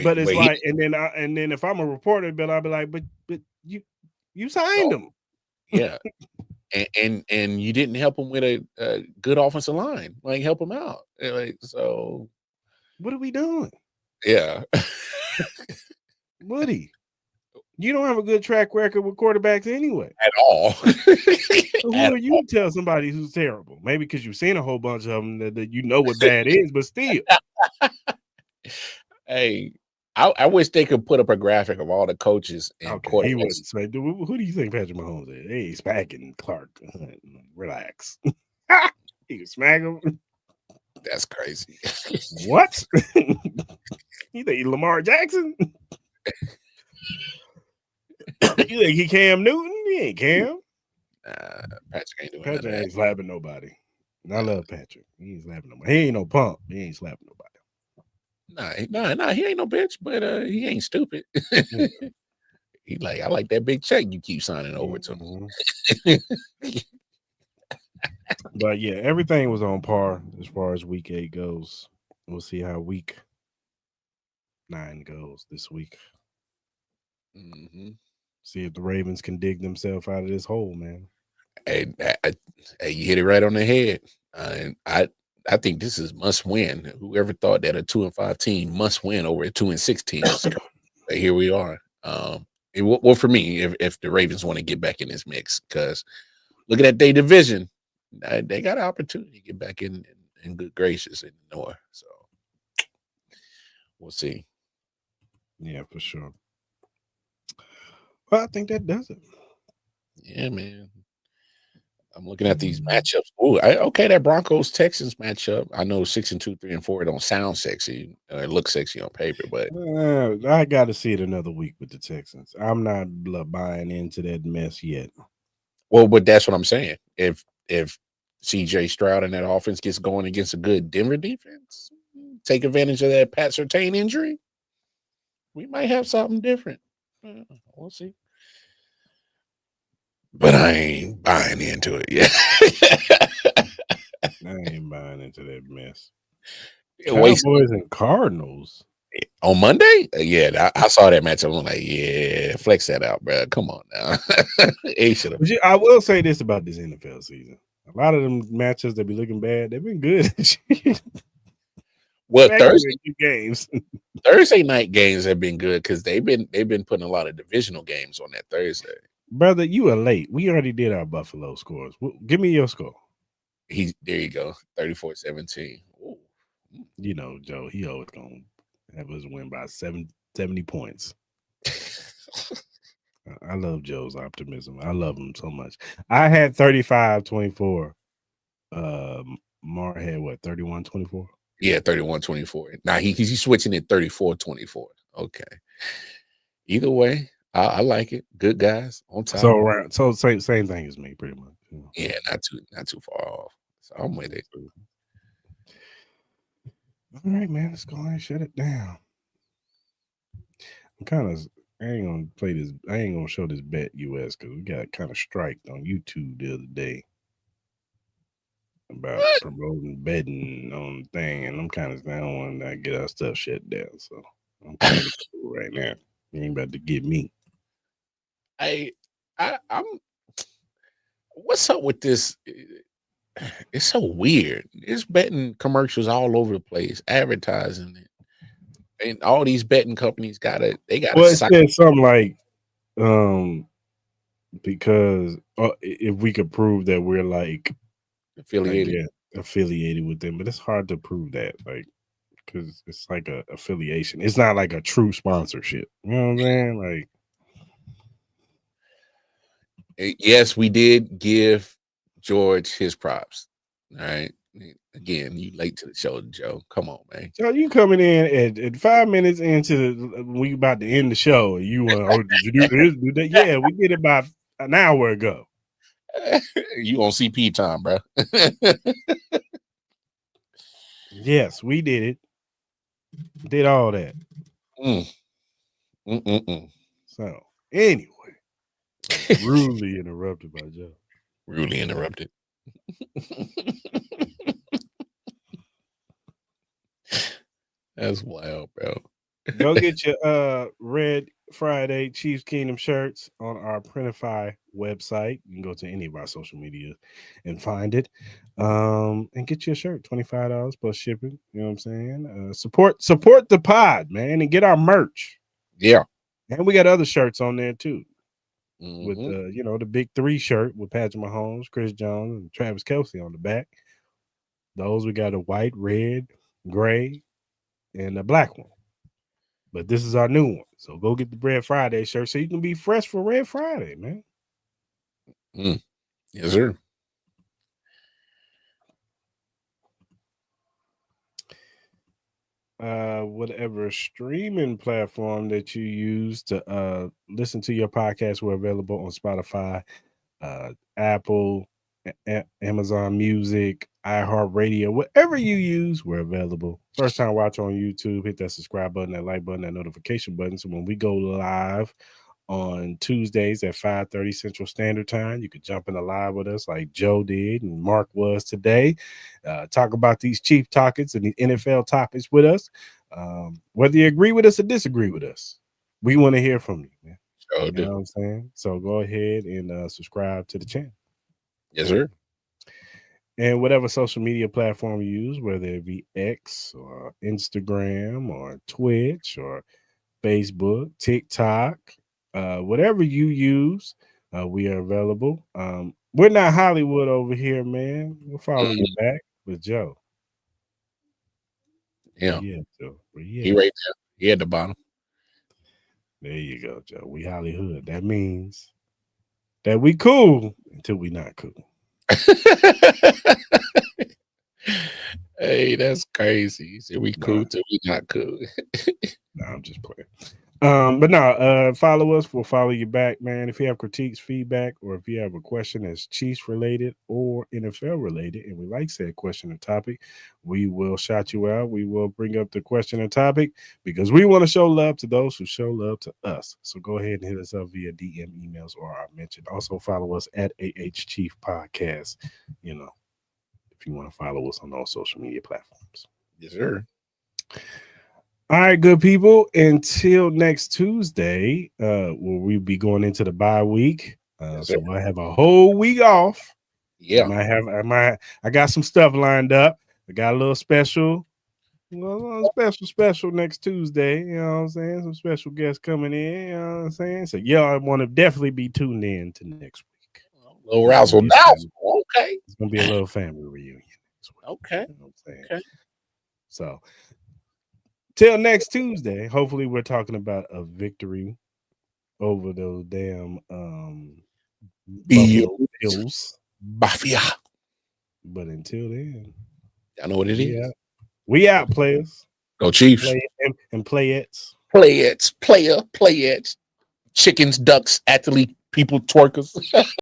But it's like, and then if I'm a reporter, Bill, I'll be like, but you signed him. Yeah. And you didn't help him with a good offensive line. Like, help him out. Like, so what are we doing? Yeah. Woody, you don't have a good track record with quarterbacks anyway. At all. So who are you to tell somebody who's terrible? Maybe because you've seen a whole bunch of them that you know what bad is, but still. Hey, I wish they could put up a graphic of all the coaches and quarterbacks. He wouldn't smack. Who do you think Patrick Mahomes is? Hey, smacking Clark. Relax. He can smack him. That's crazy. What? You think Lamar Jackson? You think he Cam Newton? He ain't Cam. Patrick ain't doing Patrick that. ain't slapping nobody. I love Patrick. He ain't slapping nobody. He ain't no pump. He ain't slapping nobody. Nah, he ain't no bitch, but he ain't stupid. He like, I like that big check you keep signing over to him. But yeah, everything was on par as far as week 8 goes. We'll see how week 9 goes this week. Mm-hmm. See if the Ravens can dig themselves out of this hole, man. Hey, you hit it right on the head. And I think this is must win. Whoever thought that a 2-5 team must win over a 2-6 team. But here we are. Well, for me, if the Ravens want to get back in this mix, because looking at their division, they got an opportunity to get back in good graces in the North. So we'll see. Yeah, for sure. Well, I think that does it. Yeah, man. I'm looking at these matchups. Oh, okay, that Broncos Texans matchup. I know 6-2, 3-4 don't sound sexy. It looks sexy on paper, but I got to see it another week with the Texans. I'm not buying into that mess yet. Well, but that's what I'm saying. If CJ Stroud and that offense gets going against a good Denver defense, take advantage of that Pat Surtain injury, we might have something different. We'll see. But I ain't buying into it yet. I ain't buying into that mess. Cowboys and Cardinals on Monday? Yeah, I saw that matchup. I'm like, yeah, flex that out, bro. Come on now. I will say this about this NFL season. A lot of them matches that be looking bad, they've been good. Well, Thursday night games have been good because they've been putting a lot of divisional games on that Thursday. Brother, you are late. We already did our Buffalo scores. Give me your score. There you go, 34-17. You know, Joe, he always gonna have us win by 70 points. I love Joe's optimism. I love him so much. I had 35-24. Mar had what, 31-24? Yeah, 31-24. Now he's switching it 34-24. Okay. Either way, I like it. Good guys on top. So same thing as me, pretty much. You know? Yeah, not too far off. So I'm with it. All right, man. Let's go ahead and shut it down. I ain't gonna play this. I ain't gonna show this Bet US because we got kind of striked on YouTube the other day about promoting betting on the thing, and I'm kind of down when I get our stuff shut down. So I'm kind of cool right now. You ain't about to get me. I'm. What's up with this? It's so weird. There's betting commercials all over the place, advertising it, and all these betting companies got it. They got. Well, it said something like, because if we could prove that we're like affiliated with them, but it's hard to prove that, like, because it's like a affiliation. It's not like a true sponsorship. You know what I'm saying? Like, yes, we did give George his props. All right. Again, you late to the show, Joe. Come on, man. So you coming in at 5 minutes into we about to end the show, and you want, did you do this? Do that? Yeah, we did it about an hour ago. You on CP time, bro? Yes, we did it. Did all that. So anyway, rudely interrupted by Joe. Rudely interrupted. That's wild, bro. Go get your Red Friday Chiefs Kingdom shirts on our Printify website. You can go to any of our social media and find it. And get your shirt, $25 plus shipping. You know what I'm saying? Support the pod, man, and get our merch. Yeah. And we got other shirts on there too. With the big 3 shirt with Patrick Mahomes, Chris Jones, and Travis Kelce on the back. Those we got a white, red, gray, and a black one. But this is our new one. So go get the Red Friday shirt so you can be fresh for Red Friday, man. Yes, sir. Whatever streaming platform that you use to listen to your podcast, we're available on Spotify, Apple, Amazon Music, iHeartRadio, whatever you use, we're available. First time watch on YouTube, hit that subscribe button, that like button, that notification button. So when we go live on Tuesdays at 5:30 Central Standard Time, you could jump in the live with us like Joe did and Mark was today. Talk about these Chief topics and the NFL topics with us. Whether you agree with us or disagree with us, we want to hear from you, man. You know what I'm saying? So go ahead and subscribe to the channel. Yes, sir. And whatever social media platform you use, whether it be X or Instagram or Twitch or Facebook, TikTok, whatever you use, we are available. We're not Hollywood over here, man. We'll follow you back with Joe. Yeah, Joe. he right there. He at the bottom. There you go, Joe. We Hollywood. That means that we cool until we not cool. Hey, that's crazy. So we cool till we not cool. No, I'm just playing. But no, follow us. We'll follow you back, man. If you have critiques, feedback, or if you have a question that's Chiefs related or NFL related, and we like said question or topic, we will shout you out. We will bring up the question or topic because we want to show love to those who show love to us. So go ahead and hit us up via DM, emails, or our mention. Also follow us at Chief Podcast. You know, if you want to follow us on all social media platforms. Yes, sir. All right, good people. Until next Tuesday, where we'll be going into the bye week. So I have a whole week off. Yeah. I got some stuff lined up. I got a little special next Tuesday. You know what I'm saying? Some special guests coming in. You know what I'm saying? So I want to definitely be tuned in to next week. A little razzle dazzle. Okay. It's gonna be a little family reunion. Okay. You know what I'm saying? Okay. So till next Tuesday, hopefully we're talking about a victory over those damn Bills. Mafia. But until then, I know what it is. We out, players. Go Chiefs. And playettes. Play it. Chickens, ducks, athlete, people, twerkers.